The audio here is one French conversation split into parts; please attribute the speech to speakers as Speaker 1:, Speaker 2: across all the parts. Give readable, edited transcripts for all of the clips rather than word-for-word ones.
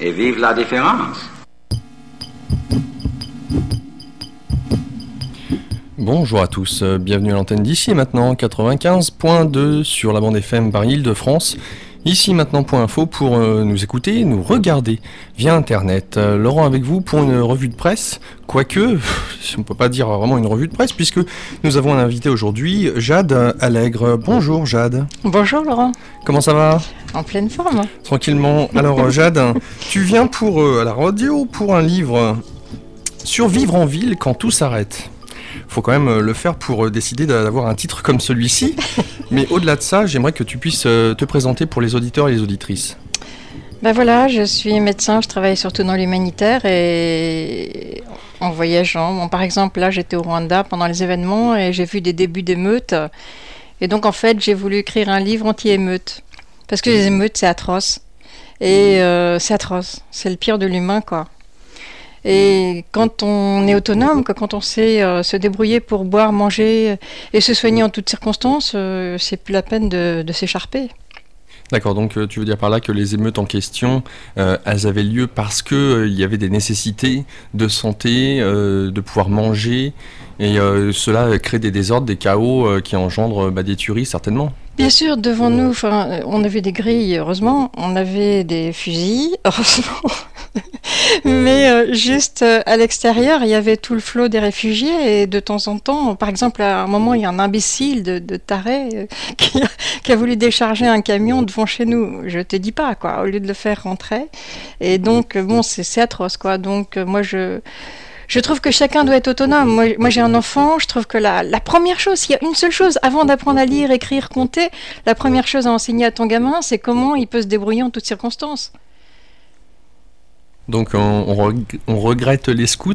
Speaker 1: Et vive la différence.
Speaker 2: Bonjour à tous, bienvenue à l'antenne d'ici et maintenant 95.2 sur la bande FM par Île-de-France. Ici maintenant.info pour nous écouter, nous regarder via internet. Laurent avec vous pour une revue de presse, quoique on ne peut pas dire vraiment une revue de presse puisque nous avons un invité aujourd'hui, Jade Allègre. Bonjour Jade.
Speaker 3: Bonjour Laurent.
Speaker 2: Comment ça va ?
Speaker 3: En pleine forme.
Speaker 2: Tranquillement. Alors Jade, tu viens pour à la radio pour un livre Survivre en ville quand tout s'arrête. Faut quand même le faire pour décider d'avoir un titre comme celui-ci. Mais au-delà de ça, j'aimerais que tu puisses te présenter pour les auditeurs et les auditrices.
Speaker 3: Ben voilà, je suis médecin, je travaille surtout dans l'humanitaire et en voyageant. Bon, par exemple, là, j'étais au Rwanda pendant les événements et j'ai vu des débuts d'émeutes. Et donc, en fait, j'ai voulu écrire un livre anti-émeutes. Parce que les émeutes, c'est atroce. Et c'est atroce. C'est le pire de l'humain, quoi. Et quand on est autonome, quand on sait se débrouiller pour boire, manger et se soigner en toutes circonstances, c'est plus la peine de s'écharper.
Speaker 2: D'accord, donc tu veux dire par là que les émeutes en question, elles avaient lieu parce qu'il y avait des nécessités de santé, de pouvoir manger, et cela crée des désordres, des chaos qui engendrent des tueries certainement.
Speaker 3: Bien sûr, devant nous, on avait des grilles, heureusement, on avait des fusils, heureusement, mais juste à l'extérieur, il y avait tout le flot des réfugiés et de temps en temps, par exemple, à un moment, il y a un imbécile de taré qui a voulu décharger un camion devant chez nous. Je te dis pas, quoi, au lieu de le faire rentrer. Et donc, bon, c'est atroce, quoi. Donc, moi, je trouve que chacun doit être autonome. Moi j'ai un enfant, je trouve que la première chose, s'il y a une seule chose, avant d'apprendre à lire, écrire, compter, la première chose à enseigner à ton gamin, c'est comment il peut se débrouiller en toutes circonstances.
Speaker 2: Donc on regrette les scouts.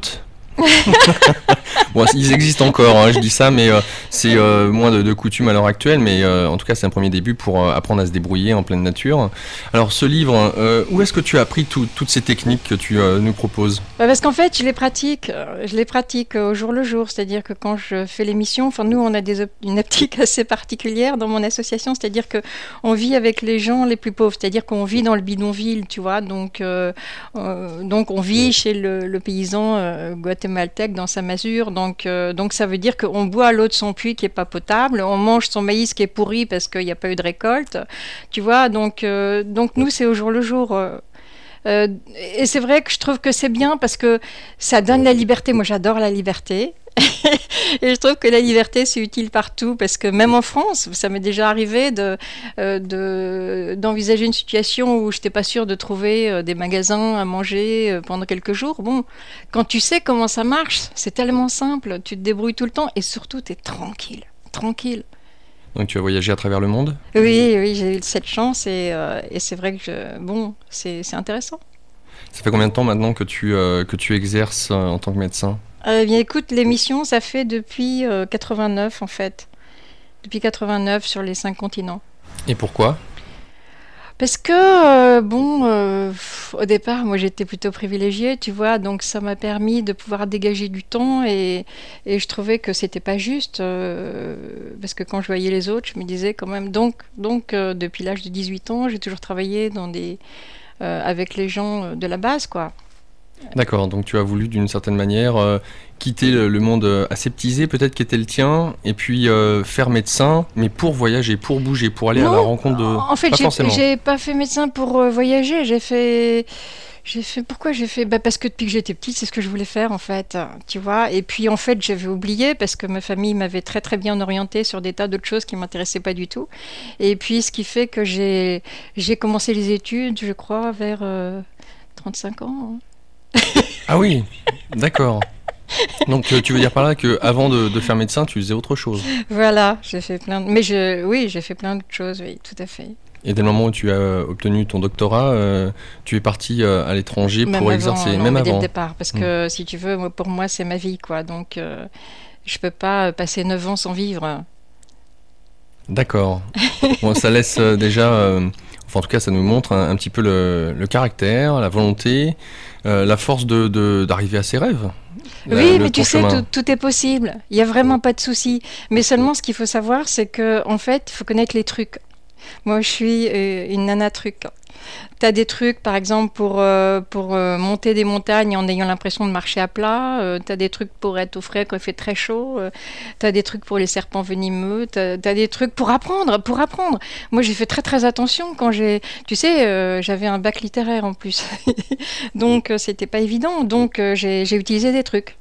Speaker 2: Bon, ils existent encore, hein, je dis ça, mais c'est moins de coutume à l'heure actuelle, mais en tout cas c'est un premier début pour apprendre à se débrouiller en pleine nature. Alors ce livre, où est-ce que tu as appris toutes ces techniques que tu nous proposes ?
Speaker 3: Parce qu'en fait je les pratique au jour le jour, c'est-à-dire que quand je fais l'émission, enfin nous on a une optique assez particulière dans mon association, c'est-à-dire que on vit avec les gens les plus pauvres, c'est-à-dire qu'on vit dans le bidonville, tu vois, donc on vit chez le paysan guatémaltèque dans sa masure. Donc ça veut dire qu'on boit l'eau de son puits qui est pas potable, on mange son maïs qui est pourri parce qu'il n'y a pas eu de récolte, tu vois, donc nous c'est au jour le jour. Et c'est vrai que je trouve que c'est bien parce que ça donne la liberté. Moi j'adore la liberté. Et je trouve que la liberté c'est utile partout parce que même en France, ça m'est déjà arrivé d'envisager une situation où je n'étais pas sûre de trouver des magasins à manger pendant quelques jours. Bon, quand tu sais comment ça marche, c'est tellement simple, tu te débrouilles tout le temps et surtout tu es tranquille.
Speaker 2: Donc tu as voyagé à travers le monde ?
Speaker 3: Oui, j'ai eu cette chance et c'est vrai que c'est intéressant.
Speaker 2: Ça fait combien de temps maintenant que tu exerces en tant que médecin ?
Speaker 3: Bien écoute, l'émission, ça fait depuis 89 en fait. Depuis 89 sur les 5 continents.
Speaker 2: Et pourquoi ?
Speaker 3: Parce que, au départ, moi j'étais plutôt privilégiée, tu vois, donc ça m'a permis de pouvoir dégager du temps et je trouvais que c'était pas juste, parce que quand je voyais les autres, je me disais quand même, depuis l'âge de 18 ans, j'ai toujours travaillé avec les gens de la base, quoi.
Speaker 2: D'accord, donc tu as voulu d'une certaine manière quitter le monde aseptisé peut-être qui était le tien et puis faire médecin mais pour voyager, pour bouger, pour aller à la rencontre de...
Speaker 3: En fait, j'ai pas fait médecin pour voyager, pourquoi j'ai fait parce que depuis que j'étais petite, c'est ce que je voulais faire en fait, tu vois. Et puis en fait, j'avais oublié parce que ma famille m'avait très très bien orientée sur des tas d'autres choses qui m'intéressaient pas du tout. Et puis ce qui fait que j'ai commencé les études, je crois, vers 35 ans.
Speaker 2: Ah oui, d'accord. Donc tu veux dire par là qu'avant de faire médecin, tu faisais autre chose.
Speaker 3: Voilà, j'ai fait plein j'ai fait plein d'autres choses, oui, tout à fait.
Speaker 2: Et dès le moment où tu as obtenu ton doctorat, tu es parti à l'étranger pour exercer, même avant.
Speaker 3: Dès le départ, parce que si tu veux, pour moi c'est ma vie, quoi. Donc je peux pas passer 9 ans sans vivre.
Speaker 2: D'accord. Bon, ça laisse déjà... Enfin, en tout cas, ça nous montre un petit peu le caractère, la volonté, la force d'arriver à ses rêves.
Speaker 3: Oui, mais tu sais, tout est possible. Il n'y a vraiment pas de souci. Mais seulement, ce qu'il faut savoir, c'est qu'en fait, il faut connaître les trucs. Moi, je suis une nana truc. Tu as des trucs, par exemple, pour monter des montagnes en ayant l'impression de marcher à plat. Tu as des trucs pour être au frais quand il fait très chaud. Tu as des trucs pour les serpents venimeux. Tu as des trucs pour apprendre, Moi, j'ai fait très, très attention quand j'ai... Tu sais, j'avais un bac littéraire en plus. Donc, c'était pas évident. Donc, j'ai utilisé des trucs.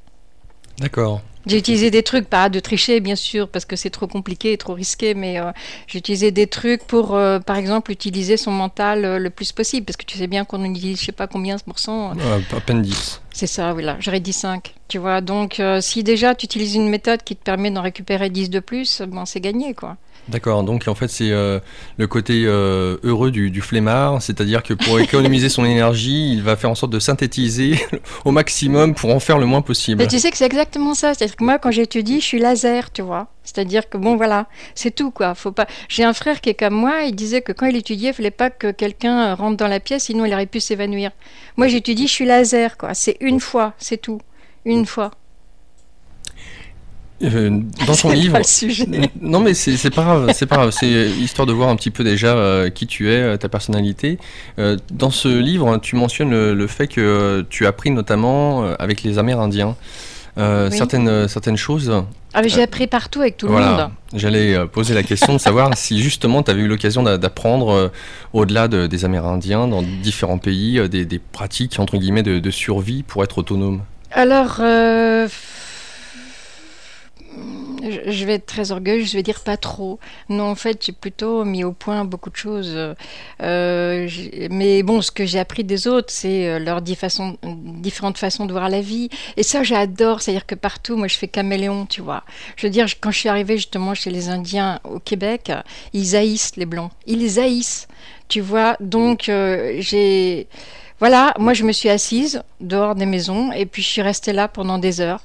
Speaker 2: D'accord.
Speaker 3: J'ai utilisé des trucs, pas de tricher bien sûr, parce que c'est trop compliqué et trop risqué, mais j'ai utilisé des trucs pour, par exemple, utiliser son mental le plus possible, parce que tu sais bien qu'on utilise je sais pas combien de pourcents.
Speaker 2: À peine 10.
Speaker 3: C'est ça, oui, là, j'aurais dit 5, tu vois. Donc, si déjà tu utilises une méthode qui te permet d'en récupérer 10 de plus, ben, c'est gagné, quoi.
Speaker 2: D'accord, donc en fait c'est le côté heureux du flemmard, c'est-à-dire que pour économiser son énergie, il va faire en sorte de synthétiser au maximum pour en faire le moins possible.
Speaker 3: Et tu sais que c'est exactement ça, c'est-à-dire que moi quand j'étudie, je suis laser, tu vois. C'est-à-dire que bon voilà, c'est tout quoi. Faut pas. J'ai un frère qui est comme moi, il disait que quand il étudiait, il fallait pas que quelqu'un rentre dans la pièce, sinon il aurait pu s'évanouir. Moi j'étudie, je suis laser quoi. C'est une fois, c'est tout, une fois.
Speaker 2: Dans son livre,
Speaker 3: pas le sujet.
Speaker 2: Non mais c'est pas grave, c'est pas grave, c'est histoire de voir un petit peu déjà qui tu es, ta personnalité. Dans ce livre, tu mentionnes le fait que tu as appris notamment avec les Amérindiens
Speaker 3: Oui.
Speaker 2: certaines choses.
Speaker 3: Ah, mais j'ai appris partout avec tout le
Speaker 2: Voilà,
Speaker 3: monde.
Speaker 2: j'allais poser la question de savoir si justement tu avais eu l'occasion d'apprendre au-delà des Amérindiens dans différents pays des pratiques entre guillemets de survie pour être autonome.
Speaker 3: Alors, je vais être très orgueilleuse, je vais dire pas trop. Non, en fait, j'ai plutôt mis au point beaucoup de choses. Mais bon, ce que j'ai appris des autres, c'est leurs différentes façons de voir la vie. Et ça, j'adore. C'est-à-dire que partout, moi, je fais caméléon, tu vois. Je veux dire, quand je suis arrivée justement chez les Indiens au Québec, ils haïssent les Blancs. Ils les haïssent, tu vois. Donc, Voilà, moi, je me suis assise dehors des maisons et puis je suis restée là pendant des heures,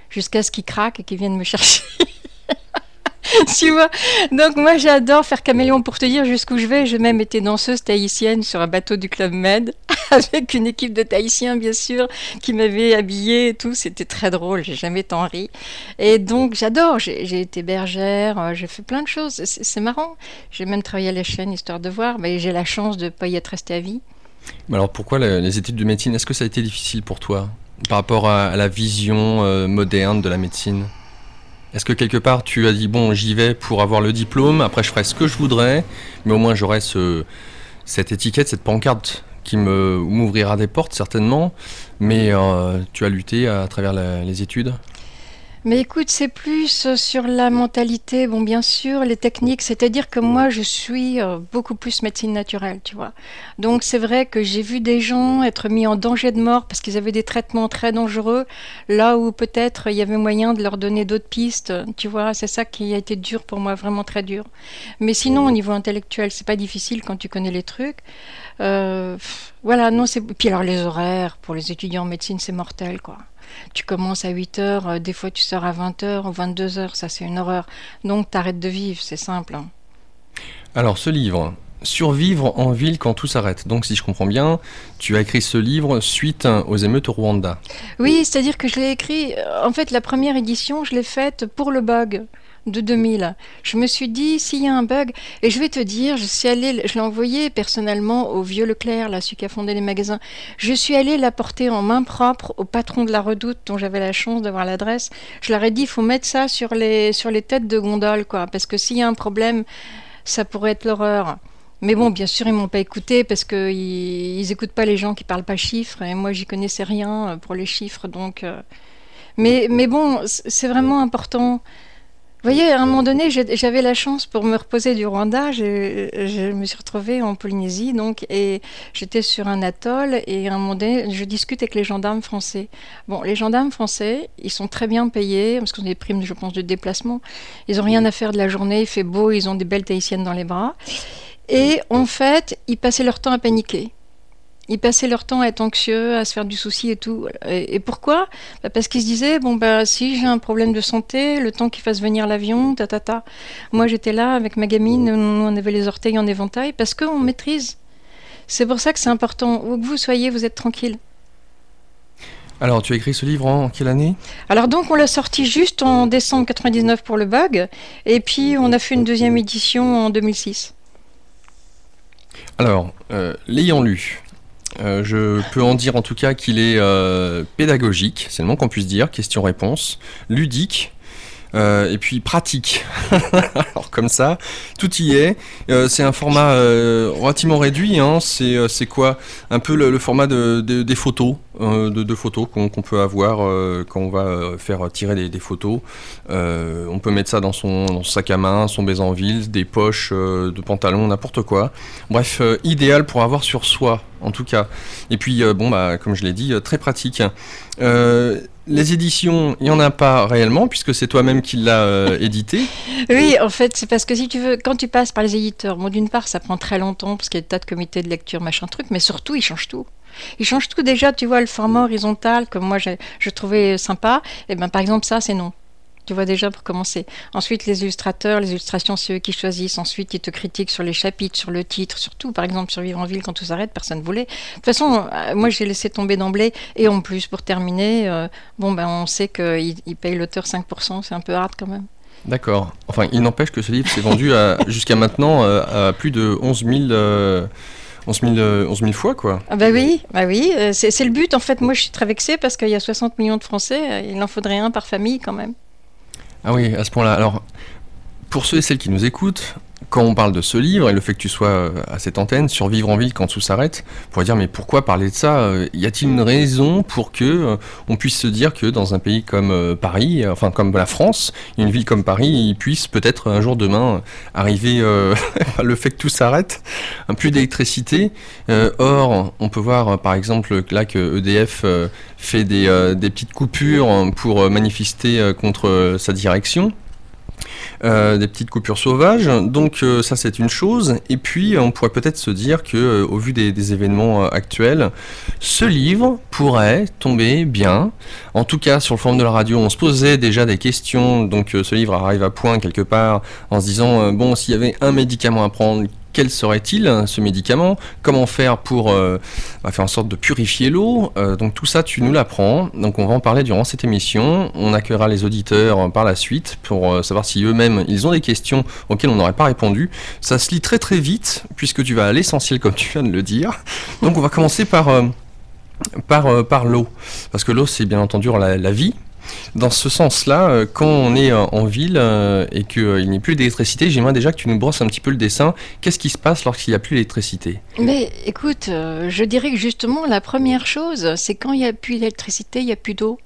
Speaker 3: jusqu'à ce qu'ils craquent et qu'ils viennent me chercher. Tu vois? Donc moi j'adore faire caméléon pour te dire jusqu'où je vais. J'ai même été danseuse tahitienne sur un bateau du Club Med avec une équipe de Tahitiens bien sûr qui m'avait habillée et tout. C'était très drôle, j'ai jamais tant ri. Et donc j'adore, j'ai été bergère, j'ai fait plein de choses. C'est marrant. J'ai même travaillé à la chaîne histoire de voir, mais j'ai la chance de ne pas y être restée à vie.
Speaker 2: Mais alors pourquoi les études de médecine, est-ce que ça a été difficile pour toi par rapport à la vision moderne de la médecine? Est-ce que quelque part tu as dit bon j'y vais pour avoir le diplôme, après je ferai ce que je voudrais, mais au moins j'aurai cette étiquette, cette pancarte qui m'ouvrira des portes certainement, mais tu as lutté à travers les études?
Speaker 3: Mais écoute, c'est plus sur la mentalité, bon bien sûr, les techniques, c'est-à-dire que moi je suis beaucoup plus médecine naturelle, tu vois. Donc c'est vrai que j'ai vu des gens être mis en danger de mort parce qu'ils avaient des traitements très dangereux, là où peut-être il y avait moyen de leur donner d'autres pistes, tu vois. C'est ça qui a été dur pour moi, vraiment très dur. Mais sinon au niveau intellectuel, c'est pas difficile quand tu connais les trucs. Voilà, non, c'est... Puis alors les horaires, pour les étudiants en médecine, c'est mortel, quoi. Tu commences à 8 heures, des fois tu sors à 20 heures ou 22 heures, ça c'est une horreur. Donc t'arrêtes de vivre, c'est simple. Hein.
Speaker 2: Alors ce livre, Survivre en ville quand tout s'arrête. Donc si je comprends bien, tu as écrit ce livre suite aux émeutes au Rwanda.
Speaker 3: Oui, c'est-à-dire que je l'ai écrit, en fait la première édition, je l'ai faite pour le bug de 2000. Je me suis dit, s'il y a un bug, et je vais te dire, je l'ai envoyé personnellement au vieux Leclerc, là, celui qui a fondé les magasins. Je suis allée la porter en main propre au patron de la Redoute, dont j'avais la chance d'avoir l'adresse. Je leur ai dit, il faut mettre ça sur les têtes de gondole, quoi, parce que s'il y a un problème, ça pourrait être l'horreur. Mais bon, bien sûr, ils m'ont pas écouté parce qu'ils écoutent pas les gens qui parlent pas chiffres, et moi, j'y connaissais rien pour les chiffres, donc... Mais bon, c'est vraiment important. Vous voyez, à un moment donné, j'avais la chance pour me reposer du Rwanda. Je me suis retrouvée en Polynésie, donc, et j'étais sur un atoll. Et à un moment donné, je discute avec les gendarmes français. Bon, les gendarmes français, ils sont très bien payés, parce qu'ils ont des primes, je pense, de déplacement. Ils n'ont rien à faire de la journée, il fait beau, ils ont des belles tahitiennes dans les bras. Et en fait, ils passaient leur temps à paniquer. Ils passaient leur temps à être anxieux, à se faire du souci et tout. Et pourquoi? Parce qu'ils se disaient, bon si j'ai un problème de santé, le temps qu'ils fassent venir l'avion, Moi j'étais là avec ma gamine, on avait les orteils en éventail, parce qu'on maîtrise. C'est pour ça que c'est important. Où que vous soyez, vous êtes tranquille.
Speaker 2: Alors tu as écrit ce livre en quelle année?
Speaker 3: Alors donc on l'a sorti juste en décembre 99 pour le bug, et puis on a fait une deuxième édition en 2006.
Speaker 2: Alors, l'ayant lu, je peux en dire en tout cas qu'il est pédagogique, c'est le moins qu'on puisse dire, question-réponse, ludique, et puis pratique. Alors comme ça, tout y est. C'est un format relativement réduit, hein. C'est quoi? Un peu le format des photos, de photos qu'on peut avoir quand on va faire tirer des photos. On peut mettre ça dans son sac à main, son bésanville, des poches de pantalon, n'importe quoi. Bref, idéal pour avoir sur soi, en tout cas. Et puis, comme je l'ai dit, très pratique. Les éditions, il n'y en a pas réellement, puisque c'est toi-même qui l'as édité.
Speaker 3: Oui, en fait, c'est parce que si tu veux, quand tu passes par les éditeurs, bon, d'une part, ça prend très longtemps, parce qu'il y a des tas de comités de lecture, machin truc, mais surtout, ils changent tout. Ils changent tout déjà, tu vois, le format horizontal, comme moi, je trouvais sympa, et ben, par exemple, ça, c'est non. Tu vois déjà pour commencer. Ensuite, les illustrateurs, les illustrations, c'est eux qui choisissent. Ensuite, ils te critiquent sur les chapitres, sur le titre, surtout. Par exemple, sur Vivre en ville, quand tout s'arrête, personne ne voulait. De toute façon, moi, j'ai laissé tomber d'emblée. Et en plus, pour terminer, on sait qu'ils payent l'auteur 5%. C'est un peu hard quand même.
Speaker 2: D'accord. Enfin, il n'empêche que ce livre s'est vendu jusqu'à maintenant à plus de 11 000 fois, quoi.
Speaker 3: Ah bah oui, c'est le but. En fait, moi, je suis très vexée parce qu'il y a 60 millions de Français. Il en faudrait un par famille quand même.
Speaker 2: Ah oui, à ce point-là. Alors, pour ceux et celles qui nous écoutent, quand on parle de ce livre et le fait que tu sois à cette antenne, sur Vivre en ville quand tout s'arrête, on pourrait dire mais pourquoi parler de ça? Y a-t-il une raison pour que on puisse se dire que dans un pays comme Paris, enfin comme la France, une ville comme Paris, il puisse peut-être un jour demain arriver le fait que tout s'arrête, plus d'électricité. Or, on peut voir par exemple là que EDF fait des petites coupures pour manifester contre sa direction. Des petites coupures sauvages, donc ça c'est une chose, et puis on pourrait peut-être se dire que au vu des événements actuels, ce livre pourrait tomber bien. En tout cas sur le forum de la radio on se posait déjà des questions, donc ce livre arrive à point quelque part en se disant bon, s'il y avait un médicament à prendre, quel serait-il ce médicament? Comment faire pour faire en sorte de purifier l'eau? Donc tout ça, tu nous l'apprends. Donc on va en parler durant cette émission. On accueillera les auditeurs par la suite pour savoir si eux-mêmes, ils ont des questions auxquelles on n'aurait pas répondu. Ça se lit très très vite, puisque tu vas à l'essentiel comme tu viens de le dire. Donc on va commencer par l'eau. Parce que l'eau, c'est bien entendu la vie. Dans ce sens-là, quand on est en ville et qu'il n'y a plus d'électricité, j'aimerais déjà que tu nous brosses un petit peu le dessin. Qu'est-ce qui se passe lorsqu'il n'y a plus d'électricité?
Speaker 3: Mais écoute, je dirais que justement, la première chose, c'est quand il n'y a plus d'électricité, il n'y a plus d'eau.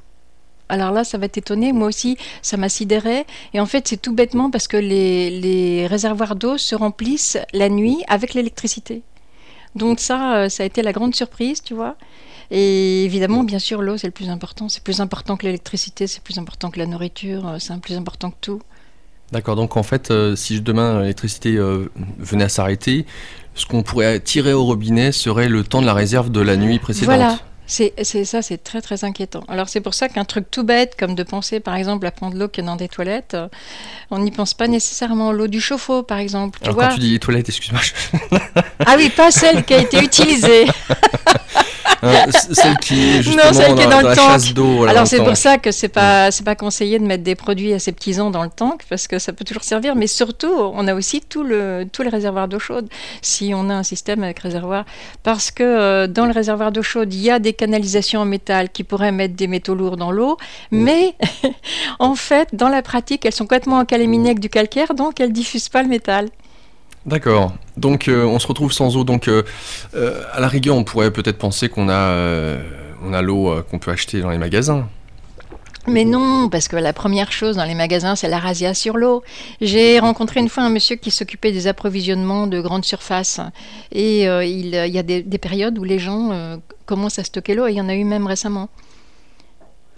Speaker 3: Alors là, ça va t'étonner, moi aussi, ça m'a sidéré. Et en fait, c'est tout bêtement parce que les réservoirs d'eau se remplissent la nuit avec l'électricité. Donc ça a été la grande surprise, tu vois. Et évidemment, bien sûr, l'eau, c'est le plus important. C'est plus important que l'électricité, c'est plus important que la nourriture, c'est plus important que tout.
Speaker 2: D'accord, donc en fait, si demain l'électricité venait à s'arrêter, ce qu'on pourrait tirer au robinet serait le temps de la réserve de la nuit précédente.
Speaker 3: Voilà. C'est ça, c'est très très inquiétant. Alors c'est pour ça qu'un truc tout bête, comme de penser par exemple à prendre l'eau qui est dans des toilettes, on n'y pense pas nécessairement. L'eau du chauffe-eau par exemple.
Speaker 2: Alors quand tu dis les toilettes, excuse-moi.
Speaker 3: Ah oui, pas celle qui a été utilisée.
Speaker 2: Celle qui est justement
Speaker 3: non, celle qui est dans
Speaker 2: la
Speaker 3: le
Speaker 2: chasse d'eau.
Speaker 3: Alors c'est pour ça que c'est pas conseillé de mettre des produits assez petits dans le tank parce que ça peut toujours servir, mais surtout on a aussi tous les réservoirs d'eau chaude si on a un système avec réservoir, parce que dans le réservoir d'eau chaude il y a des canalisations en métal qui pourraient mettre des métaux lourds dans l'eau, mais en fait dans la pratique elles sont complètement encalminées avec du calcaire, donc elles diffusent pas le métal.
Speaker 2: D'accord. Donc on se retrouve sans eau. Donc à la rigueur, on pourrait peut-être penser qu'on a l'eau qu'on peut acheter dans les magasins.
Speaker 3: Mais non, parce que la première chose dans les magasins, c'est la razzia sur l'eau. J'ai rencontré une fois un monsieur qui s'occupait des approvisionnements de grandes surfaces. Et il y a des périodes où les gens commencent à stocker l'eau, et il y en a eu même récemment.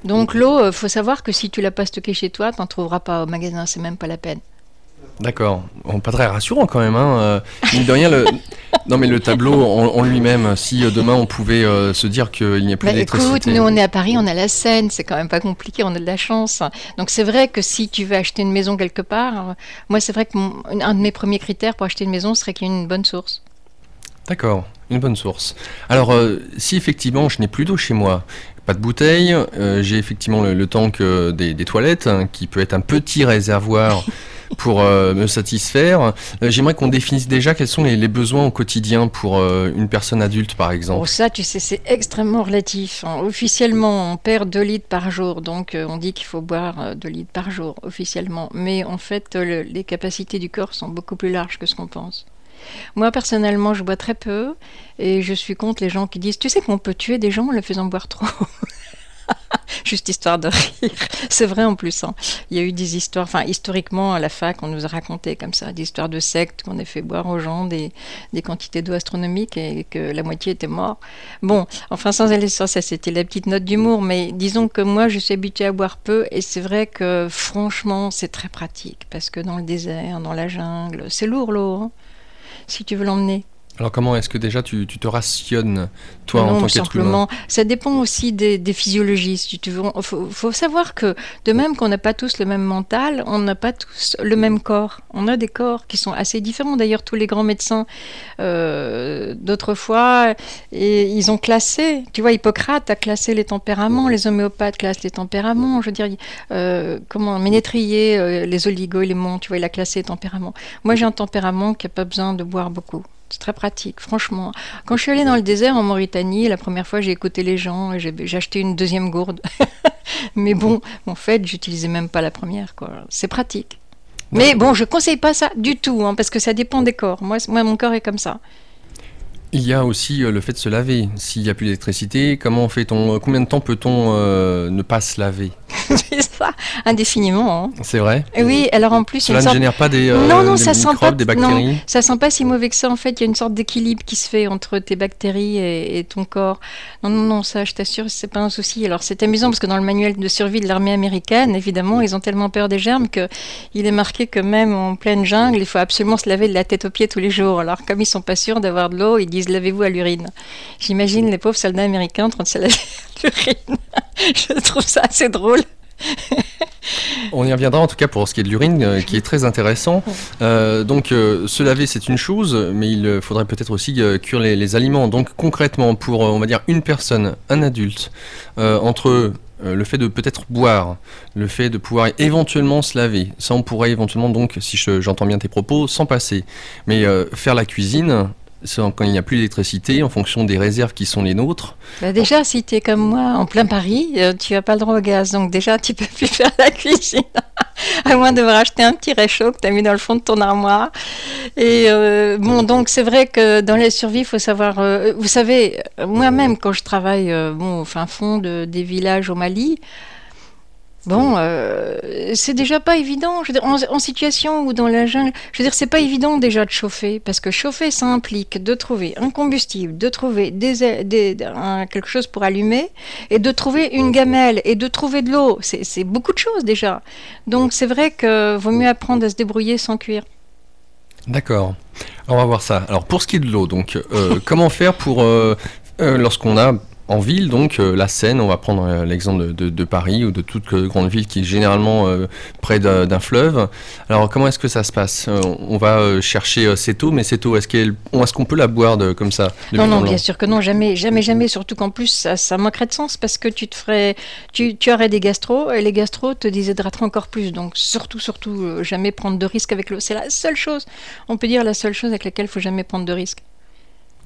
Speaker 3: Donc l'eau, faut savoir que si tu l'as pas stockée chez toi, tu n'en trouveras pas au magasin, c'est même pas la peine.
Speaker 2: D'accord. Bon, pas très rassurant quand même. Hein. Mine de rien, non mais le tableau en lui-même, si demain on pouvait se dire qu'il n'y a plus d'électricité.
Speaker 3: Écoute, nous on est à Paris, on a la Seine, c'est quand même pas compliqué, on a de la chance. Donc c'est vrai que si tu veux acheter une maison quelque part, moi c'est vrai que un de mes premiers critères pour acheter une maison serait qu'il y ait une bonne source.
Speaker 2: D'accord, une bonne source. Alors si effectivement je n'ai plus d'eau chez moi, pas de bouteille, j'ai effectivement le tank des toilettes, hein, qui peut être un petit réservoir pour me satisfaire. J'aimerais qu'on définisse déjà quels sont les besoins au quotidien pour une personne adulte, par exemple.
Speaker 3: Bon, ça, tu sais, c'est extrêmement relatif, hein. Officiellement, on perd 2 litres par jour, donc on dit qu'il faut boire 2 litres par jour, officiellement. Mais en fait, les capacités du corps sont beaucoup plus larges que ce qu'on pense. Moi, personnellement, je bois très peu et je suis contre les gens qui disent « Tu sais qu'on peut tuer des gens en les faisant boire trop ?» Juste histoire de rire. C'est vrai en plus, hein. Il y a eu des histoires, enfin historiquement à la fac, on nous a raconté comme ça, des histoires de sectes qu'on a fait boire aux gens des quantités d'eau astronomiques et que la moitié était mort. Bon, enfin sans aller sur ça, c'était la petite note d'humour, mais disons que moi je suis habituée à boire peu et c'est vrai que franchement c'est très pratique parce que dans le désert, dans la jungle, c'est lourd l'eau, hein, si tu veux l'emmener.
Speaker 2: Alors comment est-ce que déjà tu te rationnes, toi,
Speaker 3: Non,
Speaker 2: en tant qu'être humain?
Speaker 3: simplement, ça dépend aussi des physiologies. Si tu veux. Faut savoir que de même qu'on n'a pas tous le même mental, on n'a pas tous le même corps. On a des corps qui sont assez différents. D'ailleurs, tous les grands médecins d'autrefois, et ils ont classé. Tu vois, Hippocrate a classé les tempéraments, les homéopathes classent les tempéraments. Je veux dire, comment Ménétrier, les oligo-éléments, tu vois, il a classé les tempéraments. Moi, j'ai un tempérament qui n'a pas besoin de boire beaucoup. C'est très pratique, franchement. Quand je suis allée dans le désert en Mauritanie, la première fois, j'ai écouté les gens et j'ai acheté une deuxième gourde. Mais bon, en fait, j'utilisais même pas la première, quoi. C'est pratique. Mais bon, je conseille pas ça du tout, hein, parce que ça dépend des corps. Moi, mon corps est comme ça.
Speaker 2: Il y a aussi le fait de se laver. S'il n'y a plus d'électricité, comment fait-on? Combien de temps peut-on ne pas se laver?
Speaker 3: C'est ça, indéfiniment, hein.
Speaker 2: C'est vrai?
Speaker 3: Et oui, alors en plus,
Speaker 2: Cela ne génère pas des
Speaker 3: non, ça sent
Speaker 2: microbes,
Speaker 3: pas,
Speaker 2: des bactéries?
Speaker 3: non, ça sent pas si mauvais que ça. En fait, il y a une sorte d'équilibre qui se fait entre tes bactéries et ton corps. Non, ça, je t'assure, c'est pas un souci. Alors, c'est amusant parce que dans le manuel de survie de l'armée américaine, évidemment, ils ont tellement peur des germes que il est marqué que même en pleine jungle, il faut absolument se laver de la tête aux pieds tous les jours. Alors, comme ils sont pas sûrs d'avoir de l'eau, ils disent lavez-vous à l'urine. J'imagine les pauvres soldats américains en train de se laver à l'urine. Je trouve ça assez drôle.
Speaker 2: On y reviendra en tout cas pour ce qui est de l'urine, qui est très intéressant. Donc se laver c'est une chose, mais il faudrait peut-être aussi cuire les aliments. Donc concrètement pour on va dire une personne, un adulte, entre le fait de peut-être boire, le fait de pouvoir éventuellement se laver, ça on pourrait éventuellement donc, si j'entends bien tes propos, s'en passer. Mais faire la cuisine, quand il n'y a plus d'électricité, en fonction des réserves qui sont les nôtres.
Speaker 3: Bah déjà, si tu es comme moi, en plein Paris, tu n'as pas le droit au gaz. Donc déjà, tu peux plus faire la cuisine. À moins de racheter un petit réchaud que tu as mis dans le fond de ton armoire. Et bon, donc c'est vrai que dans la survie, il faut savoir... vous savez, moi-même, quand je travaille au fin fond des villages au Mali, bon, c'est déjà pas évident. Je veux dire, en situation ou dans la jungle, je veux dire, c'est pas évident déjà de chauffer, parce que chauffer, ça implique de trouver un combustible, de trouver quelque chose pour allumer, et de trouver une gamelle, et de trouver de l'eau. C'est beaucoup de choses déjà. Donc c'est vrai que vaut mieux apprendre à se débrouiller sans cuire.
Speaker 2: D'accord. On va voir ça. Alors pour ce qui est de l'eau, donc comment faire pour lorsqu'on a en ville, donc la Seine, on va prendre l'exemple de Paris ou de toute grande ville qui est généralement près d'un fleuve. Alors comment est-ce que ça se passe? On va chercher cette eau, mais cette eau, est-ce qu'on peut la boire comme ça?
Speaker 3: Non, bien sûr que non, jamais, surtout qu'en plus ça manquerait de sens parce que tu aurais des gastros et les gastros te déshydrateraient encore plus. Donc surtout, jamais prendre de risques avec l'eau. C'est la seule chose, on peut dire la seule chose avec laquelle il faut jamais prendre de risques.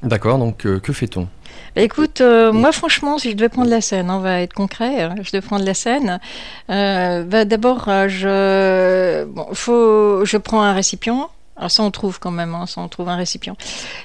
Speaker 2: D'accord, donc que fait-on?
Speaker 3: Bah, écoute, moi franchement, si je devais prendre la Seine, on va être concret, hein, je devais prendre la Seine, d'abord je prends un récipient. Alors ça on trouve quand même, hein, ça on trouve un récipient.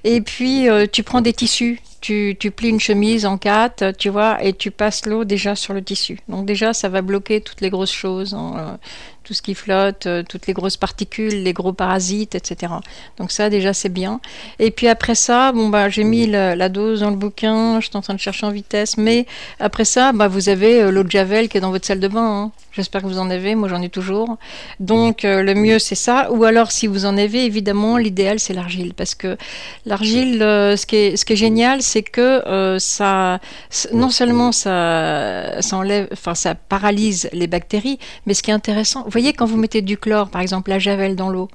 Speaker 3: Et puis tu prends des tissus, tu plies une chemise en 4, tu vois, et tu passes l'eau déjà sur le tissu. Donc déjà ça va bloquer toutes les grosses choses, hein, tout ce qui flotte, toutes les grosses particules, les gros parasites, etc. Donc ça déjà c'est bien. Et puis après ça, j'ai mis la dose dans le bouquin, je suis en train de chercher en vitesse, mais après ça, vous avez l'eau de Javel qui est dans votre salle de bain, hein. J'espère que vous en avez, moi j'en ai toujours. Donc le mieux c'est ça, ou alors si vous en avez, évidemment l'idéal c'est l'argile, parce que l'argile, ce qui est génial, c'est que non seulement ça enlève, enfin ça paralyse les bactéries, mais ce qui est intéressant, vous voyez quand vous mettez du chlore, par exemple la Javel dans l'eau,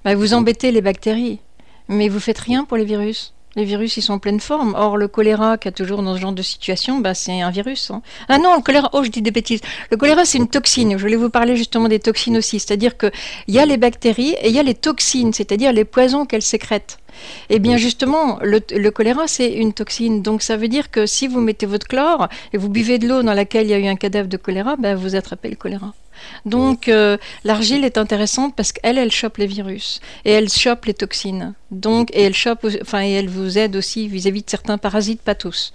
Speaker 3: vous embêtez les bactéries, mais vous faites rien pour les virus. Les virus, ils sont en pleine forme. Or, le choléra qu'il y a toujours dans ce genre de situation, bah, c'est un virus. Hein. Ah non, le choléra, oh, je dis des bêtises. Le choléra, c'est une toxine. Je voulais vous parler justement des toxines aussi. C'est-à-dire qu'il y a les bactéries et il y a les toxines, c'est-à-dire les poisons qu'elles sécrètent. Eh bien, justement, le choléra, c'est une toxine. Donc, ça veut dire que si vous mettez votre chlore et vous buvez de l'eau dans laquelle il y a eu un cadavre de choléra, ben, vous attrapez le choléra. Donc, l'argile est intéressante parce qu'elle, elle chope les virus et elle chope les toxines. Donc, et elle chope, enfin, et elle vous aide aussi vis-à-vis de certains parasites, pas tous.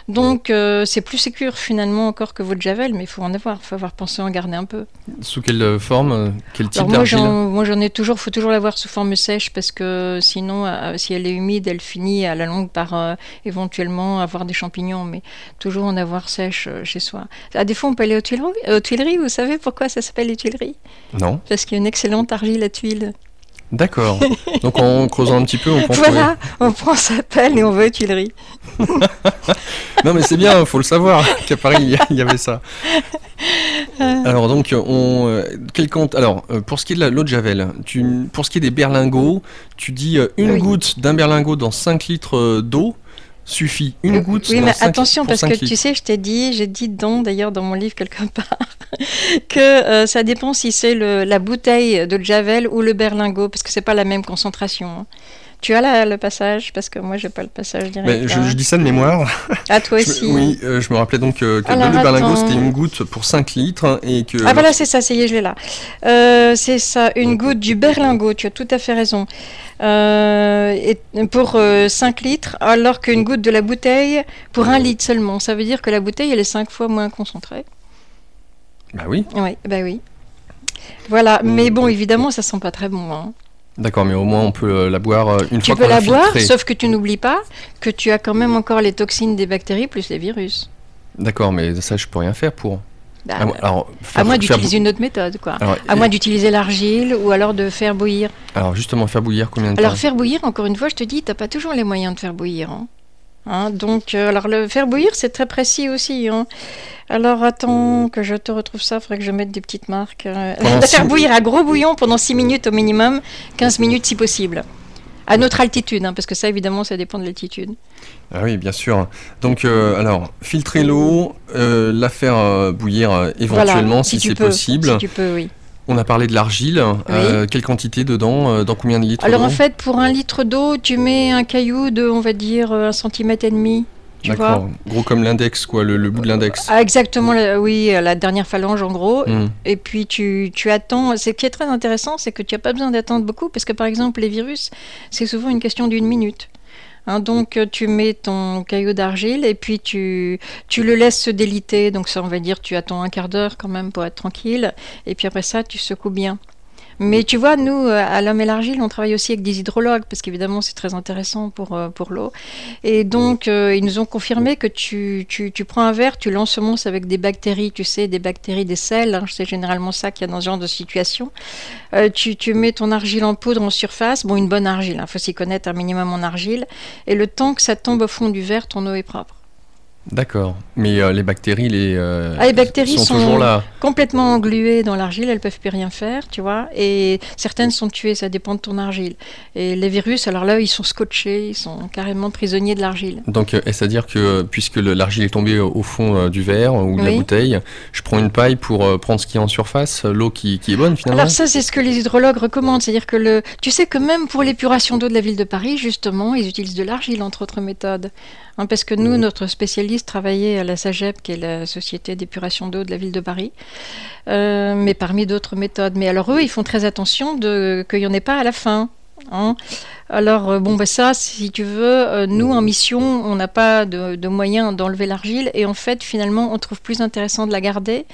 Speaker 3: Donc, c'est plus sécure finalement encore que votre javel, mais il faut en avoir. Il faut avoir pensé à en garder un peu.
Speaker 2: Sous quelle forme, quel type
Speaker 3: Alors
Speaker 2: d'argile?
Speaker 3: moi, j'en ai toujours. Faut toujours l'avoir sous forme sèche parce que sinon, si elle est humide, elle finit à la longue par éventuellement avoir des champignons. Mais toujours en avoir sèche chez soi. À des fois, on peut aller aux Tuileries. Vous savez pourquoi ça s'appelle les Tuileries?
Speaker 2: Non.
Speaker 3: Parce qu'il y a une excellente argile à tuiles.
Speaker 2: D'accord. Donc en creusant un petit peu, on peut en
Speaker 3: Voilà, on prend sa pelle et on va aux Tuileries.
Speaker 2: Non mais c'est bien, faut le savoir qu'à Paris il y avait ça. Alors donc pour ce qui est de l'eau de javel, pour ce qui est des berlingots, tu dis une goutte d'un berlingot dans 5 litres d'eau suffit. Une goutte.
Speaker 3: Oui,
Speaker 2: dans
Speaker 3: mais
Speaker 2: 5
Speaker 3: attention
Speaker 2: pour
Speaker 3: parce
Speaker 2: 5
Speaker 3: que
Speaker 2: litres.
Speaker 3: tu sais, j'ai dit d'ailleurs dans mon livre quelque part que ça dépend si c'est la bouteille de javel ou le berlingot parce que c'est pas la même concentration. Hein. Tu as le passage parce que moi j'ai pas le passage direct.
Speaker 2: Mais je dis ça de mémoire.
Speaker 3: À toi aussi.
Speaker 2: Oui, je me rappelais donc que
Speaker 3: Alors,
Speaker 2: le berlingot c'était une goutte pour 5 litres et que.
Speaker 3: Ah voilà, c'est ça, ça y est, je l'ai là. C'est ça, une goutte du berlingot, tu as tout à fait raison. Et pour 5 litres, alors qu'une goutte de la bouteille pour 1 litre seulement. Ça veut dire que la bouteille, elle est 5 fois moins concentrée.
Speaker 2: Bah oui.
Speaker 3: Oui, bah oui. Voilà, mais bon, évidemment, ça sent pas très bon. Hein.
Speaker 2: D'accord, mais au moins on peut la boire une fois qu'on l'a filtrée.
Speaker 3: Tu peux la boire, sauf que tu n'oublies pas que tu as quand même encore les toxines des bactéries plus les virus.
Speaker 2: D'accord, mais ça je peux rien faire pour.
Speaker 3: Bah,
Speaker 2: à
Speaker 3: moins d'utiliser une autre méthode, quoi.
Speaker 2: Alors,
Speaker 3: à moins d'utiliser l'argile ou alors de faire bouillir.
Speaker 2: Alors justement, faire bouillir combien de temps?
Speaker 3: Alors faire bouillir, encore une fois, je te dis, t'as pas toujours les moyens de faire bouillir. Hein, donc, alors le faire bouillir, c'est très précis aussi. Hein. Alors attends que je te retrouve ça, il faudrait que je mette des petites marques. De faire bouillir à gros bouillon pendant 6 minutes au minimum, 15 minutes si possible. À notre altitude, hein, parce que ça évidemment ça dépend de l'altitude.
Speaker 2: Ah oui, bien sûr. Donc alors, filtrer l'eau, la faire bouillir éventuellement voilà, si c'est possible.
Speaker 3: Si tu peux, oui.
Speaker 2: On a parlé de l'argile. Oui. Quelle quantité dedans? Dans combien de litres?
Speaker 3: Alors en fait, pour 1 litre d'eau, tu mets un caillou de, on va dire, 1,5 cm.
Speaker 2: D'accord, gros comme l'index, quoi, le bout de l'index.
Speaker 3: Ah, exactement, oui, la dernière phalange en gros. Et puis tu attends. Ce qui est très intéressant, c'est que tu n'as pas besoin d'attendre beaucoup, parce que par exemple, les virus, c'est souvent une question d'1 minute. Hein, donc tu mets ton caillou d'argile et puis tu le laisses se déliter. Donc ça, on va dire, tu attends un quart d'heure quand même pour être tranquille. Et puis après ça, tu secoues bien. Mais tu vois, nous, à l'Homme et l'Argile, on travaille aussi avec des hydrologues, parce qu'évidemment, c'est très intéressant pour l'eau. Et donc, ils nous ont confirmé que tu prends un verre, tu l'ensemences avec des bactéries, tu sais, des bactéries, des sels, hein, c'est généralement ça qu'il y a dans ce genre de situation. Tu mets ton argile en poudre en surface, bon, une bonne argile, il faut s'y connaître un minimum en argile, et le temps que ça tombe au fond du verre, ton eau est propre.
Speaker 2: D'accord, mais les bactéries,
Speaker 3: les bactéries
Speaker 2: sont toujours là.
Speaker 3: Complètement engluées dans l'argile, elles peuvent plus rien faire, tu vois. Et certaines sont tuées, ça dépend de ton argile. Et les virus, alors là, ils sont scotchés, ils sont carrément prisonniers de l'argile.
Speaker 2: Donc, est-ce à dire que puisque l'argile est tombée au fond du verre ou de la bouteille, je prends une paille pour prendre ce qui est en surface, l'eau qui est bonne finalement?
Speaker 3: Alors ça, c'est ce que les hydrologues recommandent, c'est-à-dire que tu sais que même pour l'épuration d'eau de la ville de Paris, justement, ils utilisent de l'argile, entre autres méthodes. Hein, parce que nous, notre spécialiste travaillait à la SAGEP, qui est la Société d'épuration d'eau de la ville de Paris, mais parmi d'autres méthodes. Mais alors eux, ils font très attention qu'il n'y en ait pas à la fin. Hein. Alors, bon, bah ça, si tu veux, nous, en mission, on n'a pas de moyen d'enlever l'argile et en fait, finalement, on trouve plus intéressant de la garder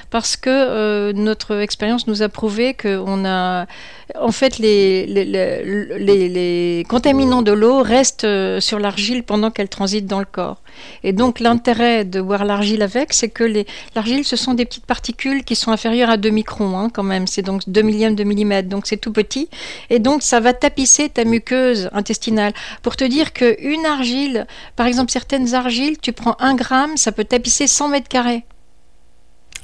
Speaker 3: parce que notre expérience nous a prouvé qu'on a... En fait, les contaminants de l'eau restent sur l'argile pendant qu'elle transite dans le corps. Et donc, l'intérêt de boire l'argile avec, c'est que l'argile, ce sont des petites particules qui sont inférieures à 2 microns, hein, quand même. C'est donc 2 millièmes de millimètre, donc c'est tout petit. Et donc, ça va tapisser ta muqueuse intestinale. Pour te dire qu'une argile, par exemple, certaines argiles, tu prends 1 gramme, ça peut tapisser 100 mètres carrés.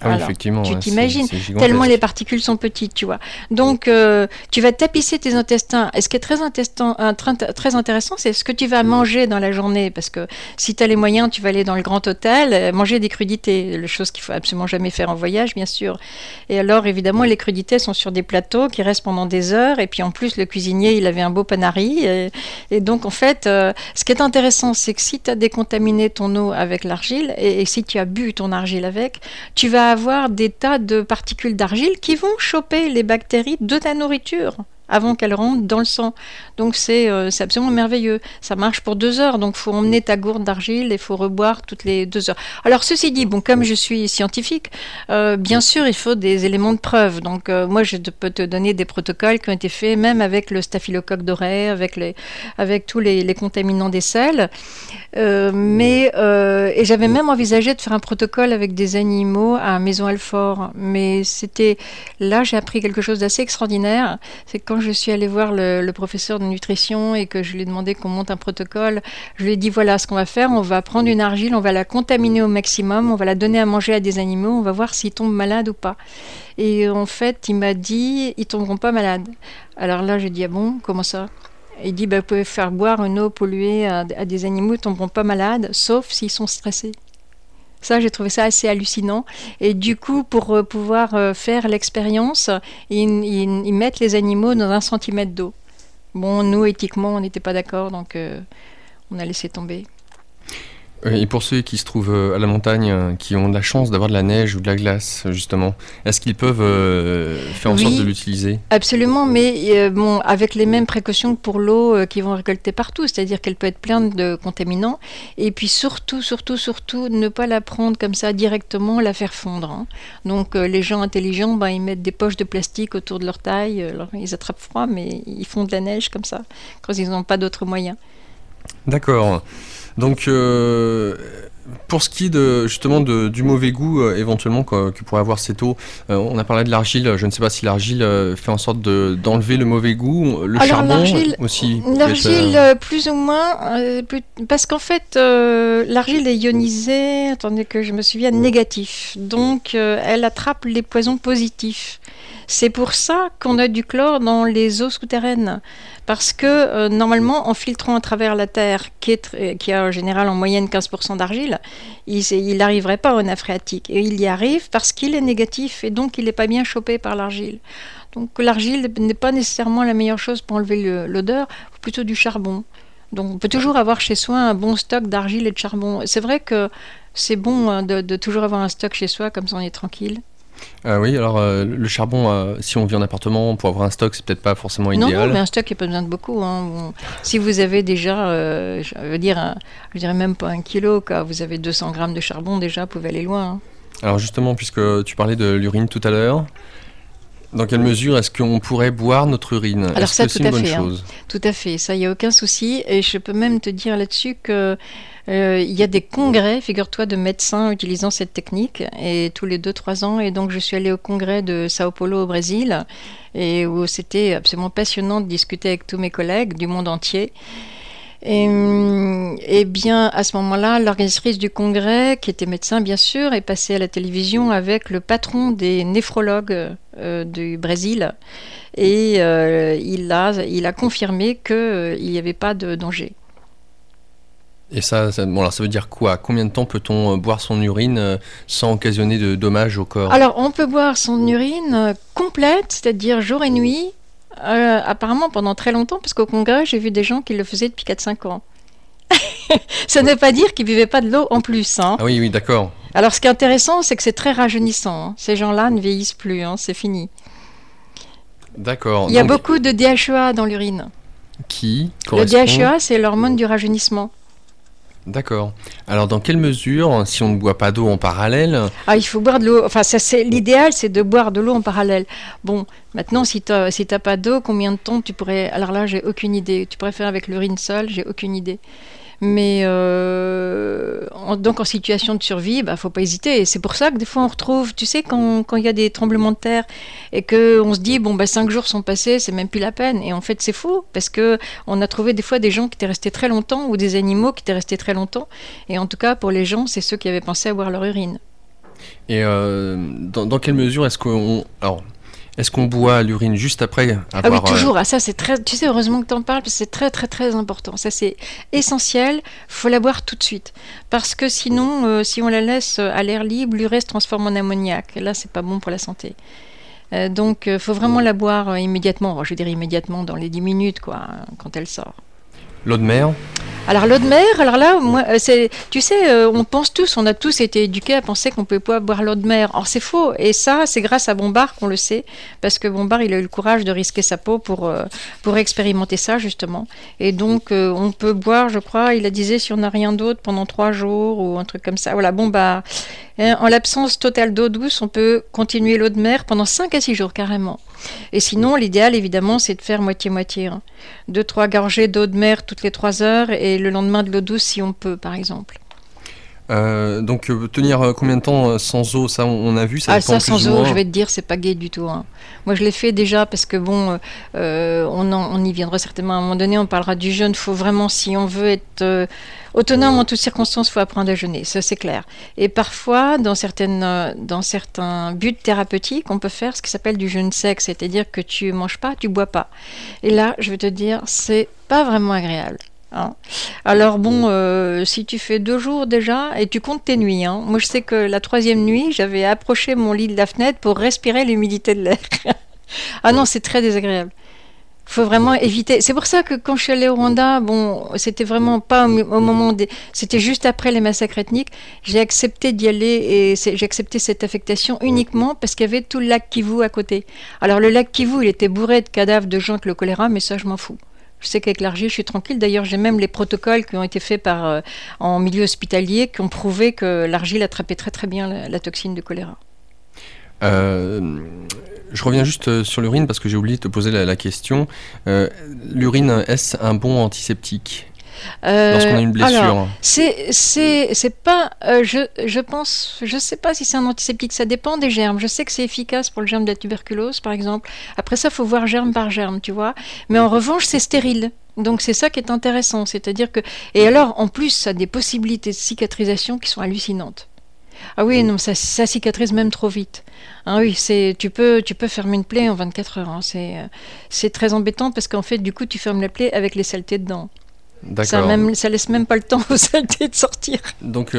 Speaker 2: Ah oui, effectivement.
Speaker 3: Tu
Speaker 2: Ouais,
Speaker 3: t'imagines,
Speaker 2: c'est gigantesque.
Speaker 3: tellement les particules sont petites, tu vois. Donc, tu vas tapisser tes intestins. Et ce qui est très intéressant, c'est ce que tu vas manger dans la journée. Parce que si tu as les moyens, tu vas aller dans le grand hôtel, manger des crudités, chose qu'il faut absolument jamais faire en voyage, bien sûr. Et alors, évidemment, les crudités sont sur des plateaux qui restent pendant des heures. Et puis, en plus, le cuisinier, il avait un beau panari. Et donc, en fait, ce qui est intéressant, c'est que si tu as décontaminé ton eau avec l'argile, et si tu as bu ton argile avec, tu vas avoir des tas de particules d'argile qui vont choper les bactéries de ta nourriture avant qu'elles rentrent dans le sang. Donc c'est absolument merveilleux. Ça marche pour 2 heures, donc il faut emmener ta gourde d'argile et il faut reboire toutes les 2 heures. Alors ceci dit, bon, comme je suis scientifique, bien sûr il faut des éléments de preuve. Donc moi je peux te donner des protocoles qui ont été faits même avec le staphylocoque doré, avec tous les contaminants des selles. Et j'avais même envisagé de faire un protocole avec des animaux à Maison-Alfort. Mais là j'ai appris quelque chose d'assez extraordinaire. C'est que quand je suis allée voir le professeur de nutrition et que je lui ai demandé qu'on monte un protocole, je lui ai dit voilà ce qu'on va faire, on va prendre une argile, on va la contaminer au maximum, on va la donner à manger à des animaux, on va voir s'ils tombent malades ou pas. Et en fait, il m'a dit ils tomberont pas malades. Alors là, j'ai dit ah bon, comment ça? Il dit vous pouvez faire boire une eau polluée à des animaux, ils tomberont pas malades, sauf s'ils sont stressés. Ça, j'ai trouvé ça assez hallucinant. Et du coup, pour pouvoir faire l'expérience, ils mettent les animaux dans 1 centimètre d'eau. Bon, nous, éthiquement, on n'était pas d'accord, donc on a laissé tomber.
Speaker 2: Et pour ceux qui se trouvent à la montagne, qui ont de la chance d'avoir de la neige ou de la glace, justement, est-ce qu'ils peuvent faire en sorte de l'utiliser?
Speaker 3: Absolument, mais bon, avec les mêmes précautions que pour l'eau qu'ils vont récolter partout, c'est-à-dire qu'elle peut être pleine de contaminants. Et puis surtout, ne pas la prendre comme ça directement, la faire fondre. Hein. Donc les gens intelligents, ils mettent des poches de plastique autour de leur taille, alors, ils attrapent froid, mais ils font de la neige comme ça, quand ils n'ont pas d'autres moyens.
Speaker 2: D'accord. Donc, pour ce qui est justement du mauvais goût éventuellement que pourrait avoir cette eau, on a parlé de l'argile. Je ne sais pas si l'argile fait en sorte d'enlever le mauvais goût. Alors, charbon aussi.
Speaker 3: L'argile, plus ou moins, parce qu'en fait, l'argile est ionisée, attendez que je me souvienne, négatif. Donc, elle attrape les poisons positifs. C'est pour ça qu'on a du chlore dans les eaux souterraines. Parce que normalement, en filtrant à travers la terre, qui a en général en moyenne 15% d'argile, il n'arriverait pas au nappe phréatique. Et il y arrive parce qu'il est négatif et donc il n'est pas bien chopé par l'argile. Donc l'argile n'est pas nécessairement la meilleure chose pour enlever l'odeur, plutôt du charbon. Donc on peut toujours avoir chez soi un bon stock d'argile et de charbon. C'est vrai que c'est bon de toujours avoir un stock chez soi, comme ça on est tranquille.
Speaker 2: Oui, alors le charbon, si on vit en appartement, pour avoir un stock, c'est peut-être pas forcément idéal.
Speaker 3: Non, mais un stock, il n'y a pas besoin de beaucoup. Hein. Bon, si vous avez déjà, je dirais même pas 1 kilo, quand vous avez 200 grammes de charbon, déjà, vous pouvez aller loin. Hein.
Speaker 2: Alors justement, puisque tu parlais de l'urine tout à l'heure, dans quelle mesure est-ce qu'on pourrait boire notre urine?
Speaker 3: Alors ça,
Speaker 2: c'est une bonne chose?
Speaker 3: Tout à fait, ça, il n'y a aucun souci. Et je peux même te dire là-dessus que il y a des congrès, figure-toi, de médecins utilisant cette technique, et tous les 2-3 ans. Et donc, je suis allée au congrès de Sao Paulo au Brésil, et où c'était absolument passionnant de discuter avec tous mes collègues du monde entier. Et bien, à ce moment-là, l'organisatrice du congrès, qui était médecin bien sûr, est passée à la télévision avec le patron des néphrologues du Brésil. Et il a confirmé qu'il n'y avait pas de danger.
Speaker 2: Et ça veut dire quoi? Combien de temps peut-on boire son urine sans occasionner de dommages au corps?
Speaker 3: Alors, on peut boire son urine complète, c'est-à-dire jour et nuit, apparemment pendant très longtemps, parce qu'au congrès, j'ai vu des gens qui le faisaient depuis 4-5 ans. Ça ne veut pas dire qu'ils ne buvaient pas de l'eau en plus. Hein.
Speaker 2: Ah oui, d'accord.
Speaker 3: Alors, ce qui est intéressant, c'est que c'est très rajeunissant. Hein. Ces gens-là ne vieillissent plus, hein, c'est fini.
Speaker 2: D'accord.
Speaker 3: Il y a beaucoup de DHEA dans l'urine.
Speaker 2: Qui correspond...
Speaker 3: Le DHEA, c'est l'hormone du rajeunissement.
Speaker 2: D'accord. Alors, dans quelle mesure, si on ne boit pas d'eau en parallèle...
Speaker 3: Ah, il faut boire de l'eau. Enfin, l'idéal, c'est de boire de l'eau en parallèle. Bon, maintenant, si t'as pas d'eau, combien de temps tu pourrais... Alors là, j'ai aucune idée. Tu pourrais faire avec l'urine seule, j'ai aucune idée. Mais donc en situation de survie, faut pas hésiter. Et c'est pour ça que des fois on retrouve, tu sais, quand il y a des tremblements de terre et qu'on se dit 5 jours sont passés, c'est même plus la peine. Et en fait c'est faux, parce que on a trouvé des fois des gens qui étaient restés très longtemps ou des animaux qui étaient restés très longtemps. Et en tout cas pour les gens, c'est ceux qui avaient pensé à boire leur urine.
Speaker 2: Et dans quelle mesure est-ce qu'on... Alors, est-ce qu'on boit l'urine juste après
Speaker 3: Ah oui,
Speaker 2: avoir...
Speaker 3: toujours. Ah, ça, c'est très. Tu sais, heureusement que tu en parles, parce que c'est très, très, très important. Ça, c'est essentiel. Faut la boire tout de suite. Parce que sinon, si on la laisse à l'air libre, l'urée se transforme en ammoniac. Et là, c'est pas bon pour la santé. Donc, faut vraiment la boire immédiatement. Je veux dire immédiatement, dans les 10 minutes, quoi, quand elle sort.
Speaker 2: L'eau de mer?
Speaker 3: Alors l'eau de mer, alors là, moi, tu sais, on pense tous, on a tous été éduqués à penser qu'on ne pouvait pas boire l'eau de mer. Or c'est faux, et ça, c'est grâce à Bombard qu'on le sait, parce que Bombard, il a eu le courage de risquer sa peau pour expérimenter ça justement. Et donc, on peut boire, je crois, il a disait si on n'a rien d'autre pendant 3 jours ou un truc comme ça. Voilà, bon bah, en l'absence totale d'eau douce, on peut continuer l'eau de mer pendant 5 à 6 jours carrément. Et sinon, l'idéal, évidemment, c'est de faire moitié-moitié. 2-3 gorgées d'eau de mer toutes les 3 heures et le lendemain de l'eau douce si on peut, par exemple.
Speaker 2: Donc, tenir combien de temps sans eau, ça on a vu, ça dépend
Speaker 3: ça
Speaker 2: plus
Speaker 3: sans
Speaker 2: ou
Speaker 3: eau,
Speaker 2: moins.
Speaker 3: je vais te dire, c'est pas gai du tout. Moi, je l'ai fait déjà parce que bon, on y viendra certainement à un moment donné, on parlera du jeûne. Il faut vraiment, si on veut être autonome en toutes circonstances, il faut apprendre à jeûner, ça c'est clair. Et parfois, dans certains buts thérapeutiques, on peut faire ce qui s'appelle du jeûne sec, c'est-à-dire que tu manges pas, tu bois pas. Et là, je vais te dire, c'est pas vraiment agréable. Alors bon, si tu fais 2 jours déjà, et tu comptes tes nuits, moi je sais que la 3e nuit, j'avais approché mon lit de la fenêtre pour respirer l'humidité de l'air. Ah non, c'est très désagréable. Faut vraiment éviter. C'est pour ça que quand je suis allée au Rwanda, bon, c'était vraiment pas au moment des... C'était juste après les massacres ethniques. J'ai accepté d'y aller et j'ai accepté cette affectation uniquement parce qu'il y avait tout le lac Kivu à côté. Alors le lac Kivu, il était bourré de cadavres de gens avec le choléra, mais ça je m'en fous. Je sais qu'avec l'argile, je suis tranquille. D'ailleurs, j'ai même les protocoles qui ont été faits en milieu hospitalier qui ont prouvé que l'argile attrapait très très bien la toxine de choléra.
Speaker 2: Je reviens juste sur l'urine parce que j'ai oublié de te poser la question. L'urine, est-ce un bon antiseptique lorsqu'on a une blessure?
Speaker 3: Alors, c'est pas, je pense, je sais pas si c'est un antiseptique, ça dépend des germes. Je sais que c'est efficace pour le germe de la tuberculose, par exemple. Après ça, faut voir germe par germe, tu vois. Mais en revanche, c'est stérile. Donc c'est ça qui est intéressant, c'est-à-dire que... Et alors, en plus, ça a des possibilités de cicatrisation qui sont hallucinantes. Ah oui, non, ça cicatrise même trop vite. Ah oui, tu peux fermer une plaie en 24 heures. C'est très embêtant parce qu'en fait, du coup, tu fermes la plaie avec les saletés dedans. Ça laisse même pas le temps aux saletés de sortir.
Speaker 2: Donc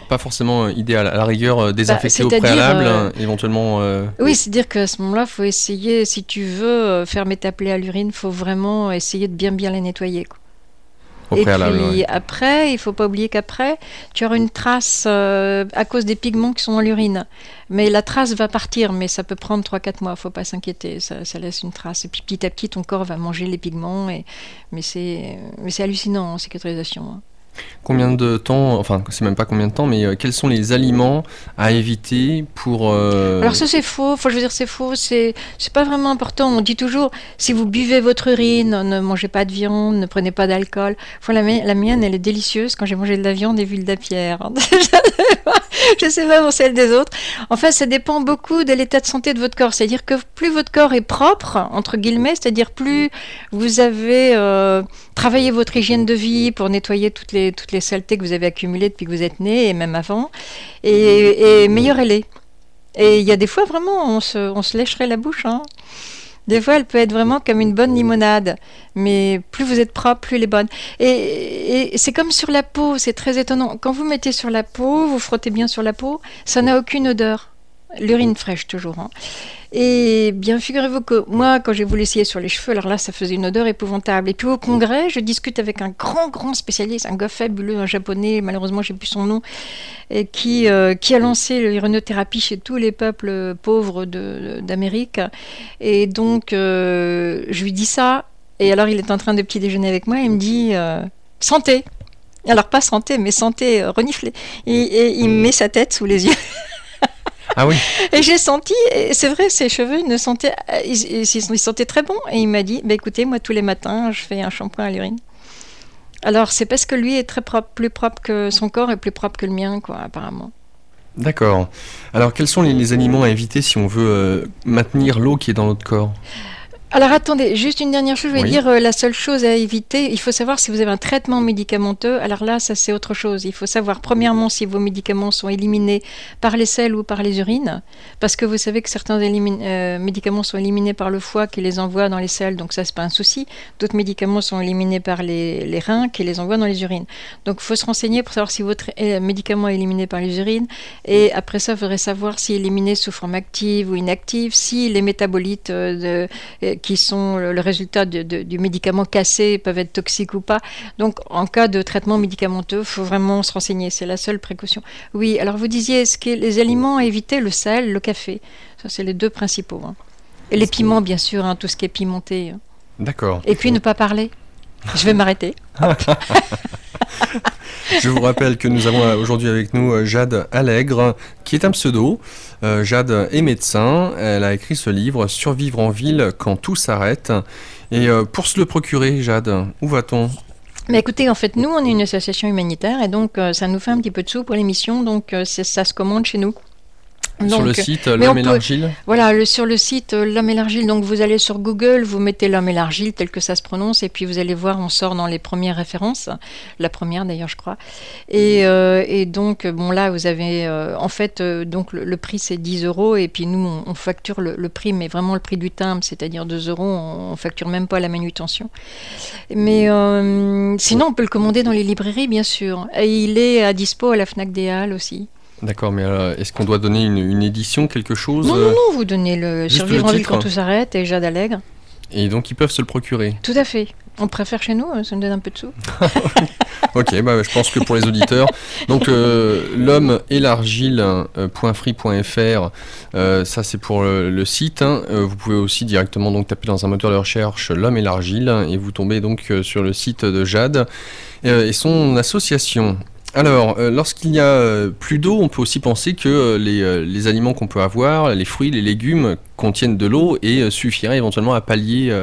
Speaker 2: pas forcément idéal. À la rigueur, désinfecter au préalable, éventuellement...
Speaker 3: Oui, c'est-à-dire qu'à ce moment-là, il faut essayer, si tu veux fermer ta plaie à l'urine, il faut vraiment essayer de bien la nettoyer, quoi.
Speaker 2: Au préalable,
Speaker 3: puis
Speaker 2: ouais.
Speaker 3: après, il ne faut pas oublier qu'après, tu auras une trace à cause des pigments qui sont dans l'urine. Mais la trace va partir, mais ça peut prendre 3-4 mois, il ne faut pas s'inquiéter, ça laisse une trace. Et puis petit à petit, ton corps va manger les pigments, mais c'est hallucinant en cicatrisation.
Speaker 2: Combien de temps, enfin c'est même pas combien de temps, mais quels sont les aliments à éviter pour...
Speaker 3: Alors ça c'est faux, je veux dire c'est faux, c'est pas vraiment important. On dit toujours, si vous buvez votre urine, ne mangez pas de viande, ne prenez pas d'alcool. La mienne elle est délicieuse quand j'ai mangé de la viande et vu de la pierre. Je sais pas pour celle des autres. En fait ça dépend beaucoup de l'état de santé de votre corps. C'est-à-dire que plus votre corps est propre, entre guillemets, c'est-à-dire plus vous avez travaillé votre hygiène de vie pour nettoyer toutes les saletés que vous avez accumulées depuis que vous êtes né et même avant, et meilleure elle est. Et il y a des fois vraiment on se lècherait la bouche, Des fois elle peut être vraiment comme une bonne limonade, mais plus vous êtes propre, plus elle est bonne. Et c'est comme sur la peau, c'est très étonnant. Quand vous mettez sur la peau, vous frottez bien sur la peau, ça n'a aucune odeur. L'urine fraîche toujours. Et bien, figurez-vous que moi, quand j'ai voulu essayer sur les cheveux, alors là, ça faisait une odeur épouvantable. Et puis au congrès, je discute avec un grand spécialiste, un gars fabuleux, un japonais, malheureusement, j'ai plus son nom, et qui a lancé l'urinothérapie chez tous les peuples pauvres d'Amérique. Et donc, je lui dis ça, et alors il est en train de petit déjeuner avec moi, et il me dit santé. Alors pas santé, mais santé reniflée. Et il me met sa tête sous les yeux.
Speaker 2: Ah oui.
Speaker 3: Et j'ai senti, et c'est vrai, ses cheveux ils sentaient très bon. Et il m'a dit, écoutez, moi tous les matins, je fais un shampoing à l'urine. Alors c'est parce que lui est très propre, plus propre que son corps et plus propre que le mien, quoi, apparemment.
Speaker 2: D'accord. Alors quels sont les aliments à éviter si on veut maintenir l'eau qui est dans notre corps ?
Speaker 3: Alors attendez, juste une dernière chose, je vais
Speaker 2: Oui.
Speaker 3: dire la seule chose à éviter, il faut savoir si vous avez un traitement médicamenteux, alors là ça c'est autre chose, il faut savoir premièrement si vos médicaments sont éliminés par les selles ou par les urines, parce que vous savez que certains médicaments sont éliminés par le foie qui les envoie dans les selles, donc ça c'est pas un souci, d'autres médicaments sont éliminés par les reins qui les envoient dans les urines. Donc il faut se renseigner pour savoir si votre médicament est éliminé par les urines, et après ça il faudrait savoir s'il est éliminé sous forme active ou inactive, si les métabolites qui sont le résultat du médicament cassé peuvent être toxiques ou pas. Donc, en cas de traitement médicamenteux, il faut vraiment se renseigner. C'est la seule précaution. Oui, alors vous disiez, est-ce que les aliments à éviter, le sel, le café? Ça, c'est les deux principaux. Hein. Et les piments, bien sûr, hein, tout ce qui est pimenté.
Speaker 2: D'accord.
Speaker 3: Et puis, ne pas parler. Je vais m'arrêter.
Speaker 2: Je vous rappelle que nous avons aujourd'hui avec nous Jade Allègre, qui est un pseudo. Jade est médecin, elle a écrit ce livre, Survivre en ville quand tout s'arrête. Et pour se le procurer, Jade, où va-t-on?
Speaker 3: Mais écoutez, en fait, nous, on est une association humanitaire et donc ça nous fait un petit peu de sous pour l'émission, donc ça se commande chez nous.
Speaker 2: Sur
Speaker 3: Donc,
Speaker 2: le site L'Homme et l'Argile.
Speaker 3: Voilà, sur le site L'Homme et l'Argile, donc vous allez sur Google, vous mettez L'Homme et l'Argile tel que ça se prononce, et puis vous allez voir, on sort dans les premières références, la première d'ailleurs je crois. Et donc, bon là vous avez, en fait, donc le prix c'est 10 euros, et puis nous on facture le prix, mais vraiment le prix du timbre, c'est-à-dire 2 euros, on facture même pas la manutention. Mais sinon on peut le commander dans les librairies bien sûr, et il est à dispo à la Fnac des Halles aussi.
Speaker 2: D'accord, mais est-ce qu'on doit donner une édition, quelque chose?
Speaker 3: Non, non, non, vous donnez le
Speaker 2: Juste
Speaker 3: Survivre
Speaker 2: le
Speaker 3: en ville
Speaker 2: titre.
Speaker 3: quand tout s'arrête et Jade Allègre.
Speaker 2: Et donc ils peuvent se le procurer.
Speaker 3: Tout à fait. On préfère chez nous, ça me donne un peu de sous.
Speaker 2: Ok, bah, je pense que pour les auditeurs, donc l'homme et l'argile.free.fr, ça c'est pour le site. Hein. Vous pouvez aussi directement donc taper dans un moteur de recherche l'homme et l'argile et vous tombez donc sur le site de Jade et son association. Alors, lorsqu'il n'y a plus d'eau, on peut aussi penser que les aliments qu'on peut avoir, les fruits, les légumes, contiennent de l'eau et suffiraient éventuellement à pallier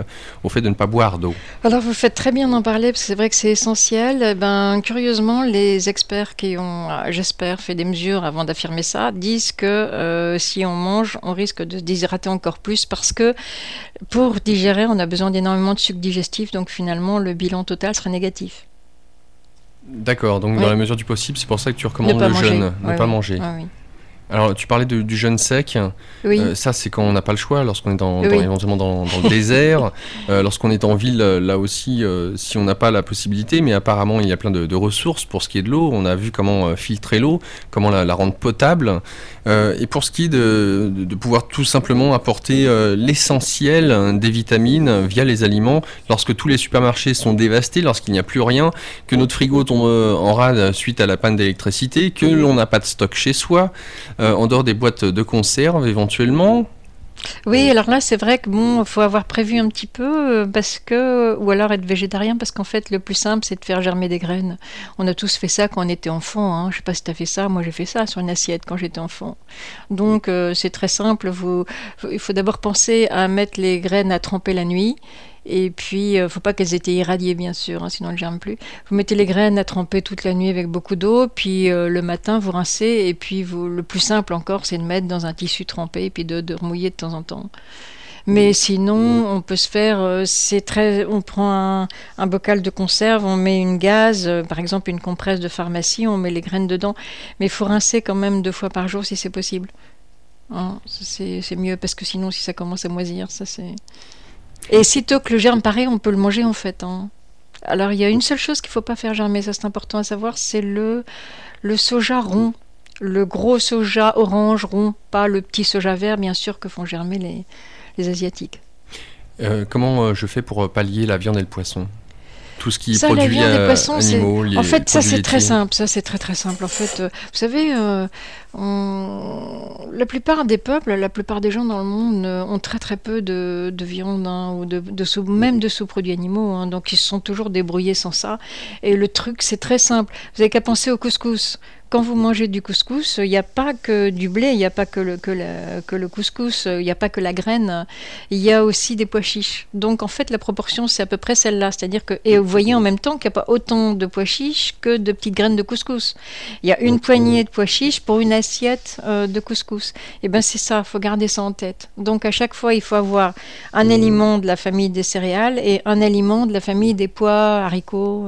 Speaker 2: au fait de ne pas boire d'eau.
Speaker 3: Alors vous faites très bien d'en parler, parce que c'est vrai que c'est essentiel. Eh ben, curieusement, les experts qui ont, j'espère, fait des mesures avant d'affirmer ça, disent que si on mange, on risque de se déshydrater encore plus, parce que pour digérer, on a besoin d'énormément de sucre digestif, donc finalement, le bilan total serait négatif.
Speaker 2: D'accord, donc
Speaker 3: Oui.
Speaker 2: dans la mesure du possible, c'est pour ça que tu recommandes
Speaker 3: pas
Speaker 2: le
Speaker 3: manger.
Speaker 2: jeûne, ne
Speaker 3: Ouais,
Speaker 2: pas
Speaker 3: oui.
Speaker 2: manger.
Speaker 3: Ouais, oui.
Speaker 2: Alors, tu parlais du jeûne sec.
Speaker 3: Oui.
Speaker 2: Ça, c'est quand on n'a pas le choix, lorsqu'on est
Speaker 3: Oui.
Speaker 2: éventuellement dans le désert. Lorsqu'on est en ville, là aussi, si on n'a pas la possibilité, mais apparemment, il y a plein de ressources pour ce qui est de l'eau. On a vu comment filtrer l'eau, comment la rendre potable. Et pour ce qui est de pouvoir tout simplement apporter l'essentiel des vitamines via les aliments, lorsque tous les supermarchés sont dévastés, lorsqu'il n'y a plus rien, que notre frigo tombe en rade suite à la panne d'électricité, que l'on n'a pas de stock chez soi, en dehors des boîtes de conserve éventuellement.
Speaker 3: Oui, alors là, c'est vrai que bon, faut avoir prévu un petit peu, parce que, ou alors être végétarien, parce qu'en fait, le plus simple, c'est de faire germer des graines. On a tous fait ça quand on était enfant, hein. Je sais pas si tu as fait ça, moi j'ai fait ça sur une assiette quand j'étais enfant. Donc, c'est très simple, il faut d'abord penser à mettre les graines à tremper la nuit. Et puis, faut pas qu'elles étaient irradiées, bien sûr, hein, sinon elles ne germent plus. Vous mettez les graines à tremper toute la nuit avec beaucoup d'eau, puis le matin, vous rincez, et puis le plus simple encore, c'est de mettre dans un tissu trempé, et puis de remouiller de temps en temps. Mais sinon, on peut se faire, on prend un bocal de conserve, on met une gaze, par exemple une compresse de pharmacie, on met les graines dedans, mais il faut rincer quand même 2 fois par jour si c'est possible. Hein, c'est mieux, parce que sinon, si ça commence à moisir, ça c'est... Et sitôt que le germe paraît, on peut le manger en fait. Hein. Alors il y a une seule chose qu'il ne faut pas faire germer, ça c'est important à savoir, c'est le soja rond. Le gros soja orange rond, pas le petit soja vert, bien sûr, que font germer les Asiatiques.
Speaker 2: Comment je fais pour pallier la viande et le poisson? Tout ce qui est
Speaker 3: Ça, la
Speaker 2: produit
Speaker 3: viande et poissons,
Speaker 2: animaux,
Speaker 3: en fait, ça
Speaker 2: produits
Speaker 3: c'est très
Speaker 2: laitiers.
Speaker 3: simple. Ça c'est très très simple. En fait, vous savez, la plupart des peuples, la plupart des gens dans le monde ont très très peu de viande, hein, ou même de sous-produits animaux. Hein, donc ils se sont toujours débrouillés sans ça. Et le truc, c'est très simple. Vous avez qu'à penser au couscous. quand vous mangez du couscous, il n'y a pas que du blé, il n'y a pas que le couscous, il n'y a pas que la graine, il y a aussi des pois chiches. Donc en fait, la proportion, c'est à peu près celle-là. C'est-à-dire que, et vous voyez en même temps qu'il n'y a pas autant de pois chiches que de petites graines de couscous. Il y a une poignée de pois chiches pour une assiette de couscous. Et bien c'est ça, il faut garder ça en tête. Donc à chaque fois, il faut avoir un aliment de la famille des céréales et un aliment de la famille des pois, haricots.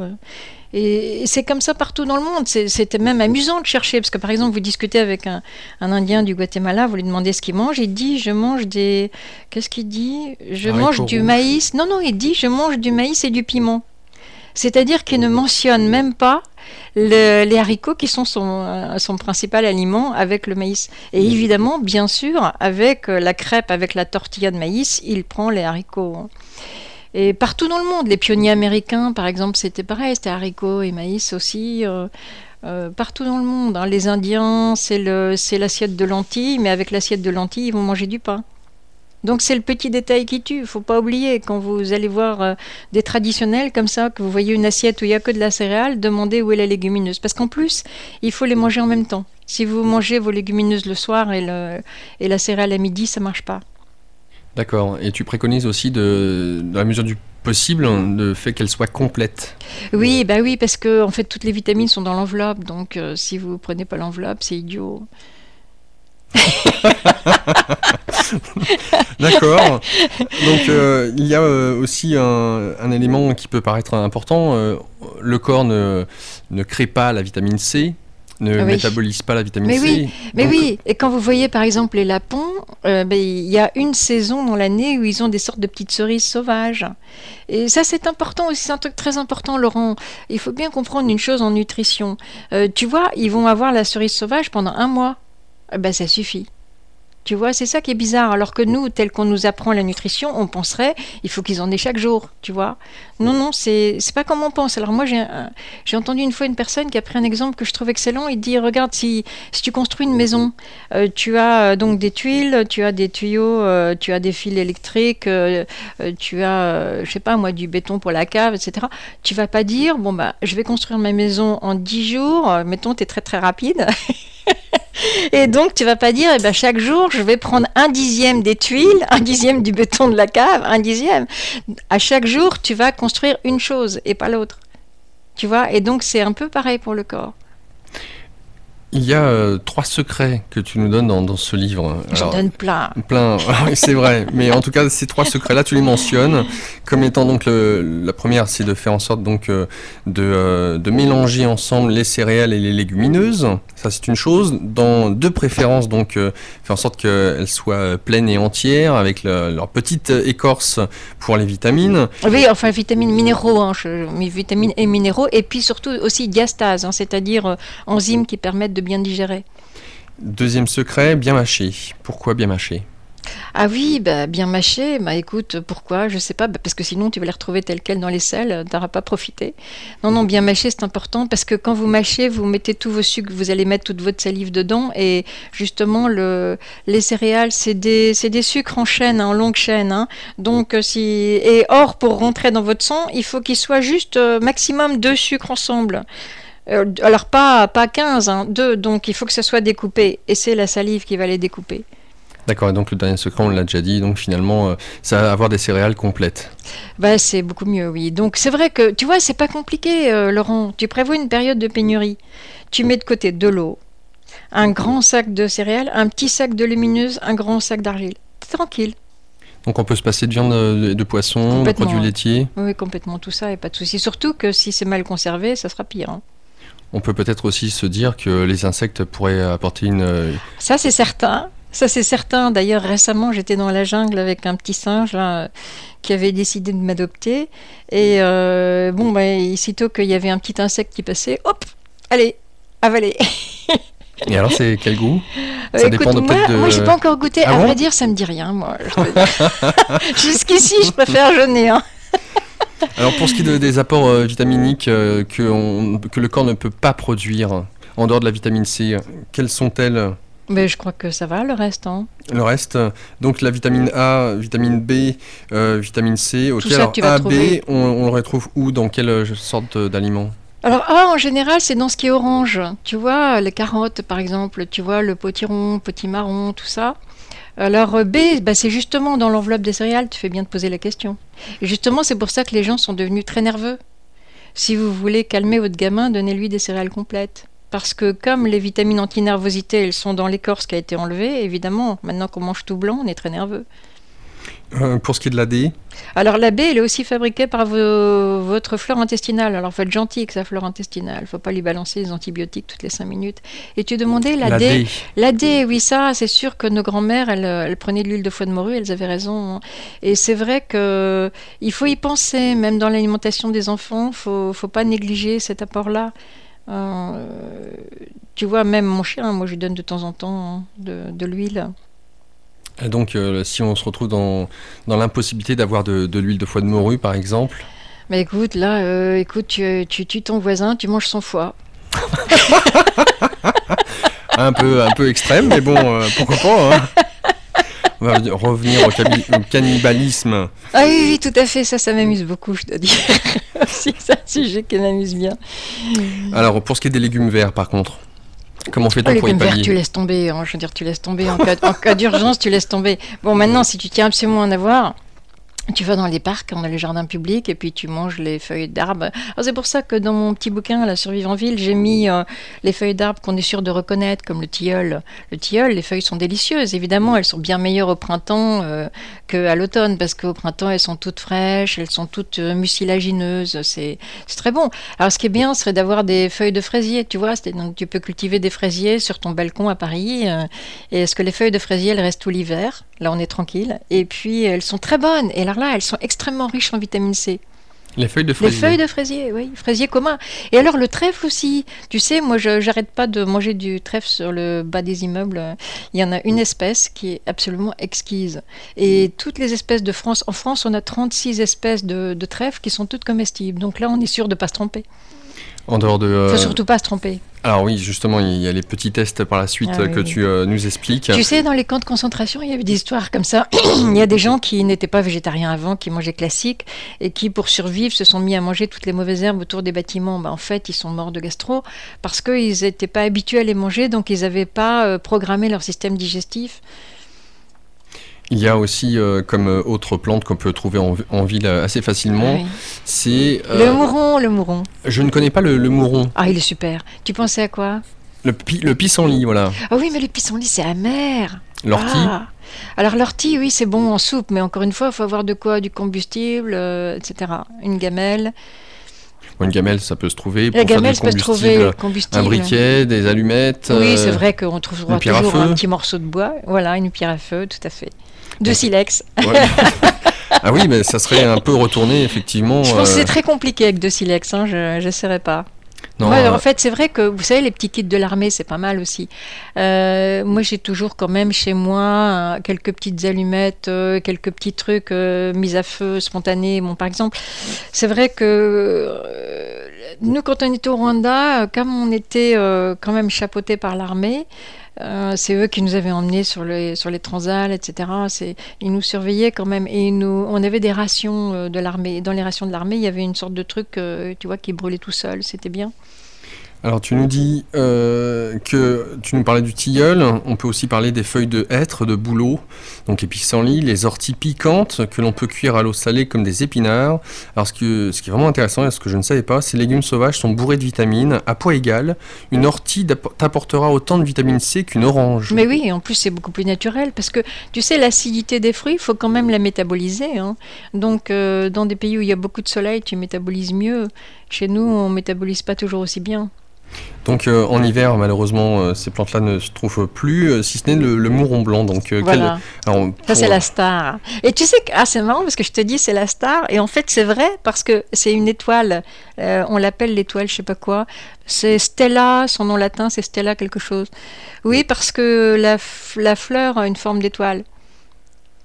Speaker 3: Et c'est comme ça partout dans le monde. C'était même amusant de chercher, parce que par exemple, vous discutez avec un Indien du Guatemala, vous lui demandez ce qu'il mange, il dit, je mange des... Qu'est-ce qu'il dit? Je mange du maïs. Non, il dit, je mange du maïs et du piment. C'est-à-dire qu'il ne mentionne même pas les haricots qui sont son principal aliment avec le maïs. Et évidemment, bien sûr, avec la crêpe, avec la tortilla de maïs, il prend les haricots. Et partout dans le monde, les pionniers américains, par exemple, c'était pareil, c'était haricots et maïs aussi. Partout dans le monde, hein. Les Indiens, c'est l'assiette de lentilles, mais avec l'assiette de lentilles, ils vont manger du pain. Donc c'est le petit détail qui tue, il ne faut pas oublier. Quand vous allez voir des traditionnels comme ça, que vous voyez une assiette où il n'y a que de la céréale, demandez où est la légumineuse. Parce qu'en plus, il faut les manger en même temps. Si vous mangez vos légumineuses le soir et la céréale à midi, ça ne marche pas.
Speaker 2: D'accord. Et tu préconises aussi, dans la mesure du possible, le fait qu'elle soit complète.
Speaker 3: Oui, bah oui, parce que en fait, toutes les vitamines sont dans l'enveloppe. Donc, si vous ne prenez pas l'enveloppe, c'est idiot.
Speaker 2: D'accord. Donc, il y a aussi un élément qui peut paraître important. Le corps ne crée pas la vitamine C. Ne métabolise pas la vitamine C.
Speaker 3: Mais oui, et quand vous voyez par exemple les lapons, il y a une saison dans l'année où ils ont des sortes de petites cerises sauvages. Et ça c'est important aussi, c'est un truc très important Laurent. Il faut bien comprendre une chose en nutrition. Tu vois, ils vont avoir la cerise sauvage pendant 1 mois. Ça suffit. Tu vois, c'est ça qui est bizarre. Alors que nous, tel qu'on nous apprend la nutrition, on penserait il faut qu'ils en aient chaque jour, tu vois. Non, c'est pas comme on pense. Alors moi, j'ai entendu une fois une personne qui a pris un exemple que je trouve excellent. Il dit, regarde, si tu construis une maison, tu as donc des tuiles, tu as des tuyaux, tu as des fils électriques, tu as, je sais pas moi, du béton pour la cave, etc. Tu vas pas dire, je vais construire ma maison en 10 jours, mettons, tu es très très rapide. Et donc, tu vas pas dire, chaque jour, je vais prendre 1/10 des tuiles, 1/10 du béton de la cave, 1/10. À chaque jour, tu vas construire une chose et pas l'autre. Tu vois? Et donc, c'est un peu pareil pour le corps.
Speaker 2: Il y a 3 secrets que tu nous donnes dans ce livre.
Speaker 3: J'en donne plein.
Speaker 2: Plein, oui, c'est vrai. Mais en tout cas, ces 3 secrets-là, tu les mentionnes comme étant donc la première, c'est de faire en sorte donc de mélanger ensemble les céréales et les légumineuses. Ça, c'est une chose. De préférence, donc, faire en sorte qu'elles soient pleines et entières avec leur petite écorce pour les vitamines.
Speaker 3: Oui, enfin, vitamines minéraux, hein, vitamines et minéraux, et puis surtout aussi diastase, hein, c'est-à-dire enzymes qui permettent de bien digérer.
Speaker 2: Deuxième secret, bien mâcher. Pourquoi bien mâcher?
Speaker 3: Ah oui, bien mâcher, écoute, pourquoi? Je sais pas, parce que sinon tu vas les retrouver telles quelles dans les selles, t'auras pas profité. Non, bien mâcher c'est important, parce que quand vous mâchez, vous mettez tous vos sucres, vous allez mettre toute votre salive dedans, et justement les céréales, c'est des sucres en chaîne, en longue chaîne, hein. Donc or pour rentrer dans votre sang, il faut qu'il soit juste maximum 2 sucres ensemble. Alors pas 15, hein, 2, donc il faut que ça soit découpé, et c'est la salive qui va les découper.
Speaker 2: D'accord, et donc le dernier secret, on l'a déjà dit, donc finalement, ça va avoir des céréales complètes.
Speaker 3: C'est beaucoup mieux, oui. Donc c'est vrai que, tu vois, c'est pas compliqué, Laurent. Tu prévois une période de pénurie. Tu mets de côté de l'eau, un grand sac de céréales, un petit sac de légumineuses, un grand sac d'argile. T'es tranquille.
Speaker 2: Donc on peut se passer de viande, de poisson, de produits laitiers.
Speaker 3: Oui, complètement, tout ça, et pas de souci. Surtout que si c'est mal conservé, ça sera pire, hein.
Speaker 2: On peut peut-être aussi se dire que les insectes pourraient apporter une...
Speaker 3: Ça, c'est certain. Ça, c'est certain. D'ailleurs, récemment, j'étais dans la jungle avec un petit singe là, qui avait décidé de m'adopter. Et aussitôt qu'il y avait un petit insecte qui passait, hop, allez, avaler.
Speaker 2: Et alors, c'est quel goût? Ça dépend peut-être de...
Speaker 3: Moi, j'ai pas encore goûté. À vrai dire, ça me dit rien, moi. Jusqu'ici, je préfère jeûner, hein.
Speaker 2: Alors, pour ce qui est des apports vitaminiques que le corps ne peut pas produire, en dehors de la vitamine C, quelles sont-elles?
Speaker 3: Mais je crois que ça va, le reste. Hein.
Speaker 2: Le reste, donc la vitamine A, vitamine B, vitamine C.
Speaker 3: Tout ça, tu vas
Speaker 2: A,
Speaker 3: trouver.
Speaker 2: B, on le retrouve où? Dans quelle sorte d'aliments?
Speaker 3: Alors A, en général, c'est dans ce qui est orange. Tu vois, les carottes, par exemple, tu vois, le potiron, potimarron, tout ça. Alors B, bah, c'est justement dans l'enveloppe des céréales, tu fais bien de poser la question. Et justement, c'est pour ça que les gens sont devenus très nerveux. Si vous voulez calmer votre gamin, donnez-lui des céréales complètes. Parce que comme les vitamines anti-nervosité, elles sont dans l'écorce qui a été enlevée, évidemment, maintenant qu'on mange tout blanc, on est très nerveux.
Speaker 2: Pour ce qui est de la D,
Speaker 3: Alors la baie, elle est aussi fabriquée par votre flore intestinale. Alors faut être gentil avec sa flore intestinale. Il ne faut pas lui balancer des antibiotiques toutes les 5 minutes. Et tu demandais la D.
Speaker 2: D.
Speaker 3: La D, oui, ça, c'est sûr que nos grands-mères, elles prenaient de l'huile de foie de morue, elles avaient raison. Et c'est vrai que il faut y penser, même dans l'alimentation des enfants, faut pas négliger cet apport-là. Euh, Tu vois, même mon chien, moi je lui donne de temps en temps de l'huile.
Speaker 2: Et donc, si on se retrouve dans l'impossibilité d'avoir de l'huile de foie de morue, par exemple,
Speaker 3: Mais écoute, là, écoute, tu tues ton voisin, tu manges son foie.
Speaker 2: un peu extrême, mais bon, pourquoi pas, hein. On va revenir au cannibalisme.
Speaker 3: Ah oui, oui, tout à fait, ça m'amuse beaucoup, je dois dire. C'est un sujet qui m'amuse bien.
Speaker 2: Alors, pour ce qui est des légumes verts, par contre, comment
Speaker 3: Oh,
Speaker 2: fait-on
Speaker 3: les
Speaker 2: pour y
Speaker 3: légumes verts,
Speaker 2: pallier?
Speaker 3: tu laisses tomber, hein, je veux dire, tu laisses tomber en cas d'urgence, tu laisses tomber. Bon, maintenant, si tu tiens absolument à en avoir, tu vas dans les parcs, dans les jardins publics, et puis tu manges les feuilles d'arbres. Alors, c'est pour ça que dans mon petit bouquin, La survie en ville, j'ai mis les feuilles d'arbres qu'on est sûr de reconnaître, comme le tilleul. Le tilleul, les feuilles sont délicieuses. Évidemment, elles sont bien meilleures au printemps qu'à l'automne, parce qu'au printemps, elles sont toutes fraîches, elles sont toutes mucilagineuses. C'est très bon. Alors, ce qui est bien, ce serait d'avoir des feuilles de fraisier, tu vois. Donc, tu peux cultiver des fraisiers sur ton balcon à Paris. Et est-ce que les feuilles de fraisier, elles restent tout l'hiver? Là, on est tranquille. Et puis, elles sont très bonnes. Et alors là, elles sont extrêmement riches en vitamine C.
Speaker 2: Les feuilles de
Speaker 3: Les
Speaker 2: fraisier.
Speaker 3: feuilles de fraisier, oui, fraisier commun. Et alors le trèfle aussi. Tu sais, moi, j'arrête pas de manger du trèfle sur le bas des immeubles. Il y en a une espèce qui est absolument exquise. Et toutes les espèces de France, en France, on a 36 espèces de trèfle qui sont toutes comestibles. Donc là, on est sûr de pas se tromper.
Speaker 2: En dehors de...
Speaker 3: Il faut surtout pas se tromper.
Speaker 2: Alors oui, justement, il y a les petits tests par la suite
Speaker 3: Ah oui,
Speaker 2: que
Speaker 3: oui.
Speaker 2: tu nous expliques.
Speaker 3: Tu sais, dans les camps de concentration, il y avait des histoires comme ça. Il y a des gens qui n'étaient pas végétariens avant, qui mangeaient classique, et qui, pour survivre, se sont mis à manger toutes les mauvaises herbes autour des bâtiments. En fait, ils sont morts de gastro parce qu'ils n'étaient pas habitués à les manger, donc ils n'avaient pas programmé leur système digestif.
Speaker 2: Il y a aussi, comme autre plante qu'on peut trouver en ville assez facilement,
Speaker 3: Oui.
Speaker 2: c'est...
Speaker 3: Le mouron.
Speaker 2: Je ne connais pas le mouron.
Speaker 3: Ah, il est super. Tu pensais à quoi?
Speaker 2: Le pissenlit, voilà.
Speaker 3: Ah oui, mais le pissenlit, c'est amer.
Speaker 2: L'ortie.
Speaker 3: Ah. Alors l'ortie, oui, c'est bon en soupe, mais encore une fois, il faut avoir de quoi? Du combustible, etc. Une gamelle.
Speaker 2: Bon, une gamelle, ça peut se trouver.
Speaker 3: La
Speaker 2: Pour faire
Speaker 3: gamelle,
Speaker 2: du
Speaker 3: ça peut se trouver
Speaker 2: combustible,
Speaker 3: combustible.
Speaker 2: un briquet, des allumettes.
Speaker 3: Oui, c'est vrai qu'on trouvera
Speaker 2: une pierre à
Speaker 3: toujours un
Speaker 2: feu.
Speaker 3: petit morceau de bois. Voilà, une pierre à feu, tout à fait. De silex.
Speaker 2: Ouais. Ah oui, mais ça serait un peu retourné, effectivement.
Speaker 3: Je pense que c'est très compliqué avec de silex, hein, je n'essaierai pas.
Speaker 2: Non,
Speaker 3: Moi, en fait, c'est vrai que, vous savez, les petits kits de l'armée, c'est pas mal aussi. Moi, j'ai toujours quand même chez moi quelques petites allumettes, quelques petits trucs mis à feu, spontanés. Bon, par exemple, c'est vrai que nous, quand on était au Rwanda, comme on était quand même chapeautés par l'armée, c'est eux qui nous avaient emmenés sur les transals, etc. Ils nous surveillaient quand même. Et on avait des rations de l'armée. Dans les rations de l'armée, il y avait une sorte de truc, tu vois, qui brûlait tout seul. C'était bien.
Speaker 2: Alors tu nous dis que tu nous parlais du tilleul, on peut aussi parler des feuilles de hêtre, de bouleau, donc les pissenlits, les orties piquantes que l'on peut cuire à l'eau salée comme des épinards. Alors ce qui est vraiment intéressant et ce que je ne savais pas, ces légumes sauvages sont bourrés de vitamines à poids égal. Une ortie t'apportera autant de vitamine C qu'une orange.
Speaker 3: Mais oui, en plus c'est beaucoup plus naturel parce que tu sais l'acidité des fruits, il faut quand même la métaboliser, hein. Donc dans des pays où il y a beaucoup de soleil, tu métabolises mieux. Chez nous, on métabolise pas toujours aussi bien.
Speaker 2: Donc en hiver, malheureusement, ces plantes-là ne se trouvent plus, si ce n'est le mouron blanc. Donc,
Speaker 3: Voilà.
Speaker 2: Alors,
Speaker 3: Ça, c'est la star. Et tu sais que c'est marrant parce que je te dis c'est la star. Et en fait, c'est vrai parce que c'est une étoile. On l'appelle l'étoile, je sais pas quoi. C'est Stella, son nom latin, c'est Stella quelque chose. Oui, parce que la fleur a une forme d'étoile.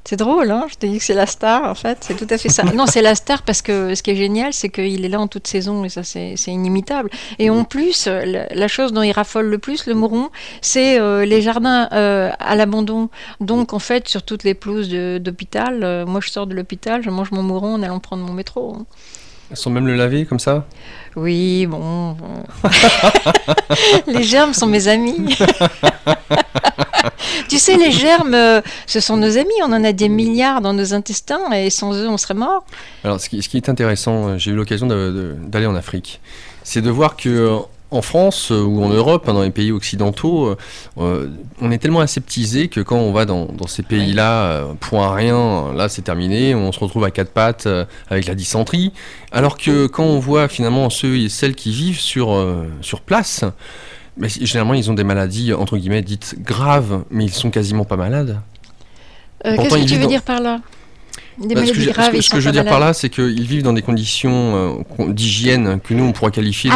Speaker 3: C'est drôle, hein? Je te dis que c'est la star, en fait, c'est tout à fait ça. Non, c'est la star parce que ce qui est génial, c'est qu'il est là en toute saison et ça, c'est inimitable. Et en plus, la chose dont il raffole le plus, le mouron, c'est les jardins à l'abandon. Donc, en fait, sur toutes les pelouses d'hôpital, moi je sors de l'hôpital, je mange mon mouron en allant prendre mon métro, hein.
Speaker 2: Sans même le laver comme ça?
Speaker 3: Oui, bon. Les germes sont mes amis. Tu sais, les germes, ce sont nos amis. On en a des milliards dans nos intestins et sans eux, on serait mort.
Speaker 2: Alors, ce qui est intéressant, j'ai eu l'occasion d'aller en Afrique, c'est de voir que en France ou en Europe, dans les pays occidentaux, on est tellement aseptisé que quand on va dans ces pays-là, pour un rien, là c'est terminé, on se retrouve à quatre pattes avec la dysenterie. Alors que quand on voit finalement ceux et celles qui vivent sur place, mais généralement ils ont des maladies entre guillemets dites graves, mais ils sont quasiment pas malades.
Speaker 3: Qu'est-ce que tu veux dire par là? Des maladies graves,
Speaker 2: ce que je veux dire par là, c'est qu'ils vivent dans des conditions d'hygiène que nous, on pourrait qualifier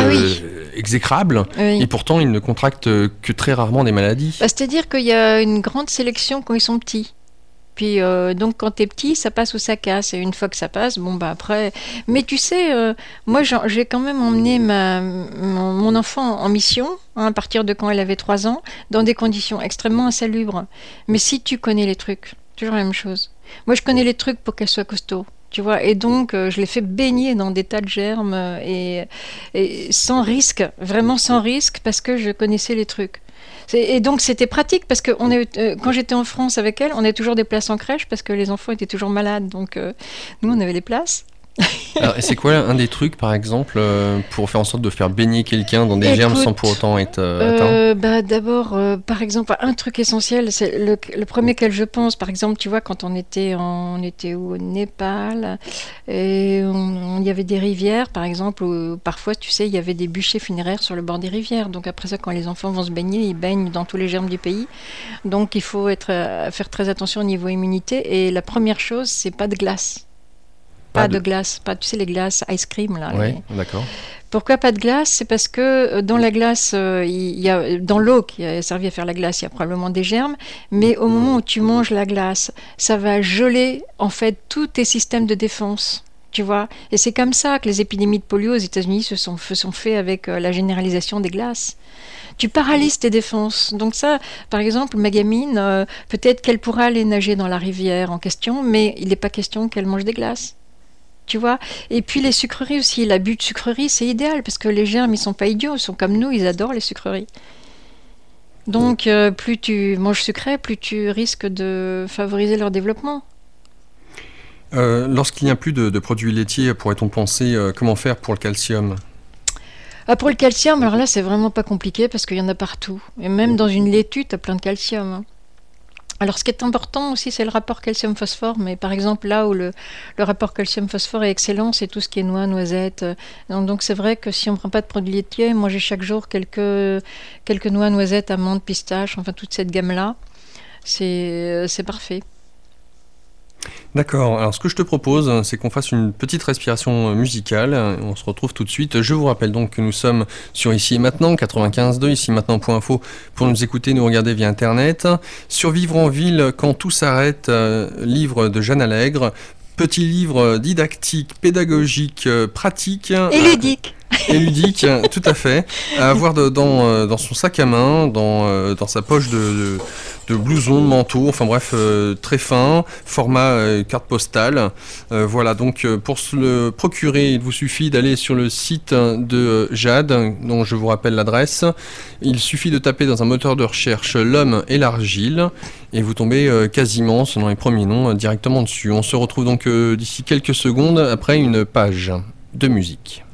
Speaker 2: exécrables, et pourtant, ils ne contractent que très rarement des maladies.
Speaker 3: C'est-à-dire qu'il y a une grande sélection quand ils sont petits. Puis, donc, quand t'es petit, ça passe ou ça casse. Et une fois que ça passe, bon, bah après... Mais tu sais, moi, j'ai quand même emmené mon enfant en mission, à partir de quand elle avait 3 ans, dans des conditions extrêmement insalubres. Mais si tu connais les trucs, toujours la même chose. Moi, je connais les trucs pour qu'elle soit costaud, tu vois. Et donc, je l'ai fait baigner dans des tas de germes et sans risque, vraiment sans risque, parce que je connaissais les trucs. Et donc, c'était pratique parce que quand j'étais en France avec elle, on avait toujours des places en crèche parce que les enfants étaient toujours malades. Donc, nous, on avait les places.
Speaker 2: Alors, c'est quoi un des trucs, par exemple, pour faire en sorte de faire baigner quelqu'un dans des germes sans pour autant être atteint?
Speaker 3: D'abord, par exemple, un truc essentiel, c'est le premier auquel je pense. Par exemple, tu vois, quand on était au Népal, et il y avait des rivières, par exemple, où parfois, tu sais, il y avait des bûchers funéraires sur le bord des rivières. Donc après ça, quand les enfants vont se baigner, ils baignent dans tous les germes du pays. Donc il faut faire très attention au niveau immunité. Et la première chose, c'est pas de glace. Pas de glace, tu sais les glaces ice cream là.
Speaker 2: Oui, d'accord.
Speaker 3: Pourquoi pas de glace? C'est parce que dans la glace, dans l'eau qui a servi à faire la glace, il y a probablement des germes, mais au moment où tu manges la glace, ça va geler en fait tous tes systèmes de défense. Tu vois, et c'est comme ça que les épidémies de polio aux États-Unis se sont faits avec la généralisation des glaces. Tu paralyses tes défenses. Donc ça, par exemple, ma gamine, peut-être qu'elle pourra aller nager dans la rivière en question, mais il n'est pas question qu'elle mange des glaces. Tu vois, et puis les sucreries aussi, l'abus de sucreries, c'est idéal parce que les germes, ils sont pas idiots, ils sont comme nous, ils adorent les sucreries. Donc, plus tu manges sucré, plus tu risques de favoriser leur développement.
Speaker 2: Lorsqu'il n'y a plus de produits laitiers, pourrait-on penser comment faire pour le calcium?
Speaker 3: Pour le calcium, alors là, c'est vraiment pas compliqué parce qu'il y en a partout. Et même dans une laitue, tu as plein de calcium. Alors, ce qui est important aussi, c'est le rapport calcium-phosphore. Mais par exemple, là où le rapport calcium-phosphore est excellent, c'est tout ce qui est noix, noisettes. Donc, c'est vrai que si on ne prend pas de produits laitiers, manger chaque jour quelques noix, noisettes, amandes, pistaches, enfin toute cette gamme-là, c'est parfait.
Speaker 2: D'accord, alors ce que je te propose, c'est qu'on fasse une petite respiration musicale, on se retrouve tout de suite. Je vous rappelle donc que nous sommes sur Ici et Maintenant, 95.2, ici maintenant.info, pour nous écouter, nous regarder via Internet. Survivre en ville quand tout s'arrête, livre de Jeanne Allègre, petit livre didactique, pédagogique, pratique.
Speaker 3: Et ludique.
Speaker 2: Et ludique, tout à fait, à avoir dans son sac à main, dans sa poche de blouson, de manteau, enfin bref, très fin, format carte postale. Voilà, donc pour se le procurer, il vous suffit d'aller sur le site de Jade, dont je vous rappelle l'adresse. Il suffit de taper dans un moteur de recherche l'homme et l'argile, et vous tombez quasiment, selon les premiers noms, directement dessus. On se retrouve donc d'ici quelques secondes après une page de musique.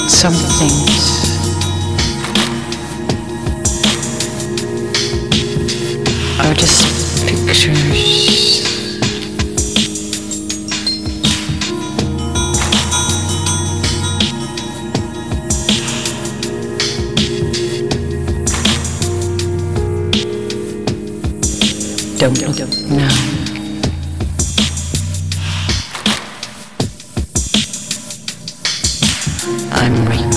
Speaker 1: Some things are just pictures. Don't look now. I'm right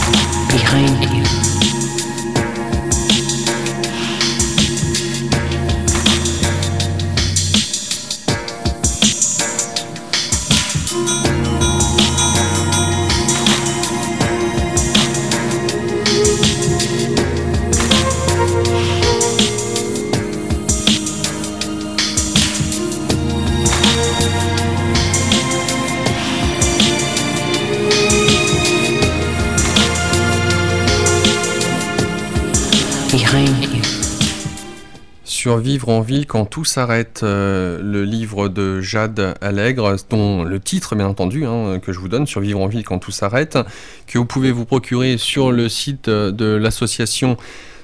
Speaker 1: behind you.
Speaker 2: Survivre en ville quand tout s'arrête, le livre de Jade Allègre, dont le titre bien entendu que je vous donne, Survivre en ville quand tout s'arrête, que vous pouvez vous procurer sur le site de l'association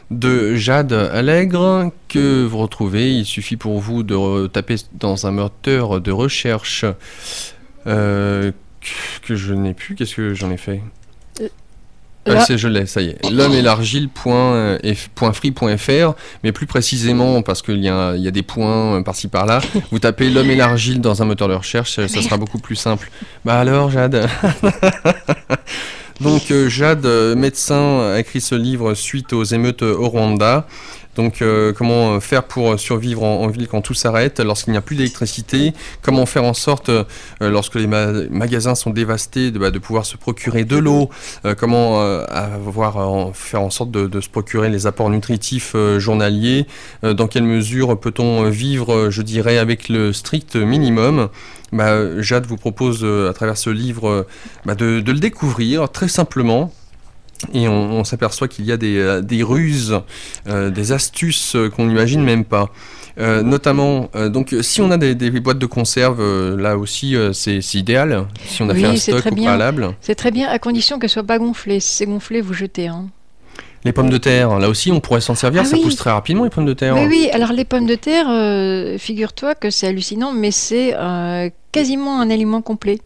Speaker 2: de Jade Allègre, que vous retrouvez. Il suffit pour vous de taper dans un moteur de recherche que je n'ai plus. Qu'est-ce que j'en ai fait ? Je l'ai, ça y est. L'homme et l'argile.free.fr, mais plus précisément, parce qu'il y a des points par-ci par-là, vous tapez l'homme et l'argile dans un moteur de recherche, ça sera beaucoup plus simple. Bah alors, Jade. Donc, Jade, médecin, a écrit ce livre suite aux émeutes au Rwanda. Donc, comment faire pour survivre en ville quand tout s'arrête, lorsqu'il n'y a plus d'électricité, comment faire en sorte, lorsque les magasins sont dévastés, de pouvoir se procurer de l'eau, comment faire en sorte de se procurer les apports nutritifs journaliers, dans quelle mesure peut-on vivre, je dirais, avec le strict minimum. Jade vous propose, à travers ce livre, de le découvrir très simplement. Et on s'aperçoit qu'il y a des ruses, des astuces qu'on n'imagine même pas. Notamment, donc si on a des boîtes de conserve, là aussi c'est idéal. Si on a fait un stock au préalable.
Speaker 3: C'est très bien, à condition qu'elles ne soient pas gonflées. Si c'est gonflé, vous jetez.
Speaker 2: Les pommes de terre, là aussi on pourrait s'en servir, ça pousse très rapidement les pommes de terre.
Speaker 3: Oui, alors les pommes de terre, figure-toi que c'est hallucinant, mais c'est quasiment un aliment complet.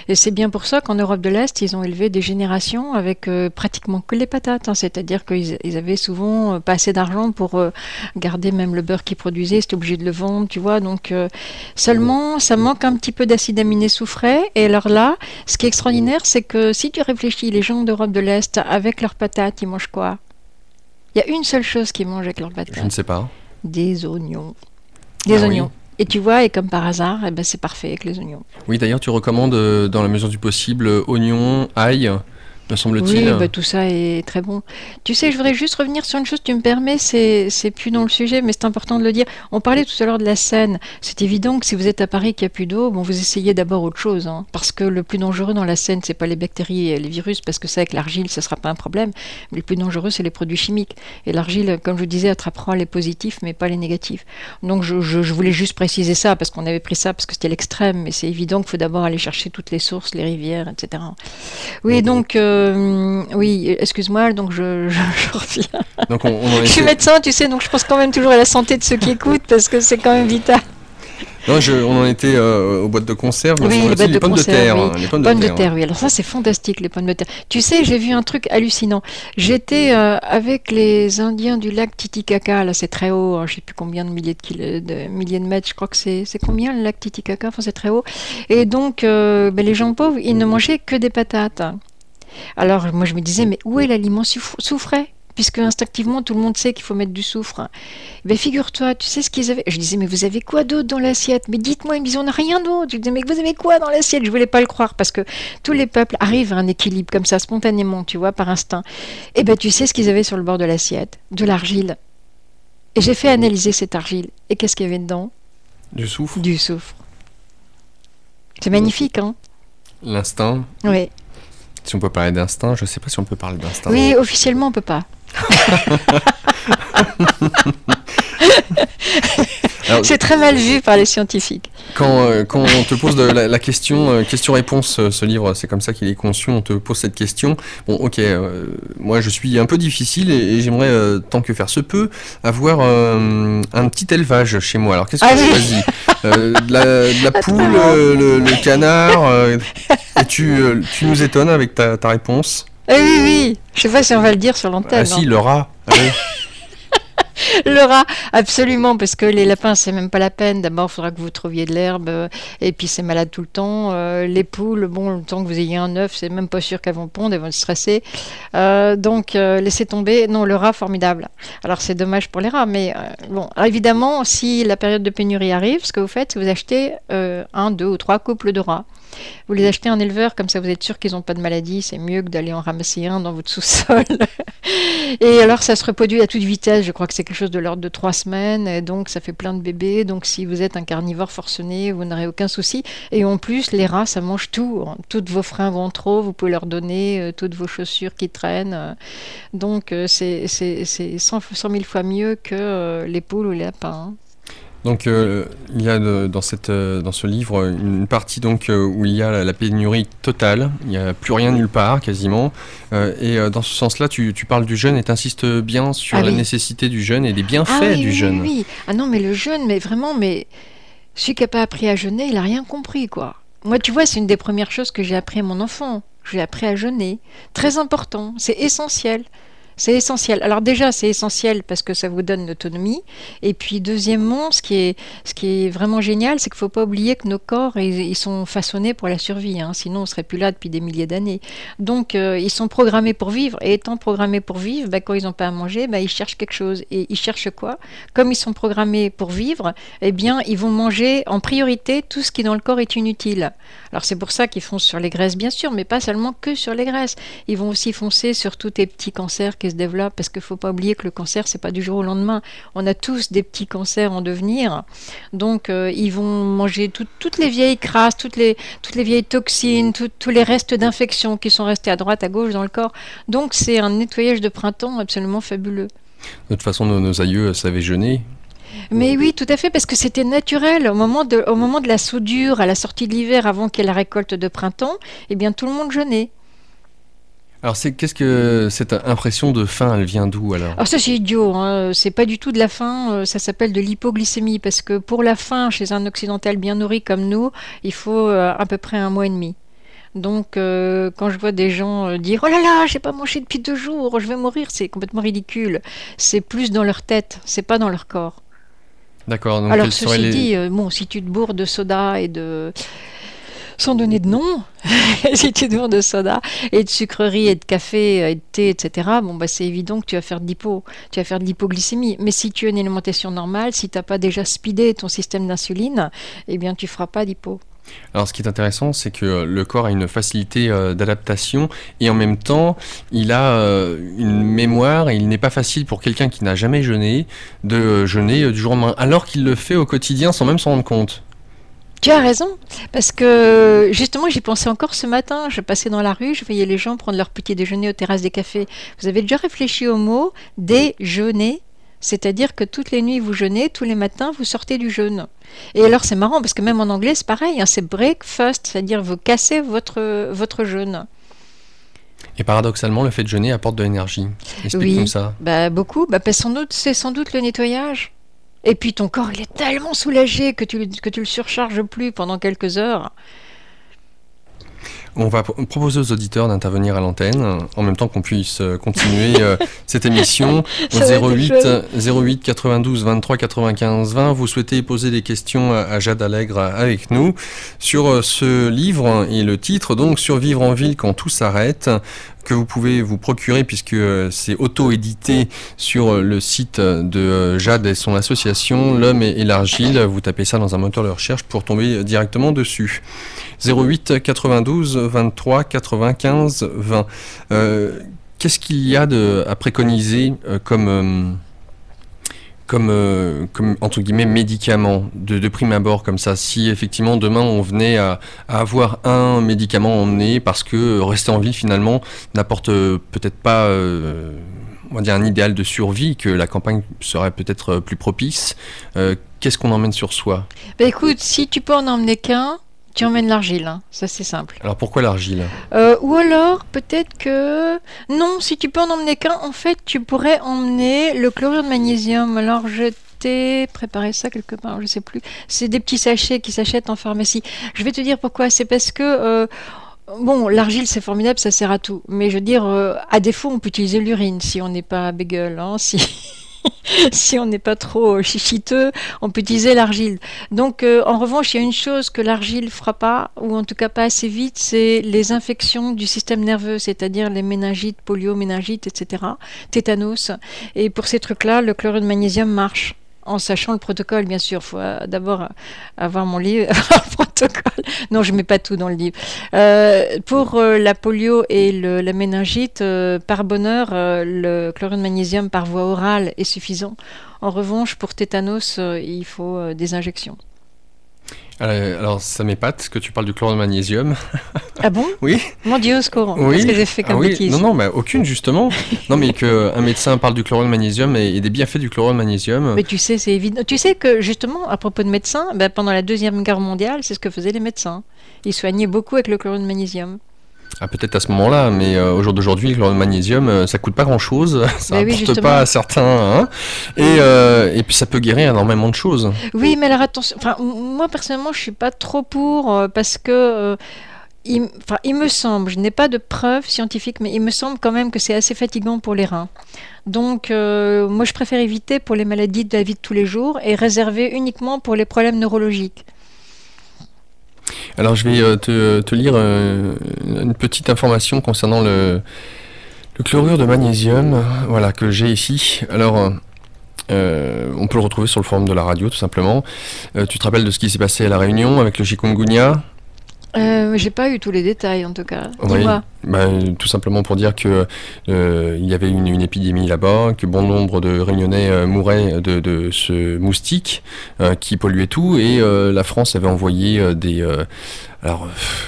Speaker 3: Et c'est bien pour ça qu'en Europe de l'Est, ils ont élevé des générations avec pratiquement que les patates. C'est-à-dire qu'ils avaient souvent pas assez d'argent pour garder même le beurre qu'ils produisaient, c'était obligé de le vendre, tu vois. Donc seulement, ça manque un petit peu d'acides aminés soufrés. Et alors là, ce qui est extraordinaire, c'est que si tu réfléchis, les gens d'Europe de l'Est, avec leurs patates, ils mangent quoi ? Il y a une seule chose qu'ils mangent avec leurs patates.
Speaker 2: Je ne sais pas.
Speaker 3: Des oignons. Des oignons. Oui. Et tu vois, et comme par hasard, c'est parfait avec les oignons.
Speaker 2: Oui, d'ailleurs, tu recommandes, dans la mesure du possible, oignons, ail, me semble-t-il.
Speaker 3: Oui, tout ça est très bon. Tu sais, je voudrais juste revenir sur une chose, tu me permets, c'est plus dans le sujet, mais c'est important de le dire. On parlait tout à l'heure de la Seine. C'est évident que si vous êtes à Paris qu'il n'y a plus d'eau, vous essayez d'abord autre chose. Parce que le plus dangereux dans la Seine, c'est pas les bactéries et les virus, parce que ça, avec l'argile, ça ne sera pas un problème. Mais le plus dangereux, c'est les produits chimiques. Et l'argile, comme je disais, attrapera les positifs, mais pas les négatifs. Donc je voulais juste préciser ça, parce qu'on avait pris ça, parce que c'était l'extrême, mais c'est évident qu'il faut d'abord aller chercher toutes les sources, les rivières, etc. Oui, donc... oui, excuse-moi, donc je reviens.
Speaker 2: Donc
Speaker 3: je suis médecin, tu sais, donc je pense quand même toujours à la santé de ceux qui écoutent, parce que c'est quand même vital.
Speaker 2: Non, on en était aux boîtes de conserve,
Speaker 3: oui,
Speaker 2: les pommes de terre.
Speaker 3: Oui. Les pommes de terre, oui. Alors ça, c'est fantastique, les pommes de terre. Tu sais, j'ai vu un truc hallucinant. J'étais avec les Indiens du lac Titicaca, là, c'est très haut, je ne sais plus combien de milliers de mètres, je crois que c'est combien le lac Titicaca, enfin c'est très haut. Et donc, les gens pauvres, ils ne mangeaient que des patates. Alors moi je me disais, mais où est l'aliment soufré ? Puisque instinctivement tout le monde sait qu'il faut mettre du soufre. Figure-toi, tu sais ce qu'ils avaient. Je disais, mais vous avez quoi d'autre dans l'assiette ? Mais dites-moi, ils me disaient, on n'a rien d'autre. Je disais, mais vous avez quoi dans l'assiette ? Je voulais pas le croire, parce que tous les peuples arrivent à un équilibre comme ça, spontanément, tu vois, par instinct. Tu sais ce qu'ils avaient sur le bord de l'assiette ? De l'argile. Et j'ai fait analyser cette argile. Et qu'est-ce qu'il y avait dedans ?
Speaker 2: Du soufre.
Speaker 3: Du soufre. C'est magnifique, hein ?
Speaker 2: L'instinct.
Speaker 3: Oui.
Speaker 2: Si on peut parler d'instinct, je ne sais pas si on peut parler d'instinct.
Speaker 3: Oui, officiellement, on ne peut pas. Alors, c'est très mal vu par les scientifiques.
Speaker 2: Quand on te pose la question-réponse, ce livre, c'est comme ça qu'il est conçu, on te pose cette question. Bon, ok, moi je suis un peu difficile et j'aimerais, tant que faire se peut, avoir un petit élevage chez moi. Alors qu'est-ce que tu choisis ? De la poule, le canard, et tu nous étonnes avec ta réponse.
Speaker 3: Oui, je sais pas si on va le dire sur l'antenne.
Speaker 2: Ah si, le rat. Allez.
Speaker 3: Le rat, absolument, parce que les lapins, c'est même pas la peine. D'abord, il faudra que vous trouviez de l'herbe, et puis c'est malade tout le temps. Les poules, bon, le temps que vous ayez un œuf, c'est même pas sûr qu'elles vont pondre, elles vont stresser. Donc, laissez tomber. Non, le rat, formidable. Alors, c'est dommage pour les rats, mais bon. Alors, évidemment, si la période de pénurie arrive, ce que vous faites, c'est que vous achetez un, deux ou trois couples de rats. Vous les achetez en éleveur, comme ça vous êtes sûr qu'ils n'ont pas de maladie. C'est mieux que d'aller en ramasser un dans votre sous-sol. Et alors ça se reproduit à toute vitesse. Je crois que c'est quelque chose de l'ordre de 3 semaines. Et donc ça fait plein de bébés. Donc si vous êtes un carnivore forcené, vous n'aurez aucun souci. Et en plus, les rats, ça mange tout. Toutes vos fringues en trop, vous pouvez leur donner toutes vos chaussures qui traînent. Donc c'est 100 000 fois mieux que les poules ou les lapins.
Speaker 2: Donc il y a dans ce livre une partie donc où il y a la pénurie totale, il n'y a plus rien nulle part quasiment, et dans ce sens-là tu parles du jeûne et tu insistes bien sur la nécessité du jeûne et des bienfaits du jeûne.
Speaker 3: Oui. Ah non, mais le jeûne, mais vraiment, celui qui n'a pas appris à jeûner, il n'a rien compris, quoi. Moi, tu vois, c'est une des premières choses que j'ai appris à mon enfant. J'ai appris à jeûner. Très important, c'est essentiel. C'est essentiel. Alors déjà, c'est essentiel parce que ça vous donne l'autonomie. Et puis deuxièmement, ce qui est vraiment génial, c'est qu'il ne faut pas oublier que nos corps, ils sont façonnés pour la survie. Hein. Sinon, on ne serait plus là depuis des milliers d'années. Donc, ils sont programmés pour vivre. Et étant programmés pour vivre, quand ils n'ont pas à manger, ils cherchent quelque chose. Et ils cherchent quoi? Comme ils sont programmés pour vivre, eh bien, ils vont manger en priorité tout ce qui dans le corps est inutile. Alors, c'est pour ça qu'ils foncent sur les graisses, bien sûr, mais pas seulement que sur les graisses. Ils vont aussi foncer sur tous les petits cancers qui se développent, parce qu'il ne faut pas oublier que le cancer, c'est pas du jour au lendemain. On a tous des petits cancers en devenir. Donc, ils vont manger toutes les vieilles crasses, toutes les vieilles toxines, tous les restes d'infections qui sont restés à droite, à gauche dans le corps. Donc, c'est un nettoyage de printemps absolument fabuleux.
Speaker 2: De toute façon, nos aïeux savaient jeûner.
Speaker 3: Mais oui, tout à fait, parce que c'était naturel. Au moment de la soudure, à la sortie de l'hiver, avant qu'il y ait la récolte de printemps, eh bien, tout le monde jeûnait.
Speaker 2: Alors, qu'est-ce que cette impression de faim, elle vient d'où alors?
Speaker 3: Alors ça c'est idiot, hein. C'est pas du tout de la faim, ça s'appelle de l'hypoglycémie, parce que pour la faim, chez un occidental bien nourri comme nous, il faut à peu près 1 mois et demi. Donc quand je vois des gens dire « Oh là là, j'ai pas mangé depuis 2 jours, je vais mourir », c'est complètement ridicule. C'est plus dans leur tête, c'est pas dans leur corps.
Speaker 2: D'accord. Donc
Speaker 3: alors ceci dit, si tu te bourres de soda et de... sans donner de nom, si tu te bourres de soda et de sucreries et de café et de thé, etc., c'est évident que tu vas faire de l'hypoglycémie. Mais si tu as une alimentation normale, si tu n'as pas déjà speedé ton système d'insuline, eh bien tu ne feras pas d'hypo.
Speaker 2: Alors ce qui est intéressant, c'est que le corps a une facilité d'adaptation et en même temps, il a une mémoire et il n'est pas facile pour quelqu'un qui n'a jamais jeûné de jeûner du jour au lendemain, alors qu'il le fait au quotidien sans même s'en rendre compte.
Speaker 3: Tu as raison, parce que justement j'y pensais encore ce matin, je passais dans la rue, je voyais les gens prendre leur petit déjeuner aux terrasses des cafés. Vous avez déjà réfléchi au mot déjeuner? C'est-à-dire que toutes les nuits vous jeûnez, tous les matins vous sortez du jeûne. Et alors c'est marrant parce que même en anglais c'est pareil, hein, c'est breakfast, c'est-à-dire vous cassez votre jeûne.
Speaker 2: Et paradoxalement, le fait de jeûner apporte de l'énergie. Explique-nous ça.
Speaker 3: Beaucoup, c'est sans doute le nettoyage. Et puis ton corps il est tellement soulagé que tu le surcharges plus pendant quelques heures.
Speaker 2: On va proposer aux auditeurs d'intervenir à l'antenne en même temps qu'on puisse continuer cette émission au 08 92 23 95 20. Vous souhaitez poser des questions à Jade Allègre avec nous sur ce livre et le titre donc Survivre en ville quand tout s'arrête, que vous pouvez vous procurer puisque c'est auto-édité sur le site de Jade et son association L'Homme et l'Argile. Vous tapez ça dans un moteur de recherche pour tomber directement dessus. 08 92 23 95 20. Qu'est-ce qu'il y a à préconiser comme entre guillemets médicament de prime abord comme ça, si effectivement demain on venait à avoir un médicament emmené parce que rester en ville finalement n'apporte peut-être pas on va dire un idéal de survie, que la campagne serait peut-être plus propice, qu'est-ce qu'on emmène sur soi?
Speaker 3: Écoute, si tu peux en emmener qu'un, tu emmènes l'argile, hein. Ça c'est simple.
Speaker 2: Alors pourquoi l'argile?
Speaker 3: Ou alors peut-être que... Non, si tu peux en emmener qu'un, en fait tu pourrais emmener le chlorure de magnésium. Alors je t'ai préparé ça quelque part, je sais plus. C'est des petits sachets qui s'achètent en pharmacie. Je vais te dire pourquoi, c'est parce que... l'argile c'est formidable, ça sert à tout. Mais je veux dire, à défaut on peut utiliser l'urine si on n'est pas bégueule, hein, si... si on n'est pas trop chichiteux, on peut utiliser l'argile. Donc, en revanche, il y a une chose que l'argile fera pas, ou en tout cas pas assez vite, c'est les infections du système nerveux, c'est-à-dire les méningites, polio-méningites, etc., tétanos. Et pour ces trucs-là, le chlorure de magnésium marche. En sachant le protocole, bien sûr. Il faut d'abord avoir mon livre, le protocole. Non, je ne mets pas tout dans le livre. Pour la polio et la méningite, par bonheur, le chlorure de magnésium par voie orale est suffisant. En revanche, pour tétanos, il faut des injections.
Speaker 2: Alors, ça m'épate que tu parles du chlorure de magnésium.
Speaker 3: Ah bon?
Speaker 2: Oui.
Speaker 3: Mon Dieu, au secours.
Speaker 2: Oui.
Speaker 3: Qu'est-ce que j'ai fait comme bêtise?
Speaker 2: Non, mais aucune, justement. Non, mais qu'un médecin parle du chlorure de magnésium et des bienfaits du chlorure de magnésium.
Speaker 3: Mais tu sais, c'est évident. Tu sais que, justement, à propos de médecins, pendant la Deuxième Guerre mondiale, c'est ce que faisaient les médecins. Ils soignaient beaucoup avec le chlorure de magnésium.
Speaker 2: Ah, peut-être à ce moment-là, mais au jour d'aujourd'hui, le chlorure de magnésium, ça coûte pas grand-chose, ça rapporte pas à certains, hein, et puis ça peut guérir énormément de choses.
Speaker 3: Oui, mais alors attention, moi personnellement, je suis pas trop pour, parce que il me semble, je n'ai pas de preuves scientifiques, mais il me semble quand même que c'est assez fatigant pour les reins. Donc, moi, je préfère éviter pour les maladies de la vie de tous les jours et réserver uniquement pour les problèmes neurologiques.
Speaker 2: Alors je vais te lire une petite information concernant le chlorure de magnésium, voilà, que j'ai ici. Alors on peut le retrouver sur le forum de la radio tout simplement. Tu te rappelles de ce qui s'est passé à La Réunion avec le chikungunya?
Speaker 3: J'ai pas eu tous les détails en tout cas.
Speaker 2: Oui, tout simplement pour dire que il y avait une épidémie là-bas, que bon nombre de Réunionnais mouraient de ce moustique qui polluait tout, et la France avait envoyé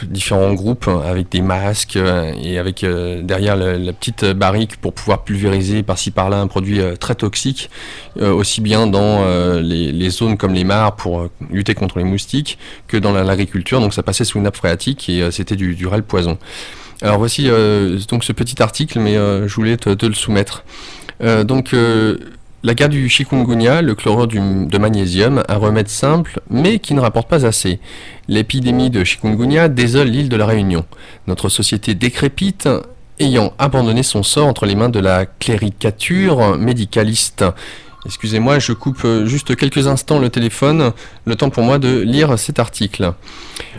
Speaker 2: différents groupes avec des masques et avec derrière la petite barrique pour pouvoir pulvériser par-ci par-là un produit très toxique, aussi bien dans les zones comme les mares pour lutter contre les moustiques que dans l'agriculture. Donc ça passait sous une nappe phréatique et c'était du réel poison. Alors voici donc ce petit article, mais je voulais te le soumettre. La guerre du chikungunya, le chlorure de magnésium, un remède simple, mais qui ne rapporte pas assez. L'épidémie de chikungunya désole l'île de la Réunion. Notre société décrépite, ayant abandonné son sort entre les mains de la cléricature médicaliste. Excusez-moi, je coupe juste quelques instants le téléphone, le temps pour moi de lire cet article.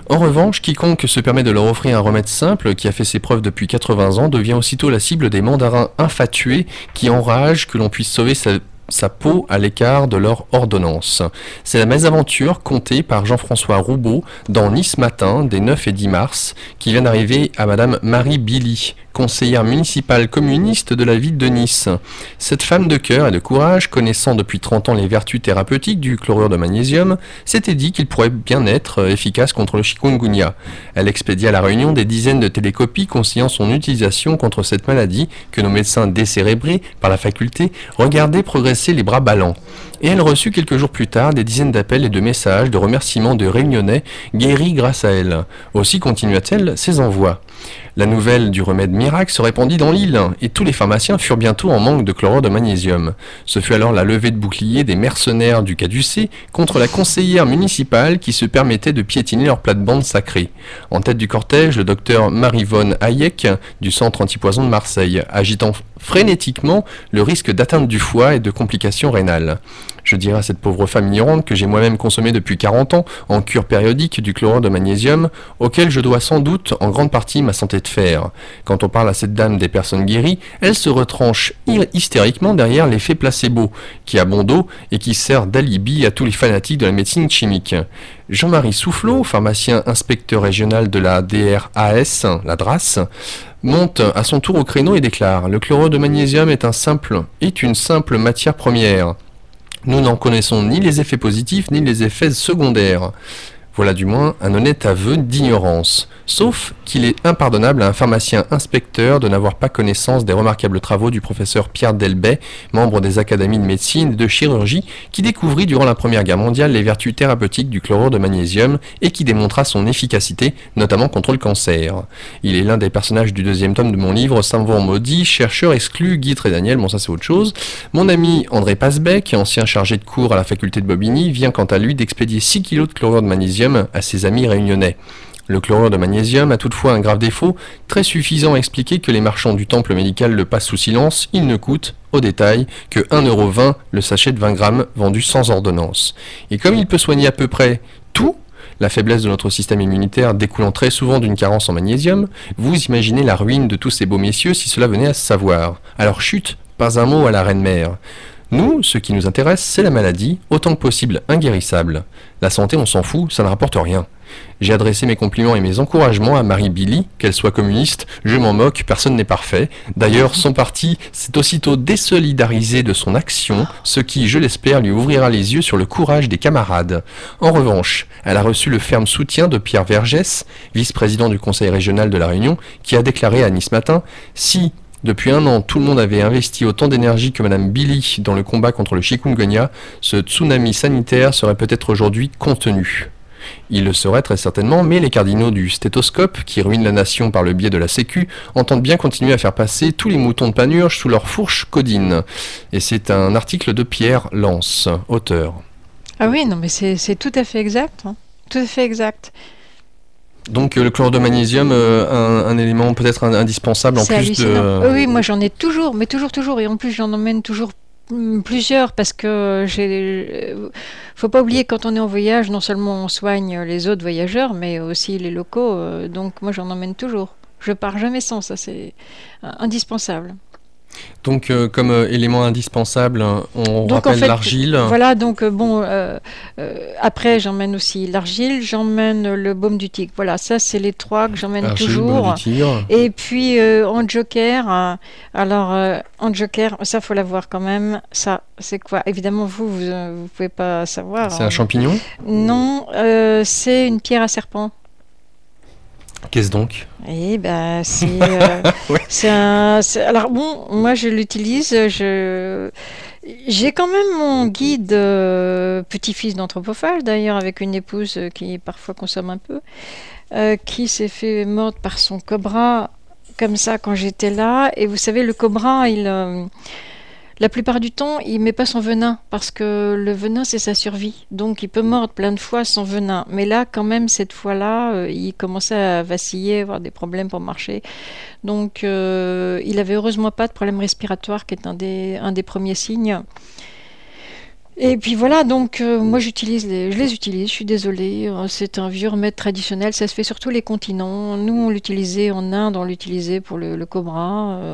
Speaker 2: En revanche, quiconque se permet de leur offrir un remède simple qui a fait ses preuves depuis 80 ans devient aussitôt la cible des mandarins infatués qui enragent que l'on puisse sauver sa peau à l'écart de leur ordonnance. C'est la mésaventure contée par Jean-François Roubaud dans Nice Matin des 9 et 10 mars qui vient d'arriver à Madame Marie Billy, conseillère municipale communiste de la ville de Nice. Cette femme de cœur et de courage, connaissant depuis 30 ans les vertus thérapeutiques du chlorure de magnésium, s'était dit qu'il pourrait bien être efficace contre le chikungunya. Elle expédia à La Réunion des dizaines de télécopies conseillant son utilisation contre cette maladie que nos médecins décérébrés par la faculté regardaient progresser les bras ballants. Et elle reçut quelques jours plus tard des dizaines d'appels et de messages de remerciements de Réunionnais guéris grâce à elle. Aussi continua-t-elle ses envois. La nouvelle du remède miracle se répandit dans l'île, et tous les pharmaciens furent bientôt en manque de chlorure de magnésium. Ce fut alors la levée de bouclier des mercenaires du caducée contre la conseillère municipale qui se permettait de piétiner leur plate-bande sacrée. En tête du cortège, le docteur Marivonne Hayek du centre antipoison de Marseille, agitant frénétiquement le risque d'atteinte du foie et de complications rénales. Je dirais à cette pauvre femme ignorante que j'ai moi-même consommé depuis 40 ans en cure périodique du chlorure de magnésium, auquel je dois sans doute en grande partie ma santé de fer. Quand on parle à cette dame des personnes guéries, elle se retranche hystériquement derrière l'effet placebo, qui a bon dos et qui sert d'alibi à tous les fanatiques de la médecine chimique. Jean-Marie Soufflot, pharmacien inspecteur régional de la DRAS, la DRAS, monte à son tour au créneau et déclare « Le chlorure de magnésium est une simple matière première. Nous n'en connaissons ni les effets positifs ni les effets secondaires. » Voilà du moins un honnête aveu d'ignorance. Sauf qu'il est impardonnable à un pharmacien inspecteur de n'avoir pas connaissance des remarquables travaux du professeur Pierre Delbet, membre des académies de médecine et de chirurgie, qui découvrit durant la Première Guerre mondiale les vertus thérapeutiques du chlorure de magnésium et qui démontra son efficacité, notamment contre le cancer. Il est l'un des personnages du 2e tome de mon livre Savant maudit, chercheur exclu, Guy Trédaniel, bon ça c'est autre chose. Mon ami André Pasbec, ancien chargé de cours à la faculté de Bobigny, vient quant à lui d'expédier 6 kg de chlorure de magnésium à ses amis réunionnais. Le chlorure de magnésium a toutefois un grave défaut, très suffisant à expliquer que les marchands du temple médical le passent sous silence. Il ne coûte, au détail, que 1,20 € le sachet de 20 grammes vendu sans ordonnance. Et comme il peut soigner à peu près tout, la faiblesse de notre système immunitaire découlant très souvent d'une carence en magnésium, vous imaginez la ruine de tous ces beaux messieurs si cela venait à se savoir. Alors chut, pas un mot à la reine-mère. Nous, ce qui nous intéresse, c'est la maladie, autant que possible inguérissable. La santé, on s'en fout, ça ne rapporte rien. J'ai adressé mes compliments et mes encouragements à Marie Billy, qu'elle soit communiste, je m'en moque, personne n'est parfait. D'ailleurs, son parti s'est aussitôt désolidarisé de son action, ce qui, je l'espère, lui ouvrira les yeux sur le courage des camarades. En revanche, elle a reçu le ferme soutien de Pierre Vergès, vice-président du Conseil régional de la Réunion, qui a déclaré à Nice Matin « Si, depuis un an, tout le monde avait investi autant d'énergie que Madame Billy dans le combat contre le chikungunya, ce tsunami sanitaire serait peut-être aujourd'hui contenu. » Il le serait très certainement, mais les cardinaux du stéthoscope, qui ruinent la nation par le biais de la Sécu, entendent bien continuer à faire passer tous les moutons de Panurge sous leur fourche codine. Et c'est un article de Pierre Lance, auteur.
Speaker 3: Ah oui, non mais c'est tout à fait exact. Hein. Tout à fait exact.
Speaker 2: Donc le chlorure de magnésium, un élément peut-être indispensable en plus
Speaker 3: hallucinant. Oui, moi j'en ai toujours, mais toujours. Et en plus j'en emmène toujours plusieurs parce que faut pas oublier quand on est en voyage, non seulement on soigne les autres voyageurs, mais aussi les locaux. Donc moi j'en emmène toujours. Je pars jamais sans, ça c'est indispensable.
Speaker 2: Donc comme élément indispensable, on
Speaker 3: donc,
Speaker 2: rappelle
Speaker 3: en fait,
Speaker 2: l'argile.
Speaker 3: Voilà, donc après j'emmène aussi l'argile, j'emmène le baume du tigre. Voilà, ça c'est les trois que j'emmène
Speaker 2: Argile,
Speaker 3: toujours.
Speaker 2: baume du tigre.
Speaker 3: Et puis en joker, en joker, ça faut l'avoir quand même. Ça, c'est quoi? Évidemment, vous pouvez pas savoir.
Speaker 2: C'est un champignon?
Speaker 3: Non, c'est une pierre à serpent.
Speaker 2: Qu'est-ce donc?
Speaker 3: Eh ben,
Speaker 2: Ouais.
Speaker 3: alors bon, moi je l'utilise. J'ai quand même mon guide petit-fils d'anthropophage, d'ailleurs, avec une épouse qui parfois consomme un peu, qui s'est fait mordre par son cobra comme ça quand j'étais là. Et vous savez, le cobra, la plupart du temps, il met pas son venin parce que le venin, c'est sa survie. Donc, il peut mordre plein de fois sans venin. Mais là, quand même, cette fois-là, il commençait à vaciller, avoir des problèmes pour marcher. Donc, il avait heureusement pas de problème respiratoire, qui est un des premiers signes. Et puis voilà, donc moi je les utilise, je suis désolée, c'est un vieux remède traditionnel, ça se fait sur tous les continents. Nous on l'utilisait en Inde, on l'utilisait pour le cobra,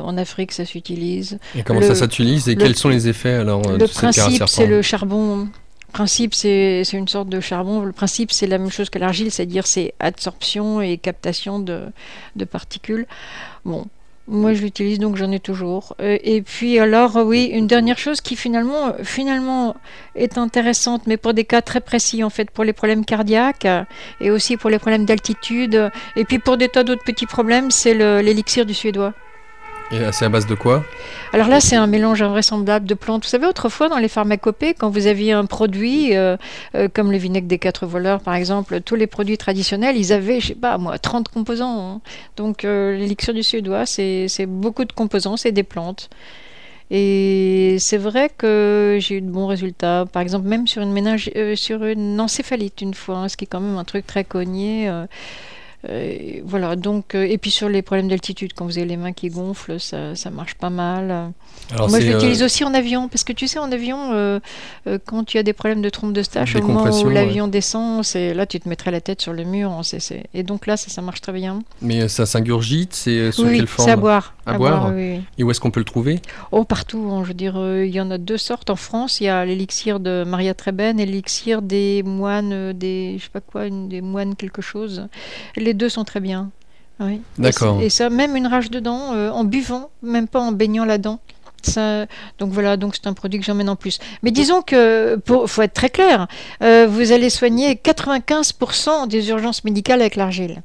Speaker 3: en Afrique ça s'utilise.
Speaker 2: Et comment ça s'utilise et quels sont les effets alors
Speaker 3: Le
Speaker 2: de cette pierre à
Speaker 3: principe
Speaker 2: serpent?
Speaker 3: c'est le charbon. Le principe c'est une sorte de charbon. Le principe c'est la même chose que l'argile, c'est-à-dire c'est absorption et captation de particules. Bon. Moi, je l'utilise, donc j'en ai toujours. Et puis, alors, oui, une dernière chose qui finalement est intéressante, mais pour des cas très précis, en fait, pour les problèmes cardiaques et aussi pour les problèmes d'altitude. Et puis, pour des tas d'autres petits problèmes, c'est l'élixir du Suédois.
Speaker 2: Et c'est à base de quoi?
Speaker 3: Alors là, c'est un mélange invraisemblable de plantes. Vous savez, autrefois, dans les pharmacopées, quand vous aviez un produit, comme le vinaigre des 4 voleurs, par exemple, tous les produits traditionnels, ils avaient, je sais pas, moi, 30 composants. Hein. Donc, l'élixir du Suédois, c'est beaucoup de composants, c'est des plantes. Et c'est vrai que j'ai eu de bons résultats. Par exemple, même sur une encéphalite une fois, hein, ce qui est quand même un truc très cogné. Voilà, donc, et puis sur les problèmes d'altitude, quand vous avez les mains qui gonflent, ça marche pas mal.
Speaker 2: Alors
Speaker 3: moi, je l'utilise aussi en avion, parce que tu sais, en avion, quand tu as des problèmes de trompe de Stache, au moment où l'avion descend, là, tu te mettrais la tête sur le mur. Et donc là, ça marche très bien.
Speaker 2: Mais ça s'ingurgite, c'est sous quelle forme?
Speaker 3: C'est à boire.
Speaker 2: À boire,
Speaker 3: oui.
Speaker 2: Et où est-ce qu'on peut le trouver?
Speaker 3: Oh, partout. Hein, je veux dire, il y en a deux sortes en France. Il y a l'élixir de Maria Treben et l'élixir des moines, je sais pas quoi, des moines quelque chose. Les deux sont très bien. Oui.
Speaker 2: D'accord.
Speaker 3: Et ça, même une rage de dents, en buvant, même pas en baignant la dent. Ça, donc voilà, donc c'est un produit que j'emmène en plus. Mais disons que, faut être très clair, vous allez soigner 95% des urgences médicales avec l'argile.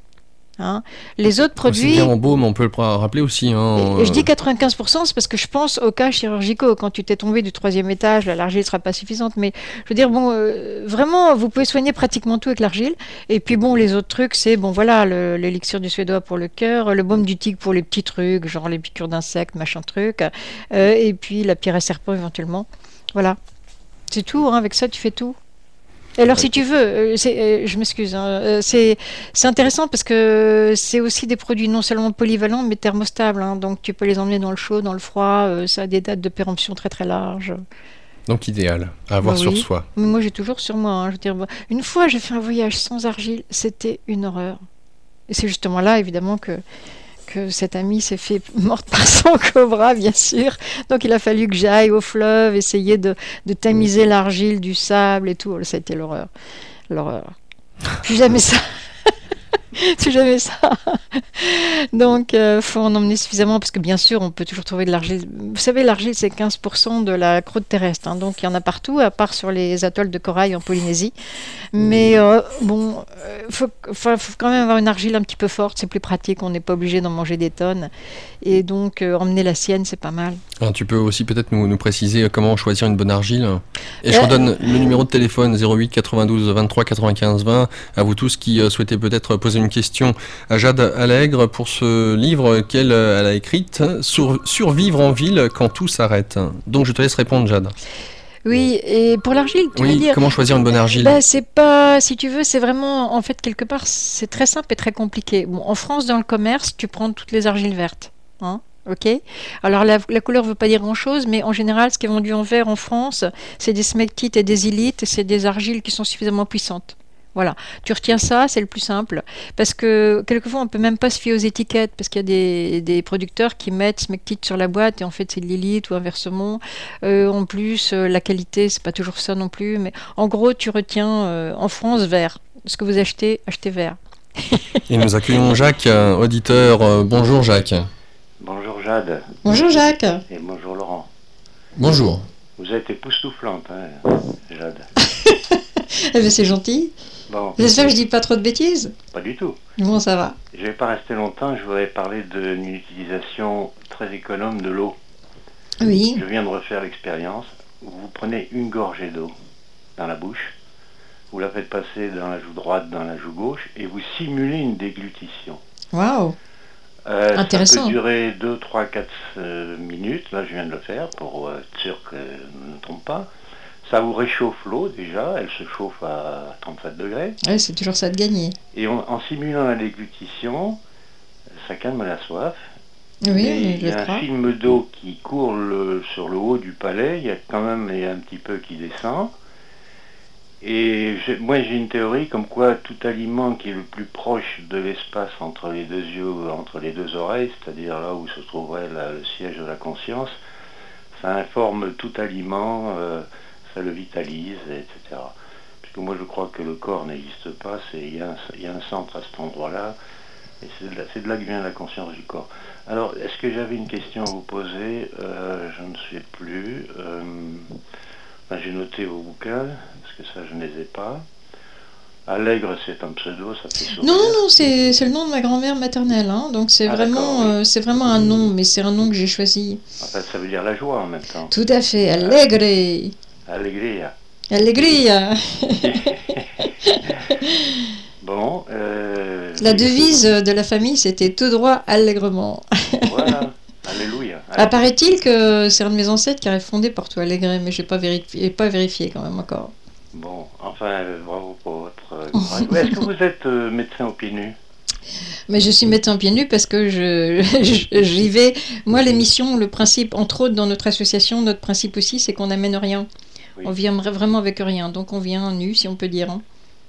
Speaker 3: Hein. Les autres produits...
Speaker 2: C'est bien en baume, on peut le rappeler aussi. Hein,
Speaker 3: et je dis 95%, c'est parce que je pense aux cas chirurgicaux. Quand tu t'es tombé du 3e étage, l'argile ne sera pas suffisante. Mais je veux dire, bon, vraiment, vous pouvez soigner pratiquement tout avec l'argile. Et puis bon, les autres trucs, c'est, bon voilà, l'élixir du Suédois pour le cœur, le baume du tigre pour les petits trucs, genre les piqûres d'insectes, machin truc. Et puis la pierre à serpent éventuellement. Voilà. C'est tout, hein, avec ça, tu fais tout. Et alors, si tu veux, je m'excuse, hein, c'est intéressant parce que c'est aussi des produits non seulement polyvalents, mais thermostables, hein. Donc, tu peux les emmener dans le chaud, dans le froid. Ça a des dates de péremption très très larges.
Speaker 2: Donc idéal, à avoir sur
Speaker 3: Oui.
Speaker 2: soi.
Speaker 3: Mais moi, j'ai toujours sur moi, hein. Je veux dire, une fois, j'ai fait un voyage sans argile. C'était une horreur. Et c'est justement là, évidemment, que cette amie s'est fait morte par son cobra, bien sûr. Donc il a fallu que j'aille au fleuve, essayer de tamiser l'argile du sable et tout. Ça a été l'horreur. L'horreur. Plus jamais ça. Plus jamais ça. Donc faut en emmener suffisamment parce que bien sûr on peut toujours trouver de l'argile. Vous savez, l'argile c'est 15% de la croûte terrestre, hein. Donc il y en a partout, à part sur les atolls de corail en Polynésie. Mais faut quand même avoir une argile un petit peu forte, c'est plus pratique, on n'est pas obligé d'en manger des tonnes. Et donc emmener la sienne, c'est pas mal.
Speaker 2: Alors, tu peux aussi peut-être nous préciser comment choisir une bonne argile. Et je redonne le numéro de téléphone 08 92 23 95 20 à vous tous qui souhaitez peut-être poser une question à Jade Allègre pour ce livre qu'elle a écrit, Survivre en ville quand tout s'arrête. Donc je te laisse répondre, Jade.
Speaker 3: Oui, et pour l'argile, tu veux dire...
Speaker 2: comment choisir une bonne argile?
Speaker 3: C'est pas, si tu veux, c'est vraiment, en fait, quelque part, c'est très simple et très compliqué. Bon, en France, dans le commerce, tu prends toutes les argiles vertes, hein, ok? Alors, la couleur ne veut pas dire grand-chose, mais en général, ce qui est vendu en vert en France, c'est des smectites et des ilites, et c'est des argiles qui sont suffisamment puissantes. Voilà, tu retiens ça, c'est le plus simple, parce que quelquefois on peut même pas se fier aux étiquettes, parce qu'il y a des producteurs qui mettent smectite sur la boîte et en fait c'est de l'élite ou inversement. En plus, la qualité c'est pas toujours ça non plus, mais en gros tu retiens en France vert. Ce que vous achetez vert.
Speaker 2: Et nous accueillons Jacques, auditeur. Bonjour Jacques.
Speaker 4: Bonjour Jade.
Speaker 3: Bonjour Jacques.
Speaker 4: Et bonjour Laurent.
Speaker 2: Bonjour.
Speaker 4: Vous êtes époustouflante, hein, Jade.
Speaker 3: Eh bien, c'est gentil.
Speaker 4: Bon,
Speaker 3: J'espère que je dis pas trop de bêtises.
Speaker 4: pas du tout.
Speaker 3: Bon, ça va.
Speaker 4: Je vais pas rester longtemps, je voudrais parler d'une utilisation très économe de l'eau.
Speaker 3: Oui.
Speaker 4: Je viens de refaire l'expérience. Vous prenez une gorgée d'eau dans la bouche, vous la faites passer dans la joue droite, dans la joue gauche, et vous simulez une déglutition.
Speaker 3: Waouh. Intéressant.
Speaker 4: Ça peut durer 2, 3, 4 minutes. Là, je viens de le faire pour être sûr que je ne me trompe pas. Ça vous réchauffe l'eau déjà, elle se chauffe à 37 degrés.
Speaker 3: Ouais, c'est toujours ça de gagner.
Speaker 4: Et en simulant la déglutition, ça calme la soif.
Speaker 3: Oui,
Speaker 4: et il
Speaker 3: je
Speaker 4: y a
Speaker 3: crois.
Speaker 4: un film d'eau qui court sur le haut du palais, il y a quand même un petit peu qui descend. Et moi j'ai une théorie comme quoi tout aliment qui est le plus proche de l'espace entre les deux yeux, entre les deux oreilles, c'est-à-dire là où se trouverait le siège de la conscience, ça informe tout aliment, ça le vitalise, etc. Puisque moi je crois que le corps n'existe pas, il y a un centre à cet endroit-là, et c'est de là que vient la conscience du corps. Alors, est-ce que j'avais une question à vous poser? Je ne sais plus. J'ai noté vos bouquins, parce que ça je ne les ai pas. Allègre, c'est un pseudo, ça fait sourire.
Speaker 3: Non, c'est le nom de ma grand-mère maternelle, hein. Donc c'est vraiment,
Speaker 4: oui.
Speaker 3: c'est vraiment un nom, mais c'est un nom que j'ai choisi.
Speaker 4: En fait, ça veut dire la joie en même temps.
Speaker 3: Tout à fait, allegre.
Speaker 4: Allegria.
Speaker 3: Allegria.
Speaker 4: Bon.
Speaker 3: La devise de la famille, c'était tout droit, allègrement.
Speaker 4: Voilà, alléluia.
Speaker 3: Apparaît-il que c'est un de mes ancêtres qui aurait fondé Porto Alegre, mais je n'ai pas vérifié quand même encore.
Speaker 4: Bon, enfin, bravo pour votre courage. Est-ce que vous êtes médecin aux pieds nus?
Speaker 3: Mais je suis médecin pieds nus parce que j'y vais. Moi, l'émission, le principe, entre autres dans notre association, notre principe aussi, c'est qu'on n'amène rien.
Speaker 4: Oui.
Speaker 3: On vient vraiment avec rien, donc on vient nu, si on peut dire. Hein.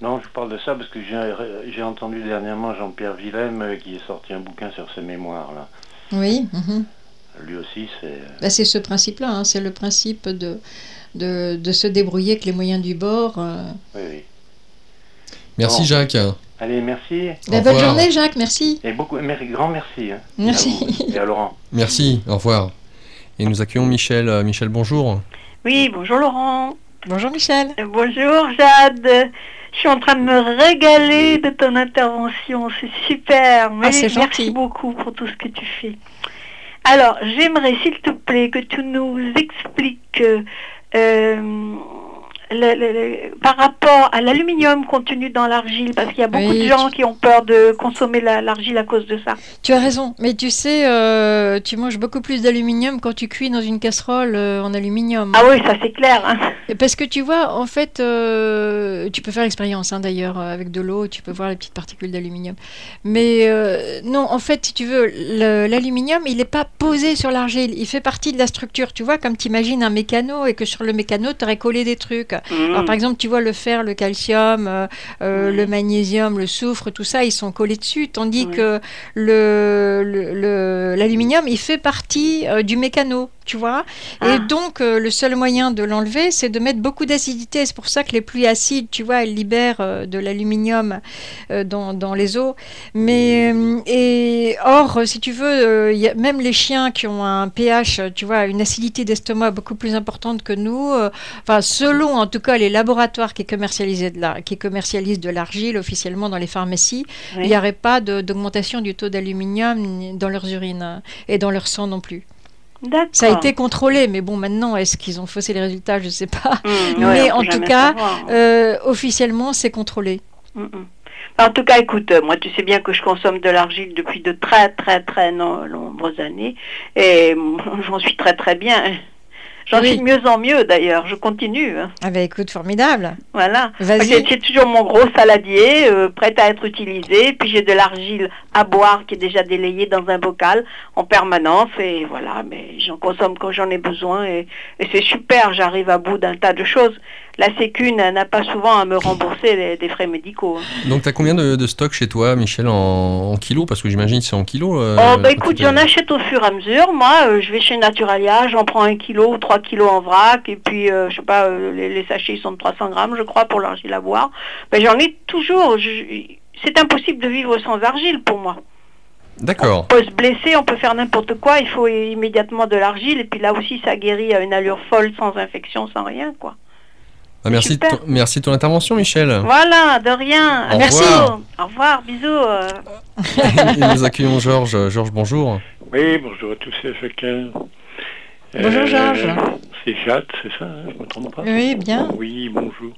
Speaker 4: Non, je parle de ça parce que j'ai entendu dernièrement Jean-Pierre Willem qui est sorti un bouquin sur ses mémoires, là.
Speaker 3: Oui. Mm-hmm.
Speaker 4: Lui aussi, c'est...
Speaker 3: C'est ce principe-là, hein, c'est le principe de se débrouiller avec les moyens du bord.
Speaker 4: Oui, oui.
Speaker 2: Merci
Speaker 4: Bon.
Speaker 2: Jacques.
Speaker 4: Allez, merci.
Speaker 3: Bonne journée, Jacques, merci.
Speaker 4: Et grand merci. Hein,
Speaker 3: Merci.
Speaker 4: à vous et à Laurent.
Speaker 2: Merci, au revoir. Et nous accueillons Michel. Michel, bonjour.
Speaker 5: Oui, bonjour Laurent.
Speaker 3: Bonjour Michel.
Speaker 5: Bonjour Jade. Je suis en train de me régaler de ton intervention, c'est super.
Speaker 3: C'est gentil.
Speaker 5: Merci beaucoup pour tout ce que tu fais. Alors, j'aimerais s'il te plaît que tu nous expliques par rapport à l'aluminium contenu dans l'argile, parce qu'il y a beaucoup de gens qui ont peur de consommer l'argile à cause de ça.
Speaker 3: Tu as raison, mais tu sais, tu manges beaucoup plus d'aluminium quand tu cuis dans une casserole en aluminium.
Speaker 5: Ah oui, ça c'est clair. Hein.
Speaker 3: Parce que tu vois, en fait, tu peux faire l'expérience d'ailleurs avec de l'eau, tu peux voir les petites particules d'aluminium. Mais non, en fait, si tu veux, l'aluminium, il n'est pas posé sur l'argile, il fait partie de la structure. Tu vois, comme tu imagines un mécano et que sur le mécano, tu aurais collé des trucs. Alors, par exemple, tu vois le fer, le calcium, le magnésium, le soufre, tout ça, ils sont collés dessus, tandis que l'aluminium, il fait partie du mécano, tu vois. Et donc, le seul moyen de l'enlever, c'est de mettre beaucoup d'acidité. C'est pour ça que les pluies acides, tu vois, elles libèrent de l'aluminium dans les eaux. Mais, or, si tu veux, même les chiens qui ont un pH, tu vois, une acidité d'estomac beaucoup plus importante que nous, enfin, selon en tout cas les laboratoires qui commercialisent de l'argile officiellement dans les pharmacies, il n'y aurait pas d'augmentation du taux d'aluminium dans leurs urines et dans leur sang non plus.
Speaker 5: D'accord.
Speaker 3: Ça a été contrôlé, mais bon, maintenant, est-ce qu'ils ont faussé les résultats? Je ne sais pas. Mais en tout cas, officiellement, c'est contrôlé.
Speaker 5: En tout cas, écoute, moi, tu sais bien que je consomme de l'argile depuis de très, très, très nombreuses années. Et j'en suis très, très bien. J'en suis de mieux en mieux, d'ailleurs. Je continue.
Speaker 3: Ah ben écoute, formidable.
Speaker 5: Voilà.
Speaker 3: Vas-y.
Speaker 5: J'ai toujours mon gros saladier prêt à être utilisé. Puis j'ai de l'argile à boire qui est déjà délayée dans un bocal en permanence. Et voilà, mais j'en consomme quand j'en ai besoin. Et c'est super, j'arrive à bout d'un tas de choses. La Sécu n'a pas souvent à me rembourser des frais médicaux.
Speaker 2: Donc tu as combien de stock chez toi, Michel, en kilos? Parce que j'imagine que c'est en kilos.
Speaker 5: Écoute, j'en achète au fur et à mesure. Moi, je vais chez Naturalia, j'en prends 1 kilo ou 3 kilos en vrac. Et puis, je sais pas, les sachets ils sont de 300 grammes, je crois, pour l'argile à boire. Ben, j'en ai toujours. C'est impossible de vivre sans argile pour moi.
Speaker 2: D'accord.
Speaker 5: On peut se blesser, on peut faire n'importe quoi. Il faut immédiatement de l'argile. Et puis là aussi, ça guérit à une allure folle, sans infection, sans rien, quoi.
Speaker 2: Merci de ton intervention, Michel.
Speaker 5: Voilà, de rien.
Speaker 3: Merci.
Speaker 5: Au revoir, bisous.
Speaker 2: Et nous accueillons Georges. Georges, bonjour.
Speaker 6: Oui, bonjour à tous et à chacun.
Speaker 3: Bonjour Georges.
Speaker 6: C'est Jade, c'est ça, je ne me trompe pas?
Speaker 3: Oui, bien.
Speaker 6: Oui, bonjour.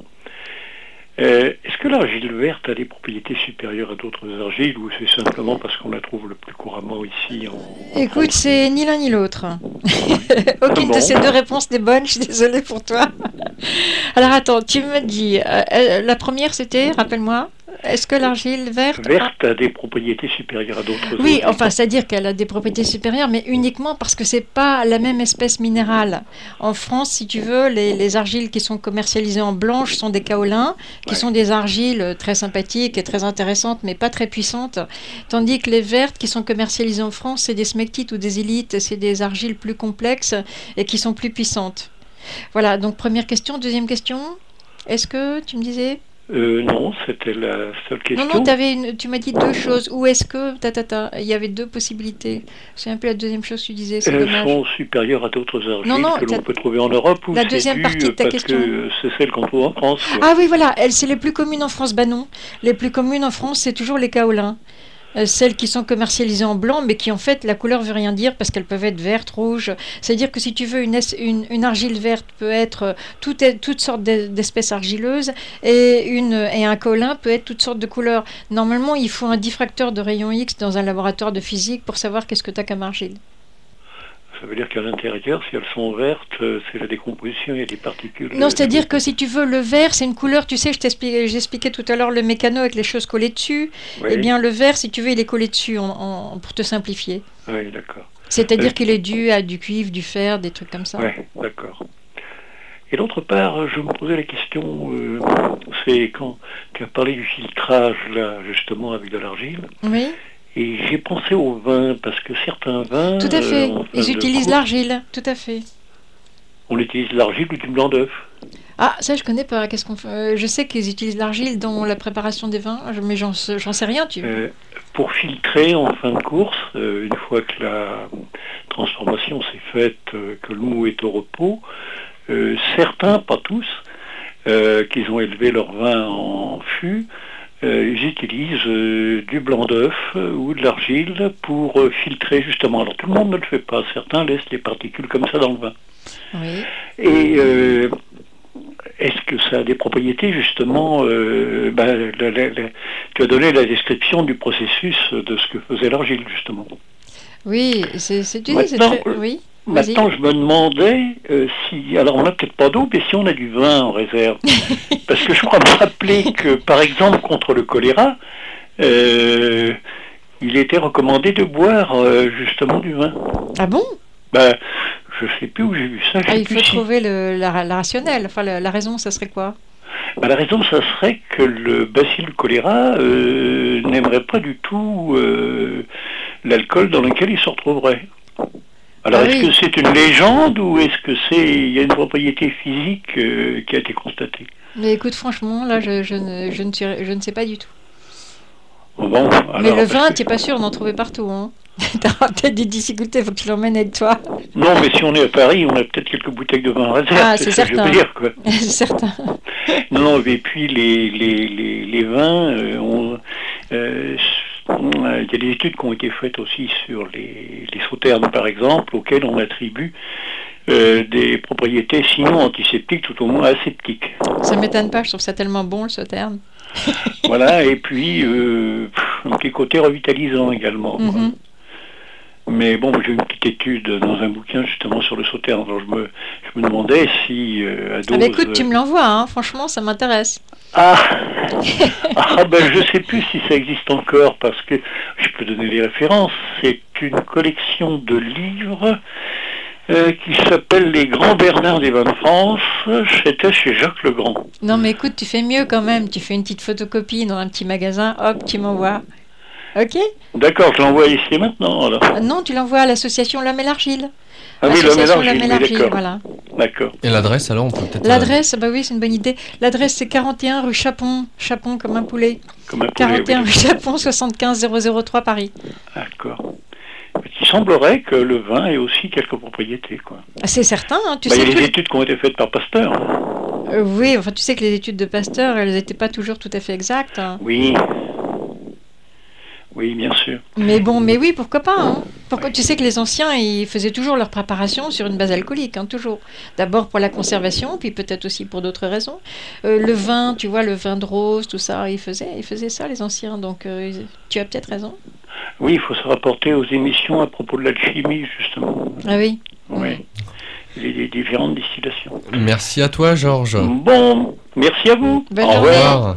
Speaker 6: Est-ce que l'argile verte a des propriétés supérieures à d'autres argiles ou c'est simplement parce qu'on la trouve le plus couramment ici en
Speaker 3: Écoute, c'est ni l'un ni l'autre. Aucune de ces deux réponses n'est bonne, je suis désolée pour toi. Alors attends, tu me dis, la première c'était, rappelle-moi, est-ce que l'argile verte
Speaker 6: a des propriétés supérieures à d'autres argiles?
Speaker 3: Oui, enfin, c'est-à-dire qu'elle a des propriétés supérieures, mais uniquement parce que c'est pas la même espèce minérale. En France, si tu veux, les argiles qui sont commercialisées en blanche sont des kaolins, qui sont des argiles très sympathiques et très intéressantes, mais pas très puissantes. Tandis que les vertes qui sont commercialisées en France, c'est des smectites ou des élites, c'est des argiles plus complexes et qui sont plus puissantes. Voilà, donc première question. Deuxième question, est-ce que tu me disais
Speaker 6: non, c'était la seule question.
Speaker 3: Non, tu m'as dit deux choses. Ou est-ce que il y avait deux possibilités. C'est un peu la deuxième chose que tu disais. C'est dommage.
Speaker 6: Elles sont supérieures à d'autres argiles que l'on peut trouver en Europe ou
Speaker 3: la deuxième partie de ta question.
Speaker 6: Que c'est celle qu'on trouve en France. Quoi.
Speaker 3: Ah oui, voilà. C'est les plus communes en France. Bah non. Les plus communes en France, c'est toujours les kaolins. Celles qui sont commercialisées en blanc, mais qui en fait la couleur veut rien dire parce qu'elles peuvent être vertes, rouges. C'est-à-dire que si tu veux une argile verte peut être toutes sortes d'espèces argileuses et un kaolin peut être toutes sortes de couleurs. Normalement, il faut un diffracteur de rayon X dans un laboratoire de physique pour savoir qu'est-ce que tu as comme argile.
Speaker 6: Ça veut dire qu'à l'intérieur, si elles sont vertes, c'est la décomposition, il y a des particules.
Speaker 3: Non, c'est-à-dire que si tu veux, le vert, c'est une couleur, tu sais, j'expliquais tout à l'heure le mécano avec les choses collées dessus. Oui. Eh bien, le vert, si tu veux, il est collé dessus pour te simplifier.
Speaker 6: Oui, d'accord.
Speaker 3: C'est-à-dire qu'il est dû à du cuivre, du fer, des trucs comme ça.
Speaker 6: Oui, d'accord. Et d'autre part, je me posais la question, c'est quand tu as parlé du filtrage, là, justement, avec de l'argile.
Speaker 3: Oui.
Speaker 6: Et j'ai pensé au vin, parce que certains vins...
Speaker 3: Tout à fait, ils utilisent l'argile, tout à fait.
Speaker 6: On utilise l'argile ou du blanc d'œuf?
Speaker 3: Ah, ça je connais pas, qu'est-ce qu'on fait? Je sais qu'ils utilisent l'argile dans la préparation des vins, mais j'en sais rien,
Speaker 6: pour filtrer en fin de course, une fois que la transformation s'est faite, que le mou est au repos, certains, pas tous, qu'ils ont élevé leur vin en fût, ils utilisent du blanc d'œuf ou de l'argile pour filtrer justement. Alors tout le monde ne le fait pas, certains laissent les particules comme ça dans le vin.
Speaker 3: Oui.
Speaker 6: Et est-ce que ça a des propriétés, justement, tu as donné la description du processus de ce que faisait l'argile, justement.
Speaker 3: Oui, c'est
Speaker 6: Maintenant,
Speaker 3: très... Oui, vas-y.
Speaker 6: Maintenant, je me demandais si... Alors, on n'a peut-être pas d'eau, mais si on a du vin en réserve. Parce que je crois me rappeler que, par exemple, contre le choléra, il était recommandé de boire, justement, du vin.
Speaker 3: Ah bon?
Speaker 6: Je sais plus où j'ai vu ça.
Speaker 3: Il faut trouver la rationnelle. Enfin, la raison, ça serait quoi?
Speaker 6: La raison, ça serait que le bacille du choléra n'aimerait pas du tout l'alcool dans lequel il se retrouverait. Alors, est-ce que c'est une légende ou est-ce que il y a une propriété physique qui a été constatée?
Speaker 3: Mais écoute, franchement, là, je ne sais pas du tout.
Speaker 6: Bon, alors,
Speaker 3: mais le vin, tu n'es pas sûr d'en trouver partout, hein? Tu auras peut-être des difficultés, il faut que tu l'emmènes avec toi.
Speaker 6: Non, mais si on est à Paris, on a peut-être quelques bouteilles de vin en réserve.
Speaker 3: Ah, c'est certain.
Speaker 6: Je veux dire, quoi.
Speaker 3: C'est certain.
Speaker 6: Non, et puis les vins, il y a des études qui ont été faites aussi sur les sauternes, par exemple, auxquelles on attribue des propriétés sinon antiseptiques, tout au moins aseptiques.
Speaker 3: Ça m'étonne pas, je trouve ça tellement bon, le sauterne.
Speaker 6: Voilà, et puis un petit côté revitalisant également.
Speaker 3: Mm-hmm.
Speaker 6: Mais bon, j'ai eu une petite étude dans un bouquin justement sur le sauterne. Alors je me demandais si à dose...
Speaker 3: écoute, tu me l'envoies, hein, franchement, ça m'intéresse.
Speaker 6: Je sais plus si ça existe encore parce que je peux donner les références. C'est une collection de livres qui s'appelle Les Grands Bernards des vins de France. C'était chez Jacques Legrand.
Speaker 3: Non, mais écoute, tu fais mieux quand même. Tu fais une petite photocopie dans un petit magasin, hop, tu m'envoies. Ok?
Speaker 6: D'accord, je l'envoie ici et maintenant, alors.
Speaker 3: Non, tu l'envoies à l'association L'Homme et l'Argile.
Speaker 6: Ah oui, L'Homme et l'Argile, d'accord.
Speaker 3: Voilà.
Speaker 6: D'accord.
Speaker 2: Et l'adresse, alors, on peut peut-être...
Speaker 3: L'adresse, oui, c'est une bonne idée. L'adresse, c'est 41 rue Chapon. Chapon comme un poulet.
Speaker 6: Comme un poulet,
Speaker 3: 41 rue Chapon, 75 003 Paris.
Speaker 6: D'accord. Il semblerait que le vin ait aussi quelques propriétés, quoi.
Speaker 3: C'est certain, hein,
Speaker 6: tu sais. Il y a des études qui ont été faites par Pasteur.
Speaker 3: Oui, enfin, tu sais que les études de Pasteur, elles n'étaient pas toujours tout à fait exactes. Hein.
Speaker 6: Oui. Oui, bien sûr.
Speaker 3: Mais bon, mais oui, pourquoi pas, hein. Pourquoi, tu sais que les anciens, ils faisaient toujours leur préparation sur une base alcoolique, hein, toujours. D'abord pour la conservation, puis peut-être aussi pour d'autres raisons. Le vin, tu vois, le vin de rose, tout ça, ils faisaient ça, les anciens, donc tu as peut-être raison.
Speaker 6: Oui, il faut se rapporter aux émissions à propos de l'alchimie, justement.
Speaker 3: Ah oui.
Speaker 6: Oui. Les différentes distillations.
Speaker 2: Merci à toi, Georges.
Speaker 6: Bon, merci à vous.
Speaker 3: Bonne
Speaker 2: Au
Speaker 3: journée.
Speaker 2: revoir.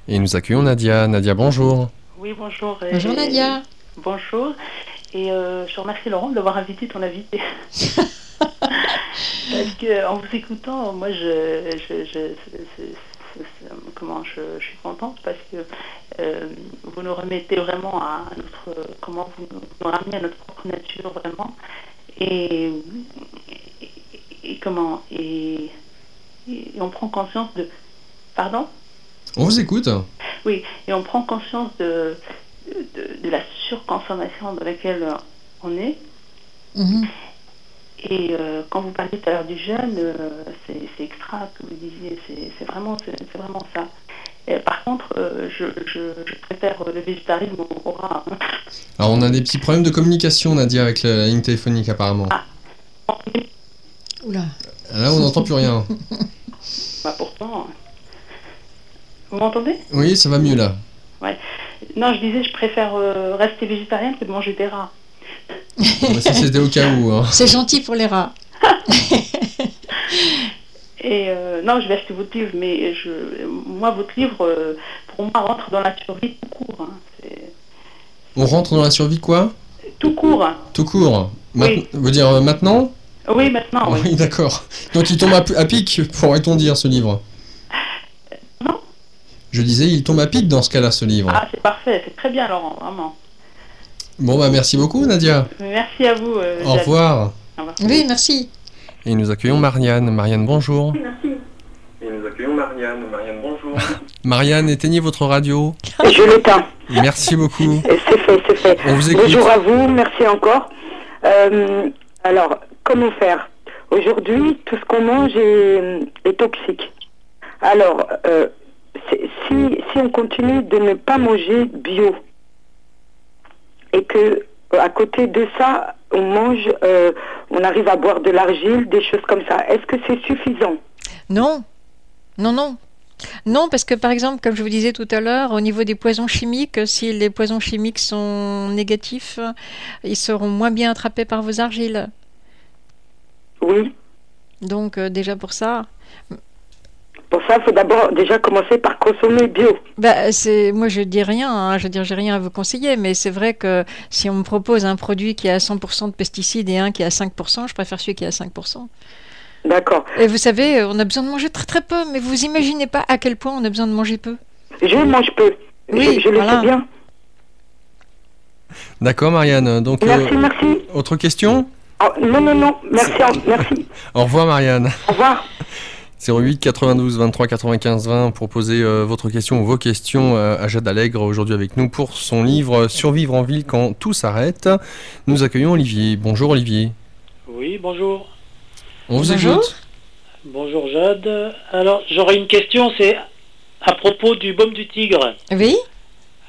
Speaker 2: Et nous accueillons Nadia. Nadia, bonjour.
Speaker 7: Oui, bonjour.
Speaker 3: Bonjour Nadia.
Speaker 7: Bonjour. Et je remercie Laurent de l'avoir invité, ton invité. Parce que en vous écoutant, moi, je suis contente parce que vous nous remettez vraiment à notre, comment vous nous ramenez à notre propre nature vraiment, et on prend conscience de, pardon.
Speaker 2: On vous écoute.
Speaker 7: Oui, et on prend conscience de la surconsommation dans laquelle on est.
Speaker 3: Mm-hmm.
Speaker 7: Et quand vous parliez tout à l'heure du jeûne, c'est extra que vous disiez, c'est vraiment ça. Et par contre, je préfère le végétarisme au rat.
Speaker 2: Alors on a des petits problèmes de communication, Nadia, avec la ligne téléphonique apparemment.
Speaker 3: Oula.
Speaker 2: Là on n'entend plus rien.
Speaker 7: Pourtant... Vous m'entendez?
Speaker 2: Oui, ça va mieux là.
Speaker 7: Ouais. Non, je disais, je préfère rester végétarienne que de manger des rats.
Speaker 2: Ça c'était au cas où. Hein.
Speaker 3: C'est gentil pour les rats.
Speaker 7: Et non, je vais acheter votre livre, mais moi, votre livre, pour moi, rentre dans la survie tout court. Hein.
Speaker 2: On rentre dans la survie quoi?
Speaker 7: Tout court.
Speaker 2: Tout court.
Speaker 7: Oui.
Speaker 2: Veut dire maintenant?
Speaker 7: Oui, maintenant.
Speaker 2: Oui, d'accord. Donc il tombe à pic, pourrait-on dire, ce livre?
Speaker 7: Non.
Speaker 2: Je disais, il tombe à pic dans ce cas-là, ce livre.
Speaker 7: Ah, c'est parfait, c'est très bien, Laurent, vraiment.
Speaker 2: Bon, bah merci beaucoup, Nadia.
Speaker 7: Merci à vous.
Speaker 2: Au revoir.
Speaker 7: Au revoir.
Speaker 3: Oui, merci.
Speaker 2: Et nous accueillons Marianne. Marianne, bonjour.
Speaker 7: Merci.
Speaker 8: Et nous accueillons Marianne. Marianne, bonjour.
Speaker 2: Marianne, éteignez votre radio.
Speaker 9: Je l'éteins.
Speaker 2: Merci beaucoup.
Speaker 9: C'est fait, c'est fait.
Speaker 2: On vous écoute.
Speaker 9: Bonjour à vous, merci encore. Alors, comment faire? Aujourd'hui, tout ce qu'on mange est toxique. Alors, si on continue de ne pas manger bio, et que à côté de ça, on mange, on arrive à boire de l'argile, des choses comme ça, est-ce que c'est suffisant?
Speaker 3: Non. Non, non. Non, parce que par exemple, comme je vous disais tout à l'heure, au niveau des poisons chimiques, si les poisons chimiques sont négatifs, ils seront moins bien attrapés par vos argiles.
Speaker 9: Oui.
Speaker 3: Donc déjà pour ça,
Speaker 9: Pour ça, il faut d'abord déjà commencer par consommer bio.
Speaker 3: bah, moi je dis rien, hein, je veux dire j'ai rien à vous conseiller, mais c'est vrai que si on me propose un produit qui a 100% de pesticides et un qui a 5%, je préfère celui qui a 5%.
Speaker 9: D'accord.
Speaker 3: Et vous savez, on a besoin de manger très très peu, mais vous imaginez pas à quel point on a besoin de manger peu.
Speaker 9: Je mange peu.
Speaker 3: Oui,
Speaker 9: je le
Speaker 3: voilà.
Speaker 9: sais bien.
Speaker 2: D'accord, Marianne. Donc,
Speaker 9: Merci.
Speaker 2: autre question?
Speaker 9: Ah, non. Merci. Merci.
Speaker 2: Au revoir, Marianne.
Speaker 9: Au revoir.
Speaker 2: 08 92 23 95 20 pour poser votre question ou vos questions à Jade Allègre aujourd'hui avec nous pour son livre Survivre en ville quand tout s'arrête. Nous accueillons Olivier. Bonjour Olivier.
Speaker 10: Oui, bonjour.
Speaker 2: On vous
Speaker 3: Bonjour.
Speaker 2: écoute.
Speaker 10: Bonjour Jade. Alors, j'aurais une question, c'est à propos du baume du tigre.
Speaker 3: Oui.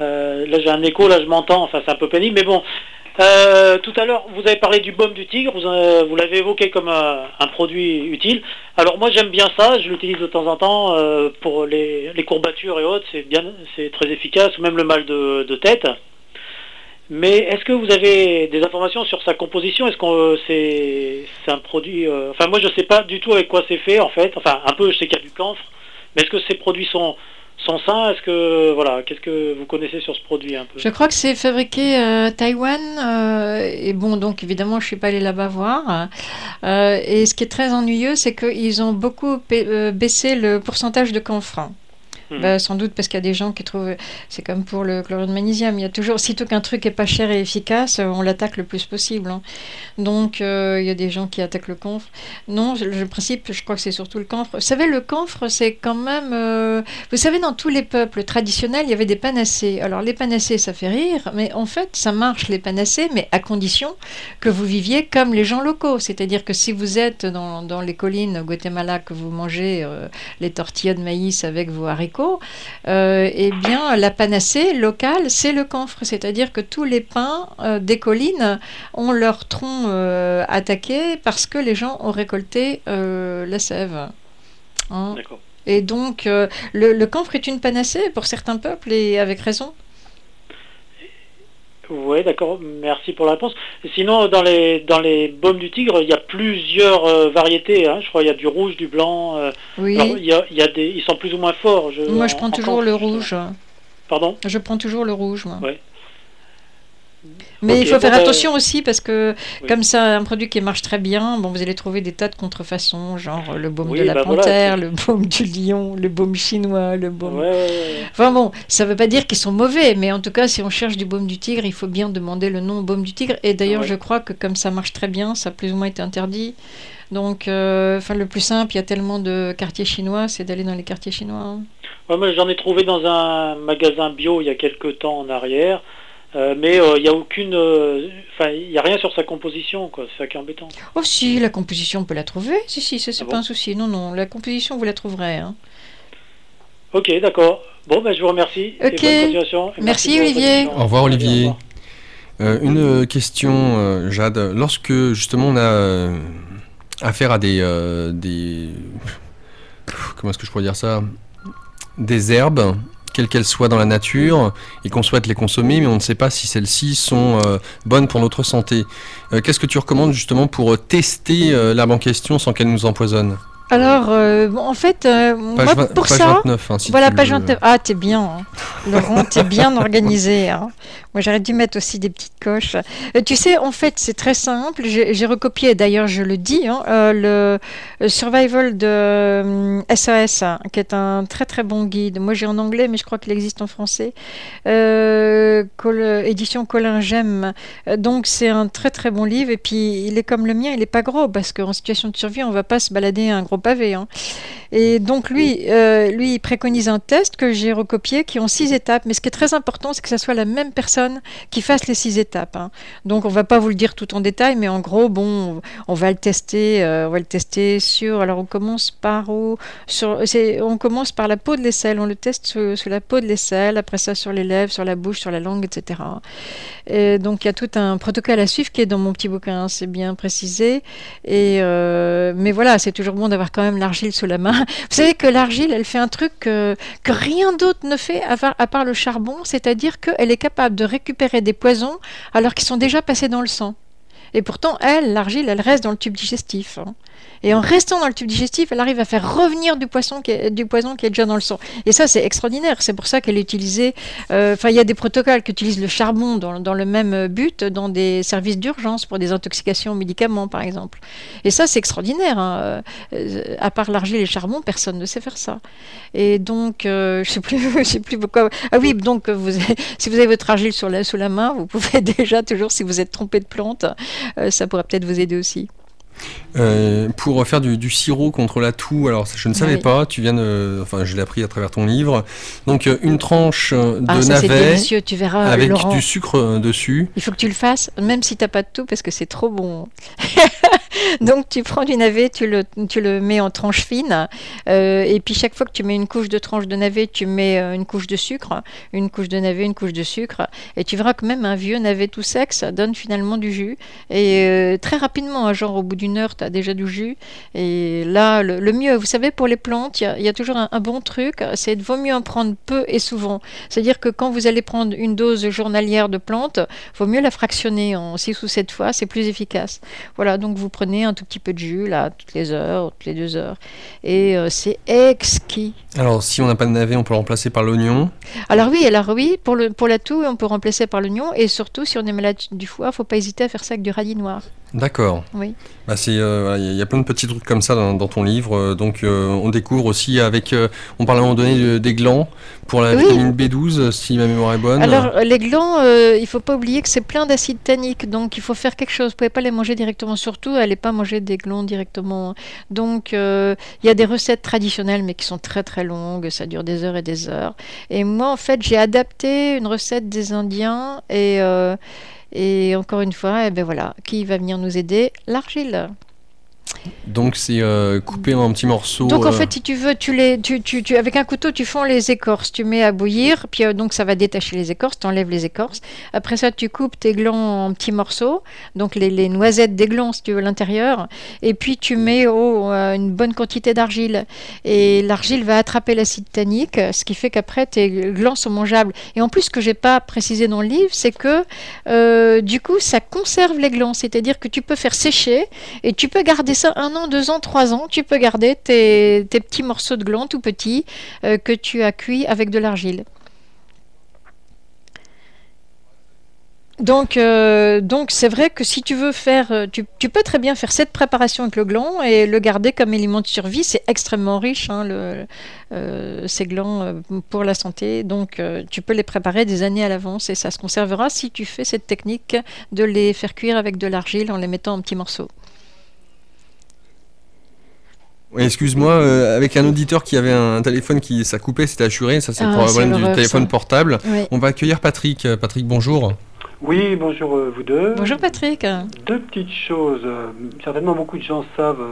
Speaker 10: Là, j'ai un écho, là, je m'entends, enfin, c'est un peu pénible, mais bon. Tout à l'heure, vous avez parlé du baume du tigre, vous l'avez évoqué comme un produit utile. Alors moi, j'aime bien ça, je l'utilise de temps en temps pour les courbatures et autres, c'est très efficace, ou même le mal de tête. Mais est-ce que vous avez des informations sur sa composition? Est-ce que c'est un produit... Enfin, moi, je sais pas du tout avec quoi c'est fait, en fait. Enfin, un peu, je sais qu'il y a du camphre, mais est-ce que ces produits sont sains? Est-ce que... Voilà, qu'est-ce que vous connaissez sur ce produit un peu?
Speaker 3: Je crois que c'est fabriqué à Taïwan. Et bon, donc évidemment, je suis pas allée là-bas voir. Et ce qui est très ennuyeux, c'est qu'ils ont beaucoup baissé le pourcentage de camphre. Bah, sans doute parce qu'il y a des gens qui trouvent, c'est comme pour le chlorure de magnésium, il y a toujours, sitôt qu'un truc est pas cher et efficace, on l'attaque le plus possible, hein. Donc il y a des gens qui attaquent le camphre. Non, le principe, je crois que c'est surtout le camphre. Vous savez, le camphre, c'est quand même, vous savez, dans tous les peuples traditionnels, il y avait des panacées. Alors les panacées, ça fait rire, mais en fait, ça marche les panacées, mais à condition que vous viviez comme les gens locaux. C'est-à-dire que si vous êtes dans les collines au Guatemala, que vous mangez les tortillas de maïs avec vos haricots, eh bien, la panacée locale, c'est le camphre. C'est-à-dire que tous les pins des collines ont leur tronc attaqué parce que les gens ont récolté la sève. Hein.
Speaker 10: D'accord.
Speaker 3: Et donc, le camphre est une panacée pour certains peuples, et avec raison.
Speaker 10: Oui, d'accord, merci pour la réponse. Sinon, dans les baumes du tigre, il y a plusieurs variétés, hein. Je crois qu'il y a du rouge, du blanc.
Speaker 3: Oui.
Speaker 10: Alors, ils sont plus ou moins forts.
Speaker 3: Moi, je prends toujours le rouge.
Speaker 10: Pardon?
Speaker 3: Je prends toujours le rouge, moi.
Speaker 10: Ouais.
Speaker 3: Mais
Speaker 10: Ok,
Speaker 3: il faut faire
Speaker 10: bon,
Speaker 3: attention aussi parce que,
Speaker 10: oui.
Speaker 3: comme c'est un produit qui marche très bien, bon, vous allez trouver des tas de contrefaçons, genre le baume
Speaker 10: Oui,
Speaker 3: de la
Speaker 10: bah
Speaker 3: panthère,
Speaker 10: voilà.
Speaker 3: le baume du lion, le baume chinois, le baume...
Speaker 10: Ouais.
Speaker 3: Enfin bon, ça ne veut pas dire qu'ils sont mauvais, mais en tout cas, si on cherche du baume du tigre, il faut bien demander le nom baume du tigre. Et d'ailleurs,
Speaker 10: Ouais.
Speaker 3: je crois que comme ça marche très bien, ça a plus ou moins été interdit. Donc, le plus simple, il y a tellement de quartiers chinois, c'est d'aller dans les quartiers chinois. Hein.
Speaker 10: Ouais, moi, j'en ai trouvé dans un magasin bio il y a quelques temps en arrière. Mais il n'y a aucune... Enfin, il n'y a rien sur sa composition, quoi. C'est ça qui est embêtant.
Speaker 3: Oh si, la composition, on peut la trouver. Si, ça, c'est
Speaker 10: Ah
Speaker 3: pas
Speaker 10: bon?
Speaker 3: un souci. Non, la composition, vous la trouverez. Hein.
Speaker 10: Ok, d'accord. Bon, ben, je vous remercie.
Speaker 3: Ok.
Speaker 10: Et bonne continuation. Et
Speaker 3: Merci,
Speaker 10: pour votre
Speaker 3: Olivier.
Speaker 10: émission.
Speaker 2: Au revoir
Speaker 10: Allez,
Speaker 2: Olivier.
Speaker 10: au revoir.
Speaker 2: Une question, Jade. Lorsque justement on a affaire à des comment est-ce que je pourrais dire ça? Des herbes, quelles qu'elles soient dans la nature, et qu'on souhaite les consommer, mais on ne sait pas si celles-ci sont bonnes pour notre santé. Qu'est-ce que tu recommandes justement pour tester l'herbe en question sans qu'elle nous empoisonne?
Speaker 3: Alors, bon, en fait, moi, pour
Speaker 2: page
Speaker 3: ça...
Speaker 2: 29, hein, si
Speaker 3: Voilà,
Speaker 2: tu
Speaker 3: page
Speaker 2: veux.
Speaker 3: 29. Ah, t'es bien, hein. Laurent, t'es bien organisé. Hein. Moi, j'aurais dû mettre aussi des petites coches. Tu sais, en fait, c'est très simple. J'ai recopié, d'ailleurs, je le dis, hein, le Survival de SOS, hein, qui est un très très bon guide. Moi, j'ai en anglais, mais je crois qu'il existe en français. Édition Colin Gemme. Donc, c'est un très très bon livre. Et puis, il est comme le mien, il n'est pas gros, parce qu'en situation de survie, on ne va pas se balader un gros pavé. Hein. Et donc, lui, il préconise un test que j'ai recopié qui ont 6 étapes. Mais ce qui est très important, c'est que ce soit la même personne qui fasse les 6 étapes. Hein. Donc, on ne va pas vous le dire tout en détail, mais en gros, bon, on va le tester. Sur. Alors, on commence par où? On commence par la peau de l'aisselle. On le teste sur la peau de l'aisselle. Après ça, sur les lèvres, sur la bouche, sur la langue, etc. Et donc, il y a tout un protocole à suivre qui est dans mon petit bouquin. Hein, c'est bien précisé. Mais voilà, c'est toujours bon d'avoir avoir quand même l'argile sous la main. Vous savez que l'argile, elle fait un truc que rien d'autre ne fait à part le charbon, c'est-à-dire qu'elle est capable de récupérer des poisons alors qu'ils sont déjà passés dans le sang. Et pourtant, l'argile, elle reste dans le tube digestif. Hein. Et en restant dans le tube digestif, elle arrive à faire revenir du poison qui est déjà dans le sang. Et ça, c'est extraordinaire. C'est pour ça qu'elle est utilisée... il y a des protocoles qui utilisent le charbon dans le même but, dans des services d'urgence pour des intoxications aux médicaments, par exemple. Et ça, c'est extraordinaire. Hein. À part l'argile et le charbon, personne ne sait faire ça. Et donc, je sais plus pourquoi... Ah oui, donc, si vous avez votre argile sous la main, vous pouvez déjà, toujours, si vous êtes trompé de plante, ça pourra peut-être vous aider aussi.
Speaker 2: Pour faire du sirop contre la toux, alors je ne savais pas, tu viens je l'ai appris à travers ton livre. Donc une tranche de navet
Speaker 3: délicieux, tu verras,
Speaker 2: avec
Speaker 3: Laurent.
Speaker 2: du sucre dessus.
Speaker 3: Il faut que tu le fasses, même si tu n'as pas de toux, parce que c'est trop bon. Donc tu prends du navet, tu le mets en tranches fines, et puis chaque fois que tu mets une couche de tranche de navet, tu mets une couche de sucre, une couche de navet, une couche de sucre, et tu verras que même un vieux navet tout sec, ça donne finalement du jus. Et très rapidement, genre au bout d'une heure, tu as déjà du jus. Et là, le mieux, vous savez, pour les plantes, il y a toujours un bon truc, c'est de vaut mieux en prendre peu et souvent. C'est-à-dire que quand vous allez prendre une dose journalière de plantes, vaut mieux la fractionner en 6 ou 7 fois, c'est plus efficace. Voilà, donc vous prenez un tout petit peu de jus, là, toutes les heures, toutes les 2 heures. Et c'est exquis.
Speaker 2: Alors, si on n'a pas de navet, on peut le remplacer par l'oignon.
Speaker 3: Alors oui, pour la toux, on peut remplacer par l'oignon. Et surtout, si on est malade du foie, il ne faut pas hésiter à faire ça avec du radis noir.
Speaker 2: D'accord.
Speaker 3: Oui.
Speaker 2: Bah il y a plein de petits trucs comme ça dans ton livre. Donc, on découvre aussi avec... on parle à un moment donné des glands pour la vitamine B12, si ma mémoire est bonne.
Speaker 3: Alors, les glands, il ne faut pas oublier que c'est plein d'acide tannique. Donc, il faut faire quelque chose. Vous ne pouvez pas les manger directement. Surtout, n'allez pas manger des glands directement. Donc, il y a des recettes traditionnelles, mais qui sont très, très longues. Ça dure des heures et des heures. Et moi, en fait, j'ai adapté une recette des Indiens. Et encore une fois, voilà, qui va venir nous aider? L'argile.
Speaker 2: Donc c'est coupé en petits morceaux.
Speaker 3: Donc en fait, si tu veux, avec un couteau, tu fends les écorces, tu mets à bouillir, puis donc ça va détacher les écorces, tu enlèves les écorces. Après ça, tu coupes tes glands en petits morceaux, donc les noisettes des glands, si tu veux, à l'intérieur, et puis tu mets une bonne quantité d'argile. Et l'argile va attraper l'acide tannique, ce qui fait qu'après, tes glands sont mangeables. Et en plus, ce que j'ai pas précisé dans le livre, c'est que du coup, ça conserve les glands, c'est-à-dire que tu peux faire sécher et tu peux garder ça 1 an, 2 ans, 3 ans, tu peux garder tes petits morceaux de glands tout petits que tu as cuits avec de l'argile. Donc c'est vrai que si tu veux faire, tu peux très bien faire cette préparation avec le gland et le garder comme élément de survie. C'est extrêmement riche, hein, ces glands pour la santé. Donc tu peux les préparer des années à l'avance et ça se conservera si tu fais cette technique de les faire cuire avec de l'argile en les mettant en petits morceaux.
Speaker 2: Oui, excuse-moi, avec un auditeur qui avait un téléphone qui ça coupait, c'était assuré, ça c'est le problème du téléphone portable. Oui. On va accueillir Patrick. Patrick, bonjour.
Speaker 11: Oui, bonjour vous deux.
Speaker 3: Bonjour Patrick.
Speaker 11: 2 petites choses. Certainement beaucoup de gens savent,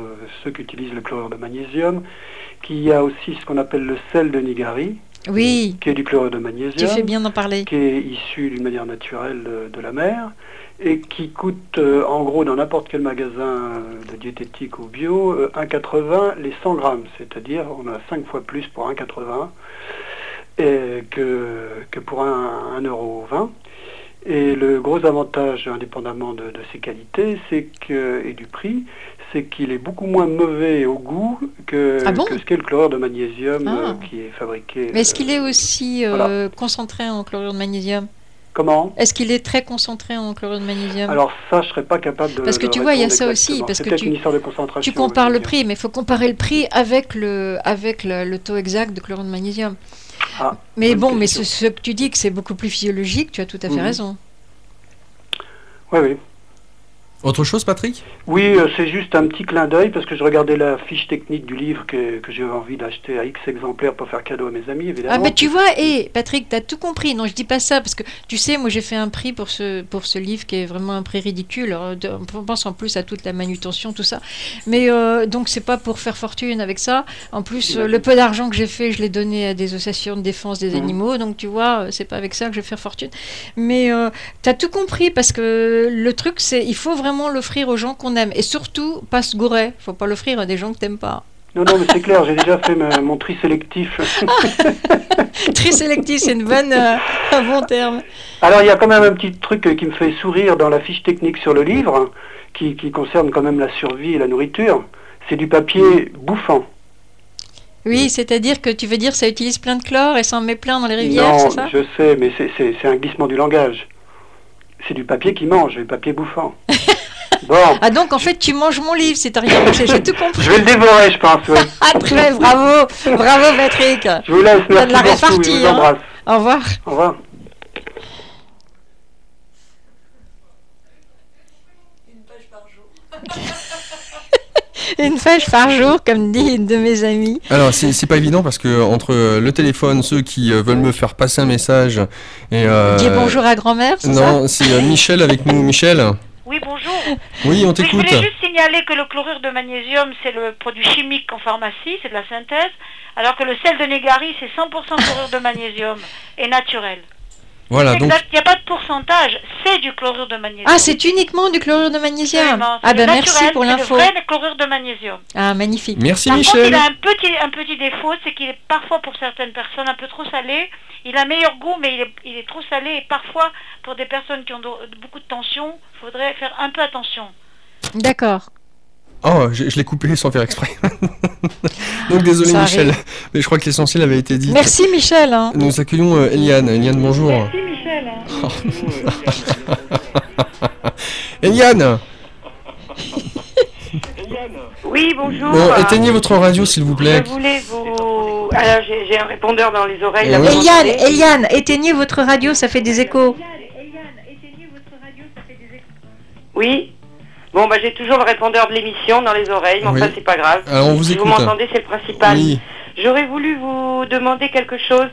Speaker 11: ceux qui utilisent le chlorure de magnésium, qu'il y a aussi ce qu'on appelle le sel de Nigari.
Speaker 3: Oui.
Speaker 11: Qui est du chlorure de magnésium.
Speaker 3: Tu fais bien d'en parler.
Speaker 11: Qui est issu d'une manière naturelle de la mer et qui coûte en gros dans n'importe quel magasin de diététique ou bio 1,80 les 100 grammes. C'est-à-dire on a 5 fois plus pour 1,80 que pour 1,20 €. Et le gros avantage, indépendamment de ses qualités, et du prix, c'est qu'il est beaucoup moins mauvais au goût que ce qu'est le chlorure de magnésium qui est fabriqué.
Speaker 3: Mais est-ce qu'il est aussi concentré en chlorure de magnésium?
Speaker 11: Comment?
Speaker 3: Est-ce qu'il est très concentré en chlorure de magnésium?
Speaker 11: Alors ça, je ne serais pas capable de...
Speaker 3: Parce que tu vois, il y a ça aussi. Parce que tu compares le prix, mais il faut comparer le prix avec le taux exact de chlorure de magnésium. Mais bon, mais ce que tu dis que c'est beaucoup plus physiologique, tu as tout à fait raison.
Speaker 11: Oui, oui.
Speaker 2: Autre chose, Patrick?
Speaker 11: Oui, c'est juste un petit clin d'œil, parce que je regardais la fiche technique du livre que j'ai envie d'acheter à X exemplaires pour faire cadeau à mes amis, évidemment.
Speaker 3: Ah, mais tu vois, Patrick, tu as tout compris. Non, je dis pas ça, parce que tu sais, moi j'ai fait un prix pour ce livre qui est vraiment un prix ridicule. On pense en plus à toute la manutention, tout ça. Mais donc, c'est pas pour faire fortune avec ça. En plus, le peu d'argent que j'ai fait, je l'ai donné à des associations de défense des animaux. Donc, tu vois, c'est pas avec ça que je vais faire fortune. Mais tu as tout compris, parce que le truc, c'est il faut vraiment l'offrir aux gens qu'on aime et surtout pas se gourer. Faut pas l'offrir à des gens que t'aimes pas.
Speaker 11: Non, mais c'est clair, j'ai déjà fait mon tri sélectif.
Speaker 3: Tri sélectif, c'est un bon terme.
Speaker 11: Alors, il y a quand même un petit truc qui me fait sourire dans la fiche technique sur le livre, qui concerne quand même la survie et la nourriture. C'est du papier bouffant.
Speaker 3: Oui, c'est-à-dire que tu veux dire ça utilise plein de chlore et ça en met plein dans les rivières, c'est ça?
Speaker 11: Non, je sais, mais c'est un glissement du langage. C'est du papier qui mange, du papier bouffant. Bon.
Speaker 3: Ah donc en fait tu manges mon livre, c'est rien, j'ai tout compris.
Speaker 11: Je vais le dévorer, je pense, oui.
Speaker 3: Ah très, bravo Patrick.
Speaker 11: Je vous laisse, merci
Speaker 3: de la
Speaker 11: beaucoup,
Speaker 3: répartie,
Speaker 11: je vous embrasse.
Speaker 3: Au revoir.
Speaker 11: Au revoir.
Speaker 3: Une page par jour, comme dit une de mes amies.
Speaker 2: Alors, c'est pas évident parce que entre le téléphone, ceux qui veulent me faire passer un message et...
Speaker 3: Dis bonjour à grand-mère, c'est ça?
Speaker 2: Non, c'est Michel avec nous. Michel?
Speaker 12: Oui, bonjour.
Speaker 2: Oui, on t'écoute.
Speaker 12: Je voulais juste signaler que le chlorure de magnésium, c'est le produit chimique en pharmacie, c'est de la synthèse, alors que le sel de Négari, c'est 100% chlorure de magnésium et naturel.
Speaker 2: Voilà, donc...
Speaker 12: Il n'y a pas de pourcentage, c'est du chlorure de magnésium.
Speaker 3: Ah, c'est uniquement du chlorure de magnésium. Ah ben merci pour l'info.
Speaker 12: C'est le vrai chlorure de magnésium.
Speaker 3: Ah, magnifique.
Speaker 2: Merci
Speaker 12: Par
Speaker 2: Michel.
Speaker 12: Contre, il a un petit défaut, c'est qu'il est parfois pour certaines personnes un peu trop salé. Il a meilleur goût, mais il est trop salé. Et parfois, pour des personnes qui ont beaucoup de tension, il faudrait faire un peu attention.
Speaker 3: D'accord.
Speaker 2: Oh, je l'ai coupé sans faire exprès. Donc désolé
Speaker 3: Ça
Speaker 2: Michel,
Speaker 3: arrive.
Speaker 2: mais je crois que l'essentiel avait été dit.
Speaker 3: Merci Michel. Hein.
Speaker 2: Nous accueillons Eliane. Eliane, bonjour.
Speaker 12: Merci Michel.
Speaker 2: Eliane.
Speaker 5: Oui, bonjour.
Speaker 2: Bon, éteignez votre radio s'il vous plaît.
Speaker 5: Je voulais vous... Alors, j'ai un répondeur dans les oreilles. Là,
Speaker 3: Eliane, éteignez votre radio, ça fait des échos.
Speaker 5: Oui. Bon, bah j'ai toujours le répondeur de l'émission dans les oreilles, mais enfin c'est pas grave.
Speaker 2: Alors on vous
Speaker 5: si
Speaker 2: écoute.
Speaker 5: vous m'entendez, c'est le principal.
Speaker 2: Oui.
Speaker 5: J'aurais voulu vous demander quelque chose.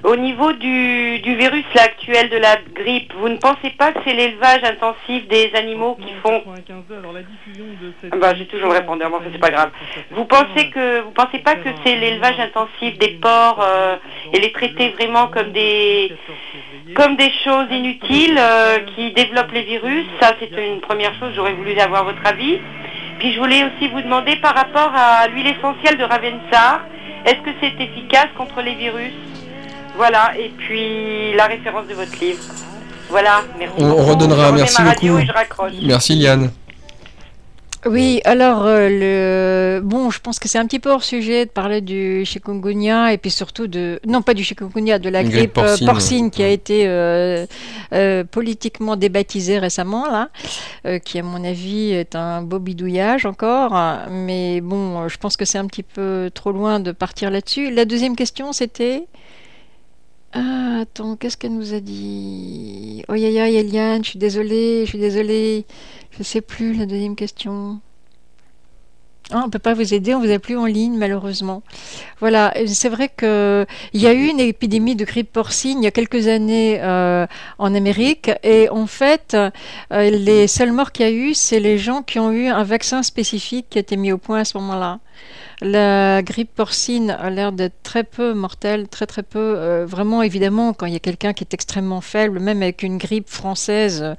Speaker 5: Au niveau du virus là, actuel de la grippe, vous ne pensez pas que c'est l'élevage intensif des animaux qui font... Bah j'ai toujours le répondeur, mais enfin c'est pas grave. Vous pensez pas que c'est l'élevage intensif des porcs et les traiter vraiment comme des choses inutiles qui développent les virus? Ça c'est une première chose, j'aurais voulu avoir votre avis. Puis je voulais aussi vous demander par rapport à l'huile essentielle de Ravensar, est-ce que c'est efficace contre les virus? Voilà, et puis la référence de votre livre. Voilà, merci.
Speaker 2: On redonnera, merci beaucoup.
Speaker 5: Et je raccroche.
Speaker 2: Merci Liane.
Speaker 3: Oui, alors bon, je pense que c'est un petit peu hors sujet de parler du chikungunya et puis surtout non pas du chikungunya, de la grippe porcine qui a été politiquement débaptisée récemment là, qui à mon avis est un beau bidouillage encore, mais bon, je pense que c'est un petit peu trop loin de partir là-dessus. La deuxième question c'était... Ah, attends, qu'est-ce qu'elle nous a dit? Oh, Eliane, je suis désolée. Je sais plus la deuxième question. Ah, on ne peut pas vous aider, on vous a plus en ligne malheureusement. Voilà, c'est vrai qu'il y a eu une épidémie de grippe porcine il y a quelques années en Amérique et en fait, les seuls morts qu'il y a eu, c'est les gens qui ont eu un vaccin spécifique qui a été mis au point à ce moment-là. La grippe porcine a l'air d'être très peu mortelle, très peu. Vraiment, évidemment, quand il y a quelqu'un qui est extrêmement faible, même avec une grippe française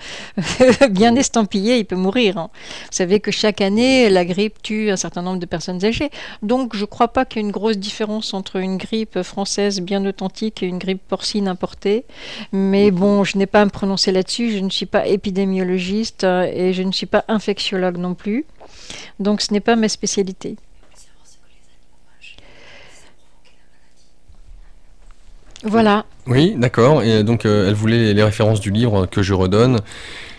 Speaker 3: bien estampillée, il peut mourir. Hein. Vous savez que chaque année, la grippe tue un certain nombre de personnes âgées. Donc, je ne crois pas qu'il y ait une grosse différence entre une grippe française bien authentique et une grippe porcine importée. Mais bon, je n'ai pas à me prononcer là-dessus. Je ne suis pas épidémiologiste et je ne suis pas infectiologue non plus. Donc, ce n'est pas ma spécialité. Voilà.
Speaker 2: Oui, d'accord. Et donc, elle voulait les références du livre que je redonne.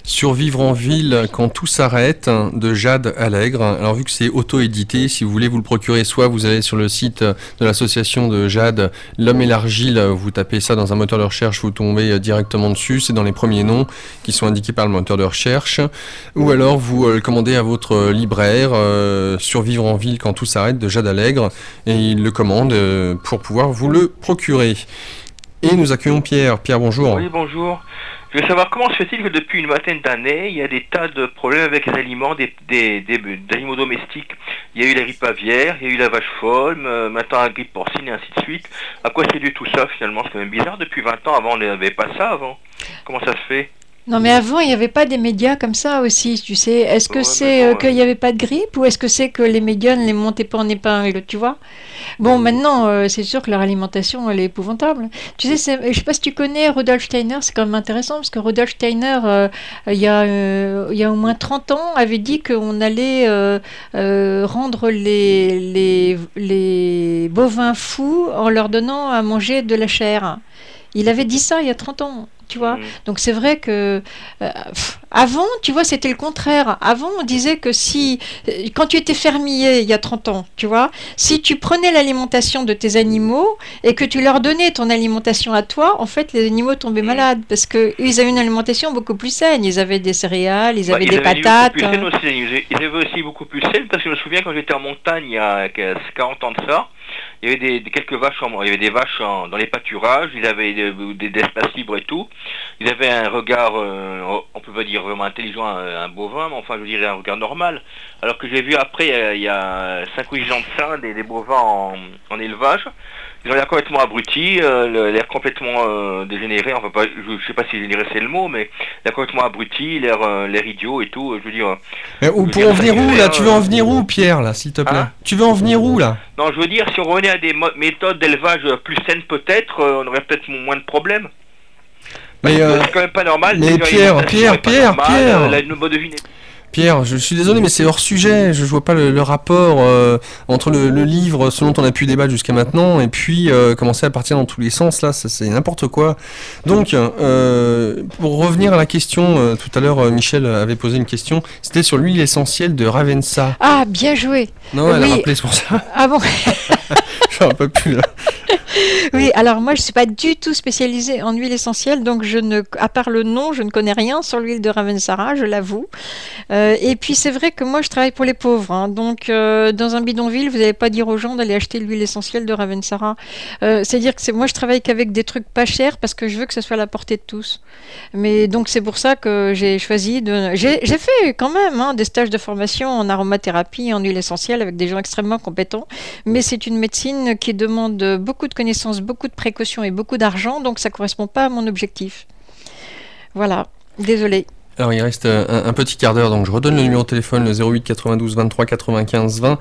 Speaker 2: Survivre en ville quand tout s'arrête, de Jade Allègre. Alors, vu que c'est auto-édité, si vous voulez vous le procurer, soit vous allez sur le site de l'association de Jade, L'Homme et l'Argile, vous tapez ça dans un moteur de recherche, vous tombez directement dessus, c'est dans les premiers noms qui sont indiqués par le moteur de recherche. Ou alors, vous le commandez à votre libraire, Survivre en ville quand tout s'arrête, de Jade Allègre, et il le commande pour pouvoir vous le procurer. Et nous accueillons Pierre. Pierre, bonjour.
Speaker 13: Oui, bonjour. Je veux savoir comment se fait-il que depuis une vingtaine d'années, il y a des tas de problèmes avec les aliments des animaux domestiques. Il y a eu la grippe aviaire, il y a eu la vache folle, maintenant la grippe porcine et ainsi de suite. À quoi c'est dû tout ça finalement? C'est quand même bizarre, depuis 20 ans, avant on n'avait pas ça avant. Comment ça se fait?
Speaker 3: Non, mais avant, il n'y avait pas des médias comme ça aussi, tu sais. Est-ce que c'est qu'il n'y avait pas de grippe ou est-ce que c'est que les médias ne les montaient pas en épingle, tu vois? Bon, maintenant, c'est sûr que leur alimentation, elle est épouvantable. Tu sais, je ne sais pas si tu connais Rudolf Steiner, c'est quand même intéressant parce que Rudolf Steiner, il y a au moins 30 ans, avait dit qu'on allait rendre les bovins fous en leur donnant à manger de la chair. Il avait dit ça il y a 30 ans. Tu vois, donc c'est vrai que avant, tu vois, c'était le contraire. Avant, on disait que quand tu étais fermier il y a 30 ans, tu vois, si tu prenais l'alimentation de tes animaux et que tu leur donnais ton alimentation à toi, en fait, les animaux tombaient malades parce qu'ils avaient une alimentation beaucoup plus saine. Ils avaient des céréales, ils avaient des patates.
Speaker 13: Ils avaient aussi beaucoup plus saine parce que je me souviens quand j'étais en montagne il y a 40 ans de ça. Il y avait quelques vaches, il y avait des vaches dans les pâturages, ils avaient des espaces libres et tout. Ils avaient un regard, on peut pas dire vraiment intelligent, un bovin, mais enfin je dirais un regard normal. Alors que j'ai vu après, il y a 5 ou 6 ans de ça, des bovins en élevage. Ils ont l'air complètement abrutis, l'air complètement dégénéré, enfin pas, je sais pas si dégénéré c'est le mot, mais l'air complètement abruti, l'air idiot et tout, je veux dire...
Speaker 2: pour en venir où là? Tu veux en venir où, Pierre, là, s'il te plaît? Tu veux en venir où, là?
Speaker 13: Non, je veux dire, si on revenait à des méthodes d'élevage plus saines peut-être, on aurait peut-être moins de problèmes.
Speaker 2: Mais
Speaker 13: c'est quand même pas normal.
Speaker 2: Mais Pierre,
Speaker 13: la mode de vie n'est...
Speaker 2: Pierre, je suis désolé, mais c'est hors sujet. Je vois pas le rapport entre le livre, ce dont on a pu débattre jusqu'à maintenant, et puis commencer à partir dans tous les sens. Là, c'est n'importe quoi. Donc, pour revenir à la question, tout à l'heure, Michel avait posé une question. C'était sur l'huile essentielle de Ravensa.
Speaker 3: Ah, bien joué.
Speaker 2: Non, elle a rappelé, c'est pour ça.
Speaker 3: Ah bon.
Speaker 2: J'en peux plus là.
Speaker 3: Oui, alors moi je ne suis pas du tout spécialisée en huile essentielle, donc à part le nom, je ne connais rien sur l'huile de Ravensara, je l'avoue. Et puis c'est vrai que moi je travaille pour les pauvres, hein, donc dans un bidonville, vous n'allez pas dire aux gens d'aller acheter l'huile essentielle de Ravensara. C'est-à-dire que moi je travaille qu'avec des trucs pas chers parce que je veux que ça soit à la portée de tous. Mais donc c'est pour ça que j'ai choisi J'ai fait quand même des stages de formation en aromathérapie, en huile essentielle avec des gens extrêmement compétents, mais c'est une médecine qui demande beaucoup de connaissances, beaucoup de précautions et beaucoup d'argent, donc ça ne correspond pas à mon objectif. Voilà, désolé.
Speaker 2: Alors il reste un petit quart d'heure, donc je redonne le numéro de téléphone, le 08 92 23 95 20.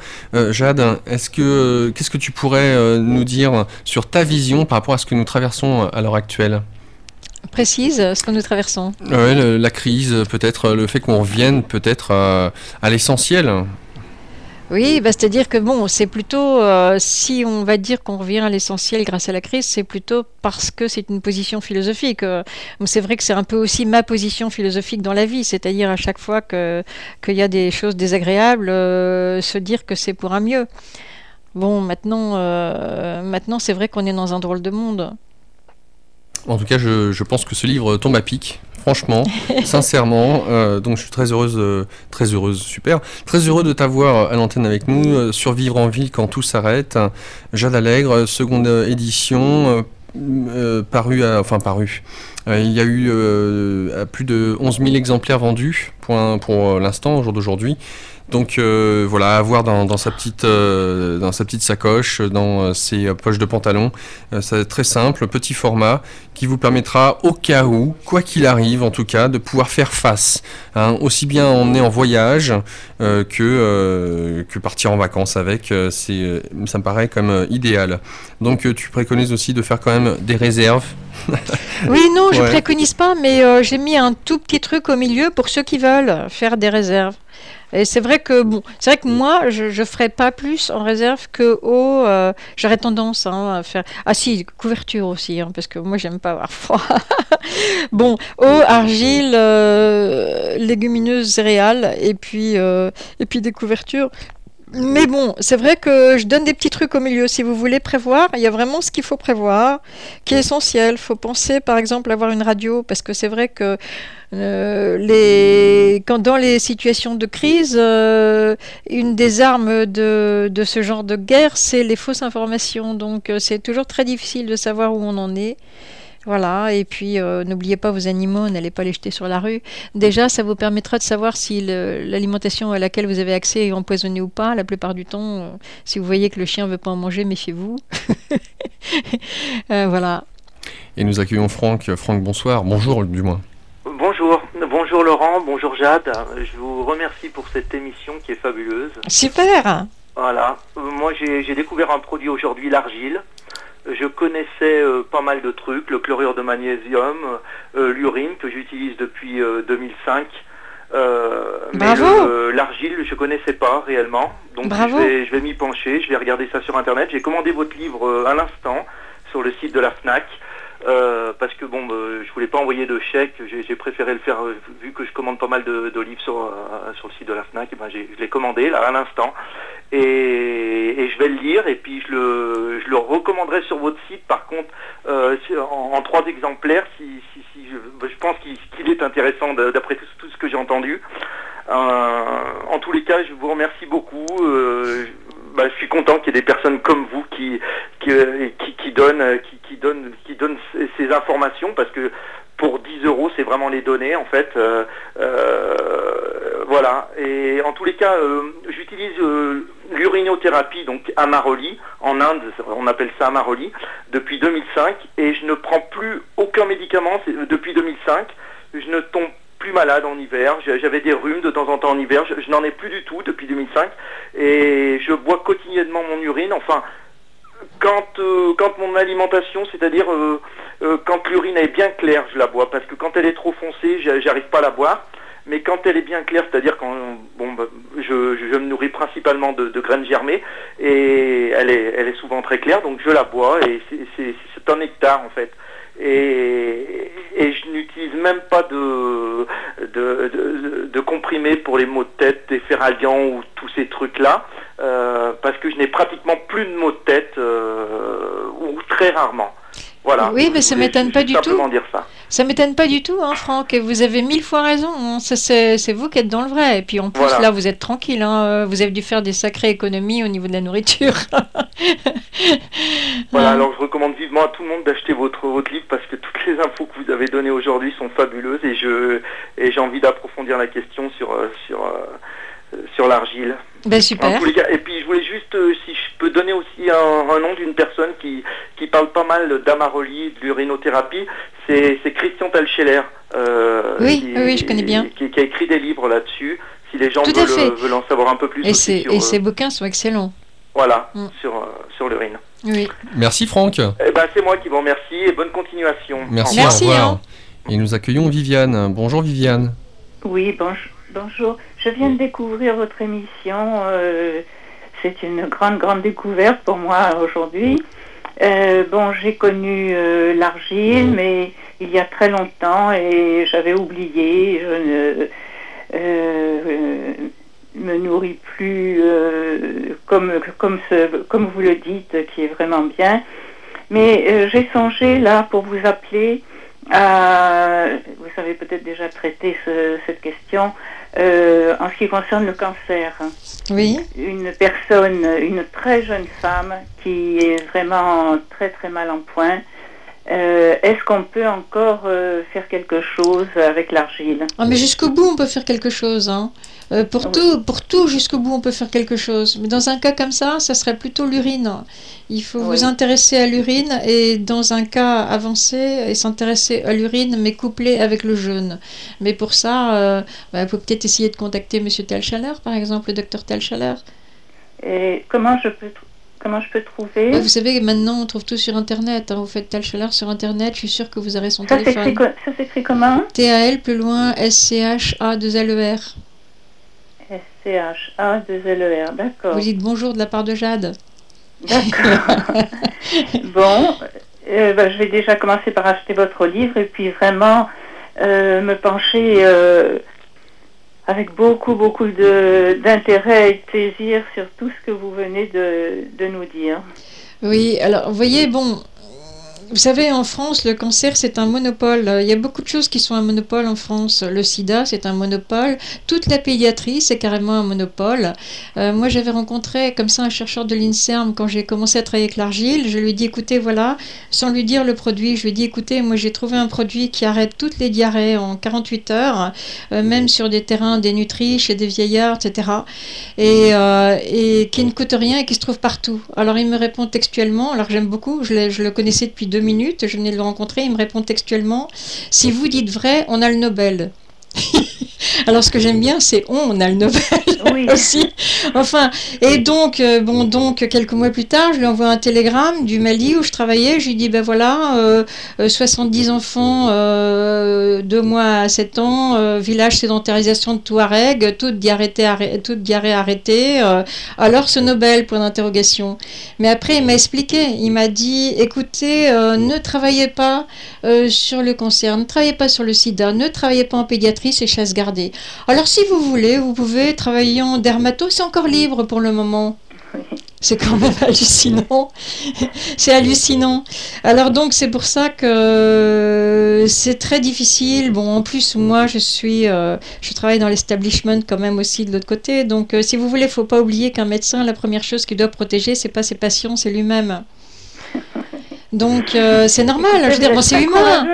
Speaker 2: Jade, qu'est-ce que tu pourrais nous dire sur ta vision par rapport à ce que nous traversons à l'heure actuelle ?
Speaker 3: Précise ce que nous traversons.
Speaker 2: La crise, peut-être le fait qu'on revienne peut-être à l'essentiel.
Speaker 3: Oui, c'est-à-dire que bon, c'est plutôt, si on va dire qu'on revient à l'essentiel grâce à la crise, c'est plutôt parce que c'est une position philosophique. C'est vrai que c'est un peu aussi ma position philosophique dans la vie, c'est-à-dire à chaque fois qu'il y a des choses désagréables, se dire que c'est pour un mieux. Bon, maintenant c'est vrai qu'on est dans un drôle de monde.
Speaker 2: En tout cas, je pense que ce livre tombe à pic. Franchement, sincèrement, donc je suis très heureux de t'avoir à l'antenne avec nous, Survivre en ville quand tout s'arrête, Jade Allègre, seconde édition, paru. Il y a eu plus de 11 000 exemplaires vendus pour l'instant, au jour d'aujourd'hui. Donc voilà, à avoir dans sa petite sacoche, dans ses poches de pantalon. C'est très simple, petit format, qui vous permettra au cas où, quoi qu'il arrive en tout cas, de pouvoir faire face. Aussi bien emmener en voyage que partir en vacances avec. Ça me paraît comme idéal. Donc tu préconises aussi de faire quand même des réserves.
Speaker 3: Oui, non, je préconise pas, mais j'ai mis un tout petit truc au milieu pour ceux qui veulent faire des réserves. Et c'est vrai que moi, je ferais pas plus en réserve que j'aurais tendance à faire. Ah si, couverture aussi, parce que moi j'aime pas avoir froid. Bon, eau, argile, légumineuses, céréales, et puis des couvertures. Mais bon, c'est vrai que je donne des petits trucs au milieu. Si vous voulez prévoir, il y a vraiment ce qu'il faut prévoir, qui est essentiel. Il faut penser, par exemple, à avoir une radio, parce que c'est vrai que dans les situations de crise, une des armes de ce genre de guerre, c'est les fausses informations. Donc, c'est toujours très difficile de savoir où on en est. Voilà, et puis n'oubliez pas vos animaux, n'allez pas les jeter sur la rue. Déjà, ça vous permettra de savoir si l'alimentation à laquelle vous avez accès est empoisonnée ou pas. La plupart du temps, si vous voyez que le chien ne veut pas en manger, méfiez-vous. Voilà.
Speaker 2: Et nous accueillons Franck. Franck, bonsoir. Bonjour, du moins.
Speaker 14: bonjour. Bonjour Laurent, bonjour Jade. Je vous remercie pour cette émission qui est fabuleuse.
Speaker 3: Super.
Speaker 14: Voilà. Moi, j'ai découvert un produit aujourd'hui, l'argile. Je connaissais pas mal de trucs, le chlorure de magnésium, l'urine que j'utilise depuis 2005. Mais l'argile, je connaissais pas réellement. Donc je vais m'y pencher, je vais regarder ça sur Internet. J'ai commandé votre livre à l'instant sur le site de la FNAC. Parce que bon, je voulais pas envoyer de chèque, j'ai préféré le faire vu que je commande pas mal de livres sur le site de la FNAC. Et ben je l'ai commandé là à l'instant et je vais le lire et puis je le recommanderai sur votre site. Par contre, en 3 exemplaires, je pense qu'il est intéressant d'après tout ce que j'ai entendu. En tous les cas, je vous remercie beaucoup. Je suis content qu'il y ait des personnes comme vous qui donnent ces informations, parce que pour 10 €, c'est vraiment les donner en fait. Voilà. Et en tous les cas, j'utilise l'urinothérapie, donc Amaroli. En Inde, on appelle ça Amaroli, depuis 2005, et je ne prends plus aucun médicament depuis 2005. Je ne tombe plus malade en hiver. J'avais des rhumes de temps en temps en hiver. Je n'en ai plus du tout depuis 2005, et je bois quotidiennement mon urine. Enfin, quand mon alimentation, c'est-à-dire quand l'urine est bien claire, je la bois, parce que quand elle est trop foncée, j'arrive pas à la boire. Mais quand elle est bien claire, c'est-à-dire quand je me nourris principalement de graines germées, et elle est souvent très claire, donc je la bois, et c'est un nectar en fait. Et je n'utilise même pas de comprimés pour les maux de tête, des Ferralian ou tous ces trucs-là, parce que je n'ai pratiquement plus de maux de tête, ou très rarement. Voilà.
Speaker 3: Oui, mais ça m'étonne pas du tout.
Speaker 14: Dire ça.
Speaker 3: Ça m'étonne pas du tout, hein, Franck. Et vous avez 1000 fois raison. Hein. C'est vous qui êtes dans le vrai. Et puis en plus, là, vous êtes tranquille. Hein. Vous avez dû faire des sacrées économies au niveau de la nourriture.
Speaker 14: Voilà. Alors je recommande vivement à tout le monde d'acheter votre livre, parce que toutes les infos que vous avez données aujourd'hui sont fabuleuses, et j'ai envie d'approfondir la question sur l'argile.
Speaker 3: Ben super.
Speaker 14: Et puis je voulais juste, si je peux donner aussi un nom d'une personne qui parle pas mal d'Amaroli, de l'urinothérapie, c'est Christian Talscheller.
Speaker 3: Oui, je connais bien.
Speaker 14: Qui a écrit des livres là-dessus, si les gens veulent en savoir un peu plus.
Speaker 3: Et ses bouquins sont excellents.
Speaker 14: Voilà, sur l'urine.
Speaker 3: Oui.
Speaker 2: Merci Franck.
Speaker 14: C'est moi qui vous remercie, et bonne continuation.
Speaker 2: Merci, au revoir. Hein. Et nous accueillons Viviane. Bonjour Viviane.
Speaker 15: Oui, bonjour. Je viens de découvrir votre émission. C'est une grande découverte pour moi aujourd'hui. J'ai connu l'argile, mais il y a très longtemps, et j'avais oublié. Je ne me nourris plus comme vous le dites, qui est vraiment bien. Mais j'ai songé là pour vous appeler. Vous avez peut-être déjà traité cette question en ce qui concerne le cancer.
Speaker 3: Oui.
Speaker 15: Une très jeune femme qui est vraiment très très mal en point. Est-ce qu'on peut encore faire quelque chose avec l'argile?
Speaker 3: Mais jusqu'au bout on peut faire quelque chose, hein. Pour tout jusqu'au bout on peut faire quelque chose. Mais dans un cas comme ça serait plutôt l'urine. Il faut vous intéresser à l'urine, et dans un cas avancé, et s'intéresser à l'urine, mais couplé avec le jeûne. Mais pour ça, il faut peut-être essayer de contacter M. Talscheller, par exemple, le docteur Talscheller.
Speaker 15: Et comment je peux trouver?
Speaker 3: Vous savez, maintenant on trouve tout sur Internet. Hein. Vous faites Talscheller sur Internet, je suis sûre que vous aurez son téléphone.
Speaker 15: Ça s'écrit comment?
Speaker 3: TAL plus loin SCHA2LER.
Speaker 15: SCHA2LER, d'accord.
Speaker 3: Vous dites bonjour de la part de Jade.
Speaker 15: D'accord. Je vais déjà commencer par acheter votre livre, et puis vraiment me pencher avec beaucoup d'intérêt et de plaisir sur tout ce que vous venez de nous dire.
Speaker 3: Oui, alors vous voyez, vous savez, en France, le cancer, c'est un monopole. Il y a beaucoup de choses qui sont un monopole en France. Le sida, c'est un monopole. Toute la pédiatrie, c'est carrément un monopole. Moi, j'avais rencontré comme ça un chercheur de l'INSERM quand j'ai commencé à travailler avec l'argile. Je lui ai dit, écoutez, voilà, sans lui dire le produit, je lui ai dit, écoutez, moi, j'ai trouvé un produit qui arrête toutes les diarrhées en 48 heures, même sur des terrains dénutris, chez des vieillards, etc. Et qui ne coûte rien et qui se trouve partout. Alors, il me répond textuellement, alors j'aime beaucoup, je le connaissais depuis 2 minutes, je venais de le rencontrer, il me répond textuellement « Si vous dites vrai, on a le Nobel ». Alors ce que j'aime bien, c'est on a le Nobel aussi. Enfin, et donc, quelques mois plus tard, je lui envoie un télégramme du Mali où je travaillais. Je lui dis, ben voilà, 70 enfants, 2 mois à 7 ans, village sédentarisation de Touareg, toute diarrhée arrêtée. Alors ce Nobel, point d'interrogation. Mais après, il m'a expliqué. Il m'a dit, écoutez, ne travaillez pas sur le cancer, ne travaillez pas sur le sida, ne travaillez pas en pédiatrie, c'est chasse gardée. Alors si vous voulez, vous pouvez travailler en dermato, c'est encore libre pour le moment. C'est quand même hallucinant. C'est hallucinant. Alors donc c'est pour ça que c'est très difficile. Bon, en plus moi je travaille dans l'establishment quand même aussi de l'autre côté. Donc si vous voulez, faut pas oublier qu'un médecin, la première chose qu'il doit protéger, c'est pas ses patients, c'est lui-même. Donc c'est normal, je veux dire, bon, c'est humain.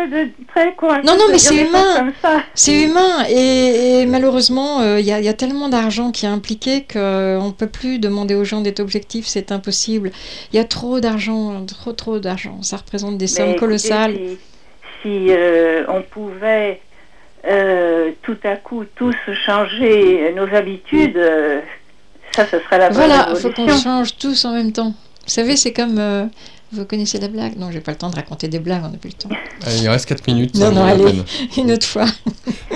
Speaker 3: Non, mais c'est humain. C'est humain. Et malheureusement, il y a tellement d'argent qui est impliqué qu'on ne peut plus demander aux gens d'être objectifs, c'est impossible. Il y a trop d'argent, trop d'argent. Ça représente des sommes colossales.
Speaker 15: Si on pouvait tout à coup tous changer nos habitudes, ça ce serait la bonne
Speaker 3: Voilà, il
Speaker 15: révolution.
Speaker 3: faut qu'on change tous en même temps. Vous savez, c'est comme... Vous connaissez la blague? Non, j'ai pas le temps de raconter des blagues, on n'a plus le temps.
Speaker 2: Allez, il reste 4 minutes.
Speaker 3: Non, allez, une autre fois.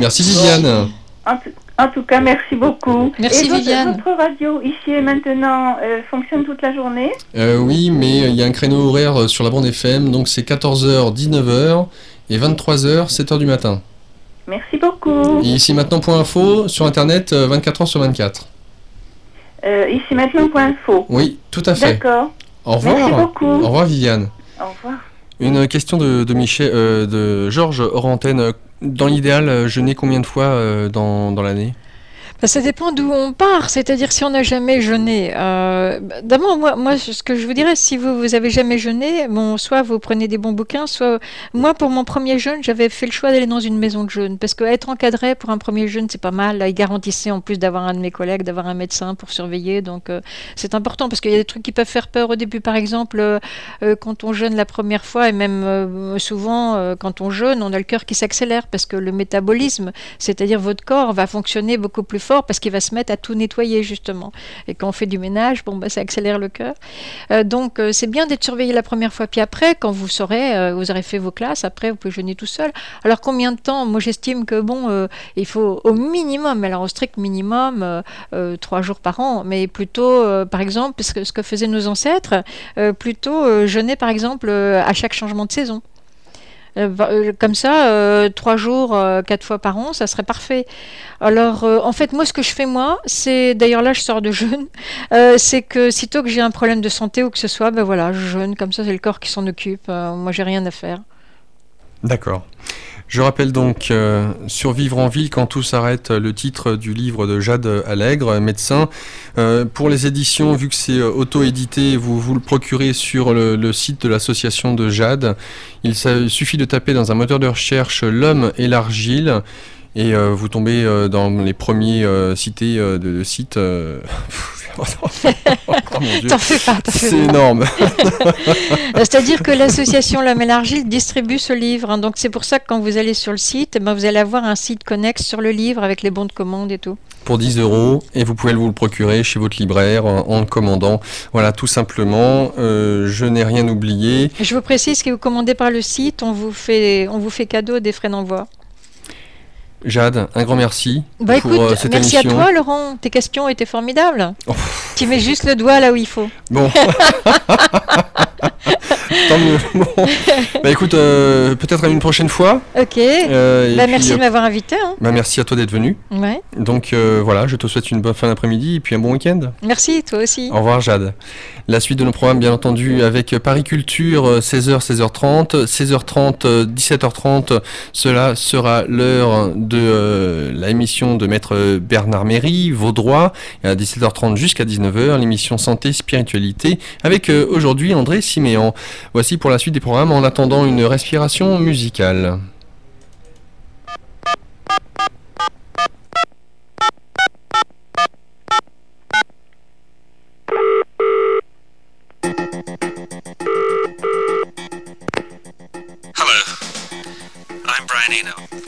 Speaker 2: Merci Viviane.
Speaker 15: En tout cas, merci beaucoup.
Speaker 3: Merci Viviane.
Speaker 15: Votre radio, ici et maintenant, fonctionne toute la journée?
Speaker 2: Oui, mais il y a un créneau horaire sur la bande FM, donc c'est 14h, 19h et 23h, 7h du matin.
Speaker 15: Merci beaucoup.
Speaker 2: Et ici maintenant.info sur internet 24h sur 24.
Speaker 15: Ici maintenant.info.
Speaker 2: Oui, tout à fait.
Speaker 15: D'accord.
Speaker 2: Au revoir.
Speaker 15: Merci beaucoup.
Speaker 2: Au revoir Viviane.
Speaker 15: Au revoir.
Speaker 2: Une question de Georges hors antenne. Dans l'idéal, jeûner combien de fois dans l'année?
Speaker 3: Ça dépend d'où on part, c'est-à-dire si on n'a jamais jeûné. D'abord, moi, ce que je vous dirais, si vous avez jamais jeûné, bon, soit vous prenez des bons bouquins, soit... Moi, pour mon premier jeûne, j'avais fait le choix d'aller dans une maison de jeûne, parce qu'être encadré pour un premier jeûne, c'est pas mal. Là, ils garantissaient en plus d'avoir un de mes collègues, d'avoir un médecin pour surveiller, donc c'est important, parce qu'il y a des trucs qui peuvent faire peur au début. Par exemple, quand on jeûne la première fois, et même souvent, quand on jeûne, on a le cœur qui s'accélère, parce que le métabolisme, c'est-à-dire votre corps, va fonctionner beaucoup plus fort, parce qu'il va se mettre à tout nettoyer justement. Et quand on fait du ménage, ça accélère le cœur. Donc c'est bien d'être surveillé la première fois. Puis après, quand vous saurez, vous aurez fait vos classes, après vous pouvez jeûner tout seul. Alors combien de temps? Moi j'estime que il faut au minimum, alors au strict minimum, 3 jours par an, mais plutôt, par exemple, parce que ce que faisaient nos ancêtres, plutôt jeûner par exemple à chaque changement de saison. Comme ça, 3 jours, 4 fois par an, ça serait parfait. Alors, en fait, moi, ce que je fais, c'est, d'ailleurs là, je sors de jeûne, c'est que sitôt que j'ai un problème de santé ou que ce soit, voilà, je jeûne, comme ça, c'est le corps qui s'en occupe. Moi, j'ai rien à faire.
Speaker 2: D'accord. Je rappelle donc Survivre en ville quand tout s'arrête, le titre du livre de Jade Allègre, médecin. Pour les éditions, vu que c'est auto-édité, vous le procurez sur le site de l'association de Jade. Il suffit de taper dans un moteur de recherche L'homme et l'argile et vous tombez dans les premiers cités de sites. Oh mon Dieu.
Speaker 3: T'en fais pas.
Speaker 2: C'est énorme.
Speaker 3: C'est-à-dire que l'association L'homme et l'argile distribue ce livre. Hein, donc c'est pour ça que quand vous allez sur le site, vous allez avoir un site connexe sur le livre avec les bons de commande et tout.
Speaker 2: Pour 10 €, et vous pouvez vous le procurer chez votre libraire en le commandant. Voilà, tout simplement. Je n'ai rien oublié.
Speaker 3: Je vous précise que vous commandez par le site, on vous fait cadeau des frais d'envoi.
Speaker 2: Jade, un grand merci pour cette
Speaker 3: merci
Speaker 2: émission.
Speaker 3: À toi Laurent, tes questions étaient formidables. Oh. Tu mets juste le doigt là où il faut.
Speaker 2: Bon. Tant mieux. Bon. Écoute, peut-être à une prochaine fois.
Speaker 3: Ok. Merci de m'avoir invité. Hein.
Speaker 2: Merci à toi d'être venu.
Speaker 3: Ouais.
Speaker 2: Donc voilà, je te souhaite une bonne fin d'après-midi et puis un bon week-end.
Speaker 3: Merci, toi aussi.
Speaker 2: Au revoir Jade. La suite de nos programmes, bien entendu, avec Paris Culture, 16h, 16h30, 16h30, 17h30. Cela sera l'heure de l'émission de Maître Bernard Méry, Vaudrois, et à 17h30 jusqu'à 19h, l'émission Santé, Spiritualité, avec aujourd'hui André Siméan. Voici pour la suite des programmes, en attendant une respiration musicale.
Speaker 16: Friday, though.